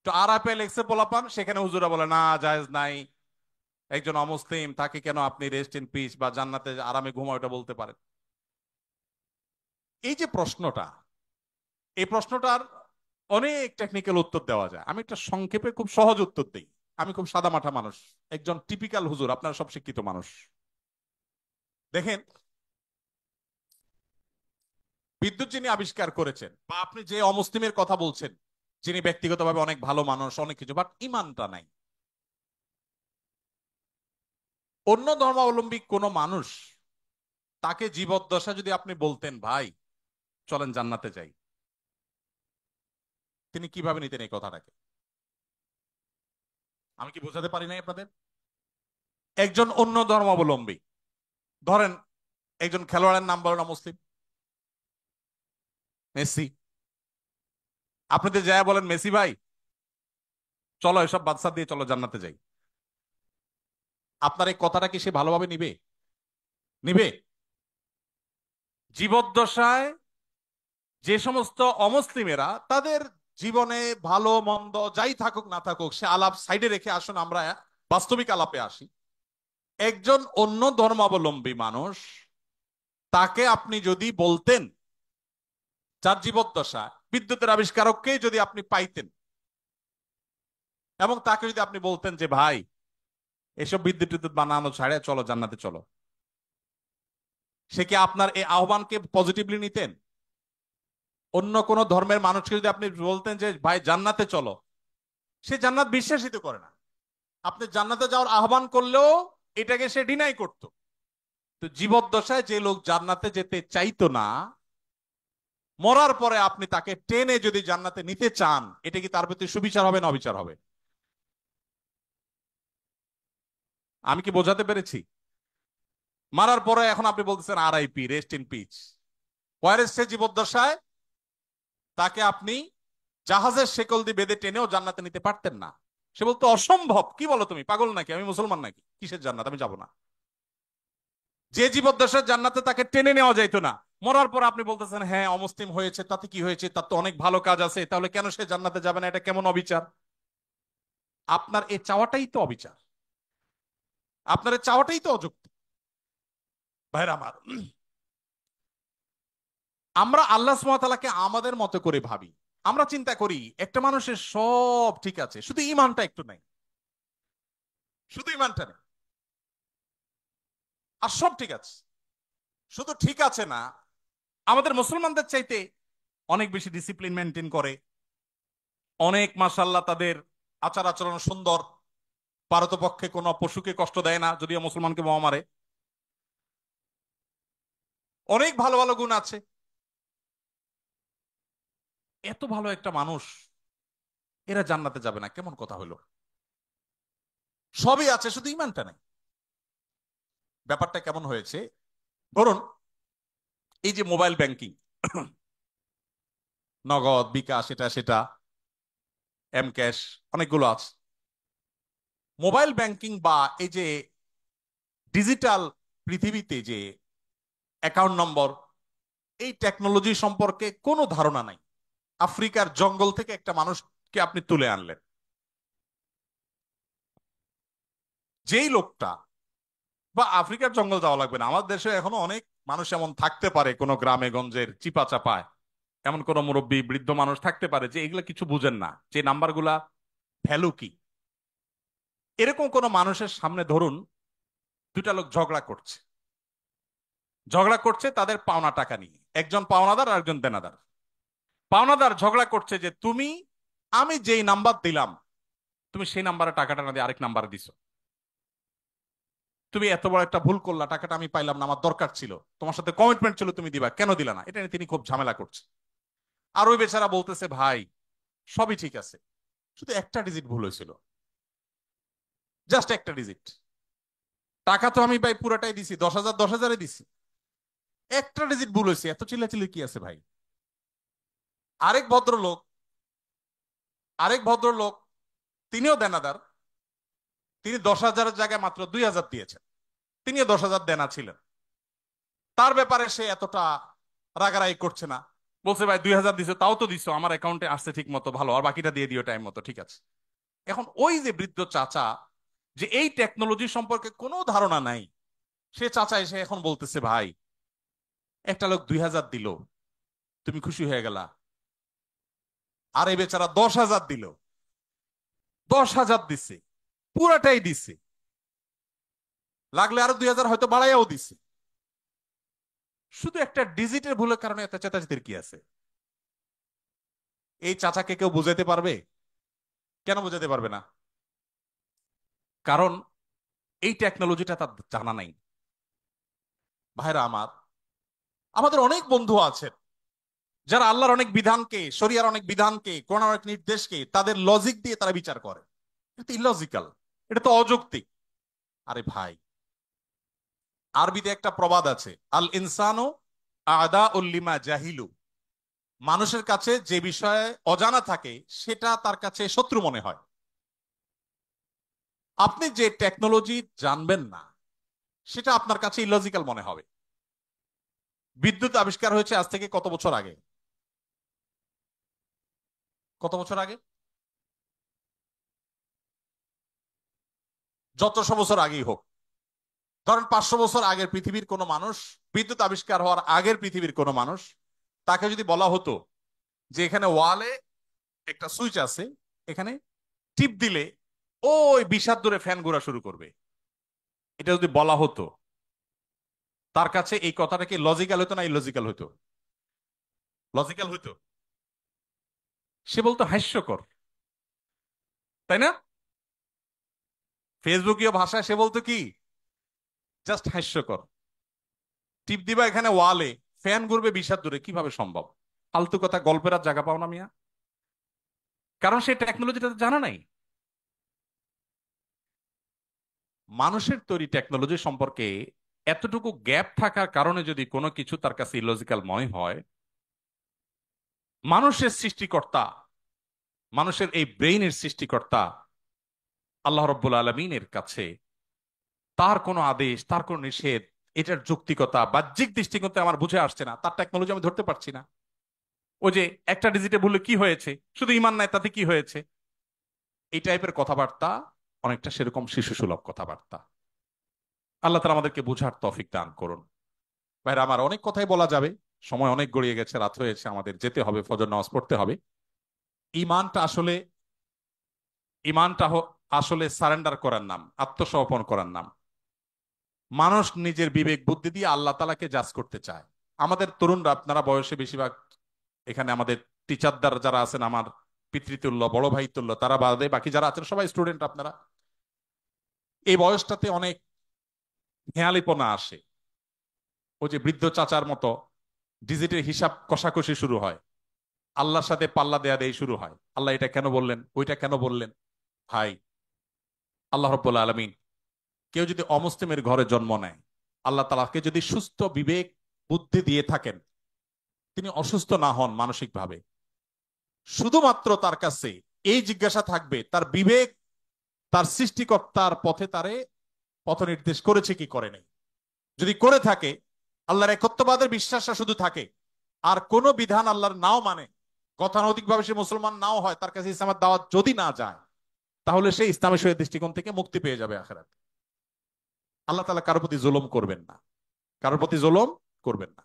তো RIP লেখছে পোলাপান, সেখানে হুজুরা বলে না, জায়েজ নাই, একজন অমুসলিম তাকে কেন আপনি রেস্ট ইন পিস বা জান্নাতে আরামে ঘুমাও এটা বলতে পারেন? এই যে প্রশ্নটা, এই প্রশ্নটার অনেক টেকনিক্যাল উত্তর দেওয়া যায়, আমি একটা সংক্ষেপে খুব সহজ উত্তর দিই। আমি খুব সাদামাটা মানুষ, একজন টিপিক্যাল হুজুর, আপনারা সব শিক্ষিত মানুষ। দেখেন, বিদ্যুৎ যিনি আবিষ্কার করেছেন, বা আপনি যে অমুসলিমের কথা বলছেন, যিনি ব্যক্তিগতভাবে অনেক ভালো মানুষ, অনেক কিছু, বাট ইমানটা নাই, অন্য ধর্মাবলম্বী কোনো মানুষ, তাকে জীবদ্দশা যদি আপনি বলতেন ভাই চলেন জান্নাতে যাই, তিনি কিভাবে নিতেন এই কথাটাকে? আমি কি বোঝাতে পারি নাই আপনাদের? একজন অন্য ধর্মাবলম্বী, ধরেন একজন খেলোয়াড়ের নাম বলো না, মুসলিম, মেসি, আপনি তো যায় বলেন মেসি ভাই চলো এসব বাদশা দিয়ে চলো জান্নাতে যাই, আপনার এই কথাটা কি সে ভালোভাবে নিবে? নিবে? জীবদ্দশায় যে সমস্ত অমুসলিমেরা তাদের জীবনে ভালো মন্দ যাই থাকুক না থাকুক, সে আলাপ সাইডে রেখে আসুন আমরা বাস্তবিক আলাপে আসি। একজন অন্য ধর্মাবলম্বী মানুষ, তাকে আপনি যদি বলতেন, যার জীবদ্দশা, বিদ্যুতের আবিষ্কারককে যদি আপনি পাইতেন এবং তাকে যদি আপনি বলতেন যে ভাই এসব বিদ্যুৎ টিদ্যুৎ বানানো ছাড়ে চলো জান্নাতে চলো, সে কি আপনার এই আহ্বানকে পজিটিভলি নিতেন? অন্য কোন ধর্মের মানুষকে যদি আপনি বলতেন যে ভাই জান্নাতে চলো, সে জান্নাত বিশ্বাসিত করে না। আপনি জান্নাতে যাওয়ার আহ্বান করলেও এটাকে সে ডিনাই করতো। তো জীবদ্দশায় যে লোক জান্নাতে যেতে চাইতো না, মরার পরে আপনি তাকে টেনে যদি জান্নাতে নিতে চান, এটা কি তার প্রতি সুবিচার হবে না অবিচার হবে? আমি কি বোঝাতে পেরেছি? মারার পরে এখন আপনি বলতেছেন RIP, রেস্ট ইন পিচ। ওয়ারেস সে জীবদ্দশায় তাকে আপনি জাহাজের শেকল দিয়ে বেঁধে টেনেও জান্নাতে নিতে পারতেন না। সে বলতো অসম্ভব, কি বলো তুমি, পাগল নাকি, আমি মুসলমান নাকি, কিসের জান্নাত, আমি যাব না। যে জীবদ্দশায় জান্নাতে তাকে টেনে নেওয়া যাইতো না, মরার পর আপনি বলতেছেন হ্যাঁ অমুসলিম হয়েছে তাতে কি হয়েছে, তার তো অনেক ভালো কাজ আছে, তাহলে কেন সে জান্নাতে যাবে না? এটা কেমন অবিচার? আপনার এই চাওয়াটাই তো অবিচার, আপনার এই চাওয়াটাই তো অযুক্তি। ভাইরা আমার, আমরা আল্লাহ সুবহানাহু ওয়া তাআলাকে আমাদের মতো করে ভাবি। আমরা চিন্তা করি একটা মানুষের সব ঠিক আছে, শুধু ইমানটা একটু নাই, শুধু ইমানটা নেই, আর সব ঠিক আছে। শুধু ঠিক আছে না, আমাদের মুসলমানদের চাইতে অনেক বেশি ডিসিপ্লিন মেনটেন করে, অনেক মাশাআল্লাহ তাদের আচার আচরণ সুন্দর, পারতপক্ষে কোনো পশুকে কষ্ট দেয় না, যদিও মুসলমানকে বোমা মারে, অনেক ভালো ভালো গুণ আছে। এত ভালো একটা মানুষ, এরা জান্নাতে যাবে না কেমন কথা হলো? সবই আছে শুধু ইমানটা নেই। ব্যাপারটা কেমন হয়েছে? ধরুন এই যে মোবাইল ব্যাংকিং, নগদ, বিকাশ, এটা সেটা, এম ক্যাশ, অনেকগুলো আছে। মোবাইল ব্যাংকিং বা এই যে ডিজিটাল পৃথিবীতে যে অ্যাকাউন্ট নম্বর, এই টেকনোলজি সম্পর্কে কোনো ধারণা নাই। আফ্রিকার জঙ্গল থেকে একটা মানুষকে আপনি তুলে আনলেন, যেই লোকটা, বা আফ্রিকার জঙ্গল যাওয়া লাগবে না, আমাদের দেশে এখনো অনেক মানুষ এমন থাকতে পারে, কোন গ্রামে গঞ্জের চিপা চাপায় এমন কোন মুরব্বী বৃদ্ধ মানুষ থাকতে পারে যে এগুলা কিছু বুঝেন না, যে নাম্বারগুলা ভ্যালু কি। এরকম কোন মানুষের সামনে ধরুন দুটা লোক ঝগড়া করছে, ঝগড়া করছে তাদের পাওনা টাকা নিয়ে, একজন পাওনাদার আর একজন দেনাদার। পাওনাদার ঝগড়া করছে যে তুমি, আমি যেই নাম্বার দিলাম তুমি সেই নাম্বারে টাকাটা না দিয়ে আরেক নাম্বারে দিছো, তুমি এত বড় একটা ভুল করলা, টাকাটা আমি পাইলাম না, আমার দরকার ছিল, তোমার সাথে কমিটমেন্ট ছিল তুমি দিবা, কেন দিলা না? এটা নিয়ে তিনি খুব ঝামেলা করছে। আর ওই বেচারা বলতেছে ভাই সবই ঠিক আছে, শুধু একটা ডিজিট ভুল হয়েছিল, জাস্ট একটা ডিজিট, টাকা তো আমি ভাই পুরাটাই দিছি, 10,000 10,000-এ দিছি, একটা ডিজিট ভুল হয়েছে, এত চিল্লাচিল্লি কি আছে ভাই? আরেক ভদ্রলোক, আরেক ভদ্রলোক তিনিও দেনাদার, তিনি 10,000-এর জায়গায় মাত্র 2,000 দিয়েছেন, তিনিও 10,000 দেনা ছিলেন। তার ব্যাপারে সে এতটা রাগারাগি করছে না, বলছে ভাই 2,000 দিছো, তাও তো দিছো, আমার অ্যাকাউন্টে আসছে ঠিক মতো, ভালো, আর বাকিটা দিয়ে দিও টাইম মতো, ঠিক আছে। এখন ওই যে বৃদ্ধ চাচা, যে এই টেকনোলজি সম্পর্কে কোনো ধারণা নাই, সে চাচা এসে এখন বলতেছে ভাই একটা লোক 2,000 দিল, তুমি খুশি হয়ে গেলা, আর এই বেচারা 10,000 দিল, 10,000 দিছে, পুরাটাই দিছে, লাগলে আরো 2,000 হয়তো বাড়াইয়াও দিছে, শুধু একটা ডিজিটের ভুলের কারণে এত চেঁচাচেঁচির কি আছে? এই চাচাকে কেউ বুঝাতে পারবে? কেন বোঝাতে পারবে না? কারণ এই টেকনোলজিটা তার জানা নাই। ভাইরা আমার, আমাদের অনেক বন্ধু আছেন যারা আল্লাহর অনেক বিধানকে, শরিয়ার অনেক বিধানকে, কোরআনের অনেক নির্দেশকে তাদের লজিক দিয়ে তারা বিচার করে। এটা তো ইলজিক্যাল, এটা তো অযৌক্তিক। আরে ভাই, আরবিতে একটা প্রবাদ আছে, আল ইনসানু আদা উল্লিমা জাহিলু। মানুষের কাছে যে বিষয়ে অজানা থাকে সেটা তার কাছে শত্রু মনে হয়। আপনি যে টেকনোলজি জানবেন না সেটা আপনার কাছে ইলজিক্যাল মনে হবে। বিদ্যুৎ আবিষ্কার হয়েছে আজ থেকে কত বছর আগে? কত বছর আগে? যতশো বছর আগেই হোক, ধরেন 500 বছর আগের পৃথিবীর কোনো মানুষ, বিদ্যুৎ আবিষ্কার হওয়ার আগের পৃথিবীর কোনো মানুষ, তাকে যদি বলা হতো যে এখানে ওয়ালে একটা সুইচ আছে, এখানে টিপ দিলে ওই 20 হাত দূরে ফ্যান ঘোরা শুরু করবে, এটা যদি বলা হতো, তার কাছে এই কথাটা কি লজিক্যাল হতো না ইলজিক্যাল হতো? লজিক্যাল হতো। সে বলতো হাস্যকর, তাই না? ফেসবুকীয় ভাষায় সে বলতো কি, জাস্ট হাস্যকর। টিপ দিবা এখানে ওয়ালে, ফ্যান ঘুরবে 20 হাত দূরে, কিভাবে সম্ভব? ফালতু কথা, গল্পের আর জায়গা পাও না মিয়া। কারণ সে টেকনোলজিটা জানা নাই। মানুষের তৈরি টেকনোলজি সম্পর্কে এতটুকু গ্যাপ থাকার কারণে যদি কোনো কিছু তার কাছে ইলজিক্যাল মনে হয়, মানুষের সৃষ্টিকর্তা, মানুষের এই ব্রেইনের সৃষ্টিকর্তা আল্লাহ রব্বুল আলমিনের কাছে তার কোনো আদেশ, তার কোনো নিষেধ, এটার যৌক্তিকতা বাহ্যিক দৃষ্টিকোণে আমার বুঝে আসছে না, তার টেকনোলজি আমি ধরতে পারছি না। ওই যে একটা ডিজিটে বললে কি হয়েছে, শুধু ইমান নাই তাতে কি হয়েছে, এই টাইপের কথাবার্তা অনেকটা সেরকম শিশু সুলভ কথাবার্তা। আল্লাহ তাআলা আমাদেরকে বুঝার তৌফিক দান করুন। ভাইরা আমার, অনেক কথাই বলা যাবে, সময় অনেক গড়িয়ে গেছে, রাত হয়েছে, আমাদের যেতে হবে, ফজর নামাজ পড়তে হবে। ইমানটা আসলে, আসলে সারেন্ডার করার নাম, আত্মসমর্পণ করার নাম। মানুষ নিজের বিবেক বুদ্ধি দিয়ে আল্লাহ তাআলাকে জাজ করতে চায়। আমাদের তরুণরা, আপনারা বয়সে বেশিরভাগ, এখানে আমাদের টিচারদার যারা আছেন আমার পিতৃতুল্য, বড় ভাই তুল্য, তারা বাদে বাকি যারা আছেন সবাই স্টুডেন্ট। আপনারা এই বয়সটাতে অনেক হেয়ালিপনা আসে। ওই যে বৃদ্ধ চাচার মতো ডিজিটের হিসাব কষাকষি শুরু হয়, আল্লাহর সাথে পাল্লা দেয়া দেই শুরু হয়, আল্লাহ এটা কেন বললেন, ওইটা কেন বললেন। ভাই, আল্লাহ রাব্বুল আলামিন, কেউ যদি অমুসলিমের ঘরে জন্ম নেয়, আল্লাহ তাআলাকে যদি সুস্থ বিবেক বুদ্ধি দিয়ে থাকেন, তিনি অসুস্থ না হন মানসিকভাবে, শুধুমাত্র তার কাছে এই জিজ্ঞাসা থাকবে তার বিবেক তার সৃষ্টিকর্তার পথে তারে পথ নির্দেশ করেছে কি করে নাই। যদি করে থাকে, আল্লাহর একত্ববাদের বিশ্বাসটা শুধু থাকে, আর কোন বিধান আল্লাহর নাও মানে, গতানুগতিকভাবে সে মুসলমান নাও হয়, তার কাছে ইসলামের দাওয়াত যদি না যায়, তাহলে সে ইসলামের শরীয়ত দৃষ্টিকোণ থেকে মুক্তি পেয়ে যাবে আখিরাতে। আল্লাহ তাআলা কারোর প্রতি জুলুম করবেন না, কারোর প্রতি জুলুম করবেন না।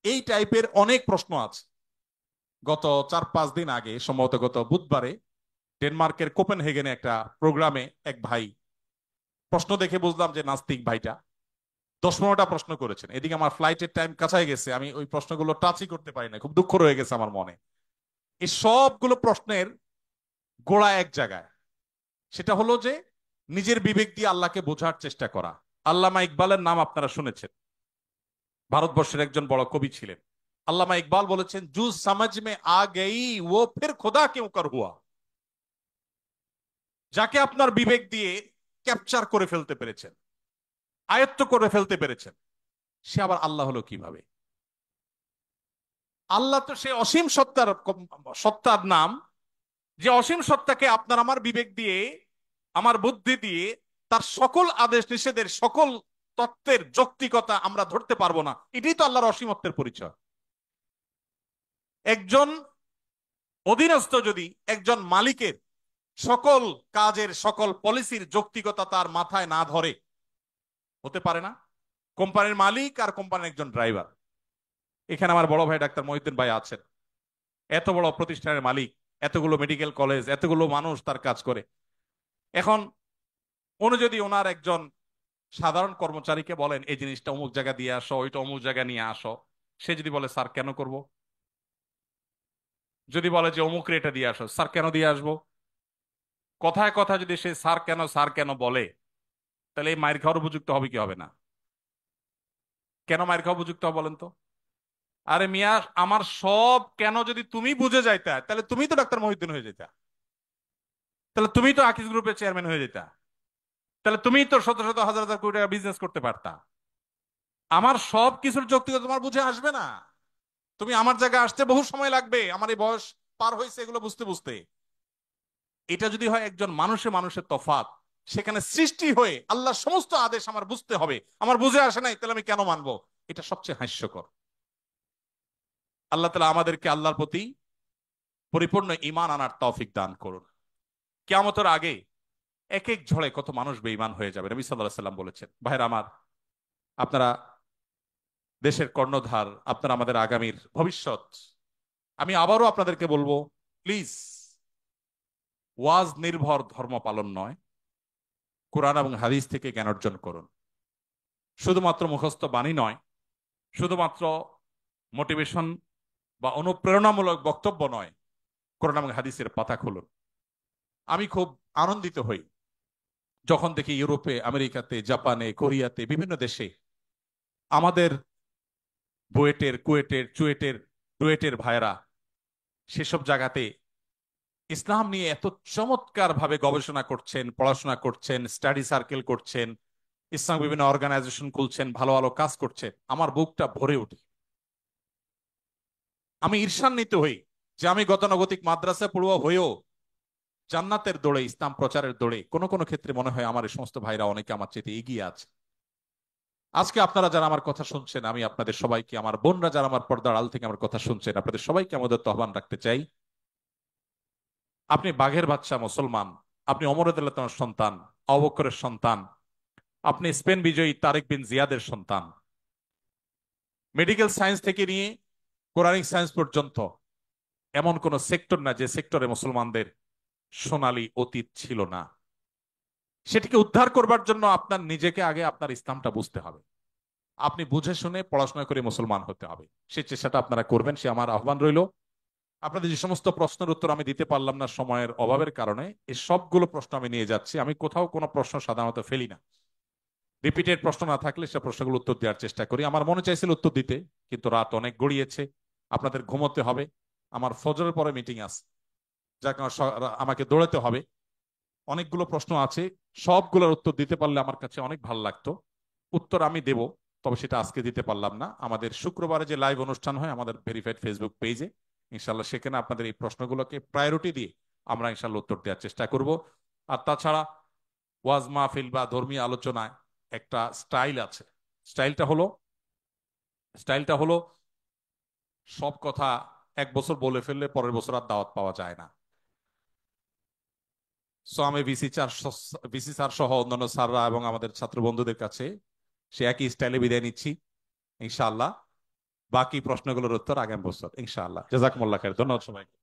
এই টাইপের অনেক প্রশ্ন আছে। গত 4-5 দিন আগে, সম্ভবত গত বুধবারে, ডেনমার্কের কোপেনহেগেনে একটা প্রোগ্রামে এক ভাই, প্রশ্ন দেখে বুঝলাম যে নাস্তিক ভাইটা 10-15টা প্রশ্ন করেছেন। এদিকে আমার ফ্লাইটের টাইম কাছাই গেছে, আমি ওই প্রশ্নগুলো টাচই করতে পারি না, খুব দুঃখ রয়ে গেছে আমার মনে। এই সবগুলো প্রশ্নের গোড়া এক জায়গায়, সেটা হলো যে নিজের বিবেক দিয়ে আল্লাহকে বোঝার চেষ্টা করা। আল্লামা ইকবালের নাম আপনারা শুনেছেন, ভারতবর্ষের একজন বড় কবি ছিলেন। আল্লামা ইকবাল বলেছেন, জু সমঝ মে আ গই ও ফির খুদা ক্यों कर हुआ। যাকে আপনার বিবেক দিয়ে ক্যাপচার করে ফেলতে পেরেছেন, আয়ত্ত করে ফেলতে পেরেছেন, সে আবার আল্লাহ হলো কিভাবে? আল্লাহ তো সে অসীম সত্তার, সত্তার নাম, যে অসীম সত্তাকে আপনার আমার বিবেক দিয়ে, আমার বুদ্ধি দিয়ে তার সকল আদেশ নিষেধের সকল তত্ত্বের যৌক্তিকতা আমরা ধরতে পারবো না। এটাই তো আল্লাহর অসীমত্বের পরিচয়। একজন অধীনস্থ যদি একজন মালিকের সকল কাজের সকল পলিসির যৌক্তিকতা তার মাথায় না ধরে, হতে পারে না। কোম্পানির মালিক আর কোম্পানির একজন ড্রাইভার, এখানে আমার বড় ভাই ডাক্তার মহিউদ্দিন ভাই আছেন, এত বড় প্রতিষ্ঠানের মালিক, এতগুলো মেডিকেল কলেজ, এতগুলো মানুষ তার কাজ করে। এখন উনি যদি ওনার একজন সাধারণ কর্মচারীকে বলেন এই জিনিসটা অমুক জায়গা দিয়ে আসো, ওইটা অমুক জায়গা নিয়ে আসো, সে যদি বলে স্যার কেন করব, যদি বলে যে অমুক রেটে দিয়ে আসো, স্যার কেন দিয়ে আসবো, কথায় কথা যদি সে স্যার কেন বলে, তাহলে এই মায়ের খাওয়ার উপযুক্ত হবে কি হবে না? কেন মায়ের খাওয়া উপযুক্ত হবে বলেন তো? আরে মিয়া, আমার সব কেন যদি তুমি বুঝে যাইতা, তাহলে তুমি তো ডাক্তার মহিউদ্দিন হয়ে যেতা, তাহলে তুমি তো আকিজ গ্রুপের চেয়ারম্যান হয়ে যেতা, তাহলে তুমি তো শত শত হাজার হাজার কোটি টাকা বিজনেস করতে পারতা। আমার সব কিছুর যৌক্তিকতা তোমার বুঝে আসবে না। তুমি আমার জায়গায় আসতে বহু সময় লাগবে, আমার এই বয়স পার হয়েছে এগুলো বুঝতে বুঝতে। এটা যদি হয় একজন মানুষে মানুষের তফাৎ, সেখানে সৃষ্টি হয়ে আল্লাহর সমস্ত আদেশ আমার বুঝতে হবে, আমার বুঝে আসে নাই, তাহলে আমি কেন মানবো? এটা সবচেয়ে হাস্যকর। আল্লাহ তাআলা আমাদেরকে আল্লাহর প্রতি পরিপূর্ণ ঈমান আনার তৌফিক দান করুন। কিয়ামতের আগে এক এক ঝড়ে কত মানুষ বেঈমান হয়ে যাবে, নবী সাল্লাল্লাহু আলাইহি সাল্লাম বলেছেন। ভাইরা আমার, আপনারা দেশের কর্ণধার, আপনারা আমাদের আগামীর ভবিষ্যৎ। আমি আবারও আপনাদেরকে বলবো, প্লিজ, ওয়াজ নির্ভর ধর্ম পালন নয়, কোরআন এবং হাদিস থেকে জ্ঞান অর্জন করুন। শুধুমাত্র মুখস্থ বাণী নয়, শুধুমাত্র মোটিভেশন বা অনুপ্রেরণামূলক বক্তব্য নয়, কোরআন এবং হাদিসের পাতা খুলুন। আমি খুব আনন্দিত হই যখন দেখি ইউরোপে, আমেরিকাতে, জাপানে, কোরিয়াতে, বিভিন্ন দেশে আমাদের বুয়েটের, কুয়েটের, চুয়েটের, ডুয়েটের ভাইরা সেসব জায়গাতে ইসলাম নিয়ে এত চমৎকার ভাবে গবেষণা করছেন, পড়াশোনা করছেন, স্টাডি সার্কেল করছেন, ইসলাম বিভিন্ন অর্গানাইজেশন খুলছেন, ভালো ভালো কাজ করছেন। আমার বুকটা ভরে ওঠে, আমি ঈর্ষান্বিত হই যে আমি গতানুগতিক মাদ্রাসা পড়ুয়া হয়েও জান্নাতের দৌড়ে, ইসলাম প্রচারের দৌড়ে কোনো কোনো ক্ষেত্রে মনে হয় আমার এই সমস্ত ভাইরা অনেকে আমার চেয়ে এগিয়ে আছে। আজকে আপনারা যারা আমার কথা শুনছেন, আমি আপনাদের সবাইকে, আমার বোনরা যারা আমার পর্দার আড়াল থেকে আমার কথা শুনছেন, আপনাদের সবাইকে আমাদের আহ্বান রাখতে চাই। আপনি বাঘের বাচ্চা মুসলমান, আপনি ওমর রাদিয়াল্লাহু তাআলার সন্তান, আবু বকরের সন্তান, আপনি স্পেন বিজয়ী তারেক বিন জিয়াদের সন্তান। মেডিকেল সায়েন্স থেকে নিয়ে কোরআনিক সায়েন্স পর্যন্ত এমন কোন সেক্টর না যে সেক্টরে মুসলমানদের সোনালী অতীত ছিল না। সেটিকে উদ্ধার করবার জন্য আপনার নিজেকে আগে আপনার ইসলামটা বুঝতে হবে। আপনি বুঝে শুনে পড়াশোনা করে মুসলমান হতে হবে, সেই চেষ্টাটা আপনারা করবেন, সে আমার আহ্বান রইল। আপনাদের যে সমস্ত প্রশ্নের উত্তর আমি দিতে পারলাম না সময়ের অভাবের কারণে, এই সবগুলো প্রশ্ন আমি নিয়ে যাচ্ছি। আমি কোথাও কোনো প্রশ্ন সাধারণত ফেলি না, রিপিটেড প্রশ্ন না থাকলে সে প্রশ্নগুলো উত্তর দেওয়ার চেষ্টা করি। আমার মনে চাইছিল উত্তর দিতে, কিন্তু রাত অনেক গড়িয়েছে, আপনাদের ঘুমোতে হবে, আমার ফজরের পরে মিটিং আছে, যার কারণে আমাকে দৌড়াতে হবে। অনেকগুলো প্রশ্ন আছে, সবগুলোর উত্তর দিতে পারলে আমার কাছে অনেক ভালো লাগতো। উত্তর আমি দেব, তবে সেটা আজকে দিতে পারলাম না। আমাদের শুক্রবারে যে লাইভ অনুষ্ঠান হয় আমাদের ভেরিফাইড ফেসবুক পেজে, ইনশাল্লাহ সেখানে আপনাদের এই প্রশ্নগুলোকে প্রায়োরিটি দিয়ে আমরা ইনশাল্লাহ উত্তর দেওয়ার চেষ্টা করব। আর তাছাড়া ওয়াজ মাহফিল বা ধর্মীয় আলোচনায় একটা স্টাইল আছে। স্টাইলটা হলো স্টাইলটা হলো সব কথা এক বছর বলে ফেললে পরের বছর আর দাওয়াত পাওয়া যায় না। সো আমি ভিসি স্যার সহ অন্যান্য স্যাররা এবং আমাদের ছাত্র বন্ধুদের কাছে সে একই স্টাইলে বিদায় নিচ্ছি ইনশাআল্লাহ। বাকি প্রশ্নগুলোর উত্তর আগামী বছর ইনশাআল্লাহ। জাযাকুমুল্লাহ খাইর, ধন্যবাদ সবাইকে।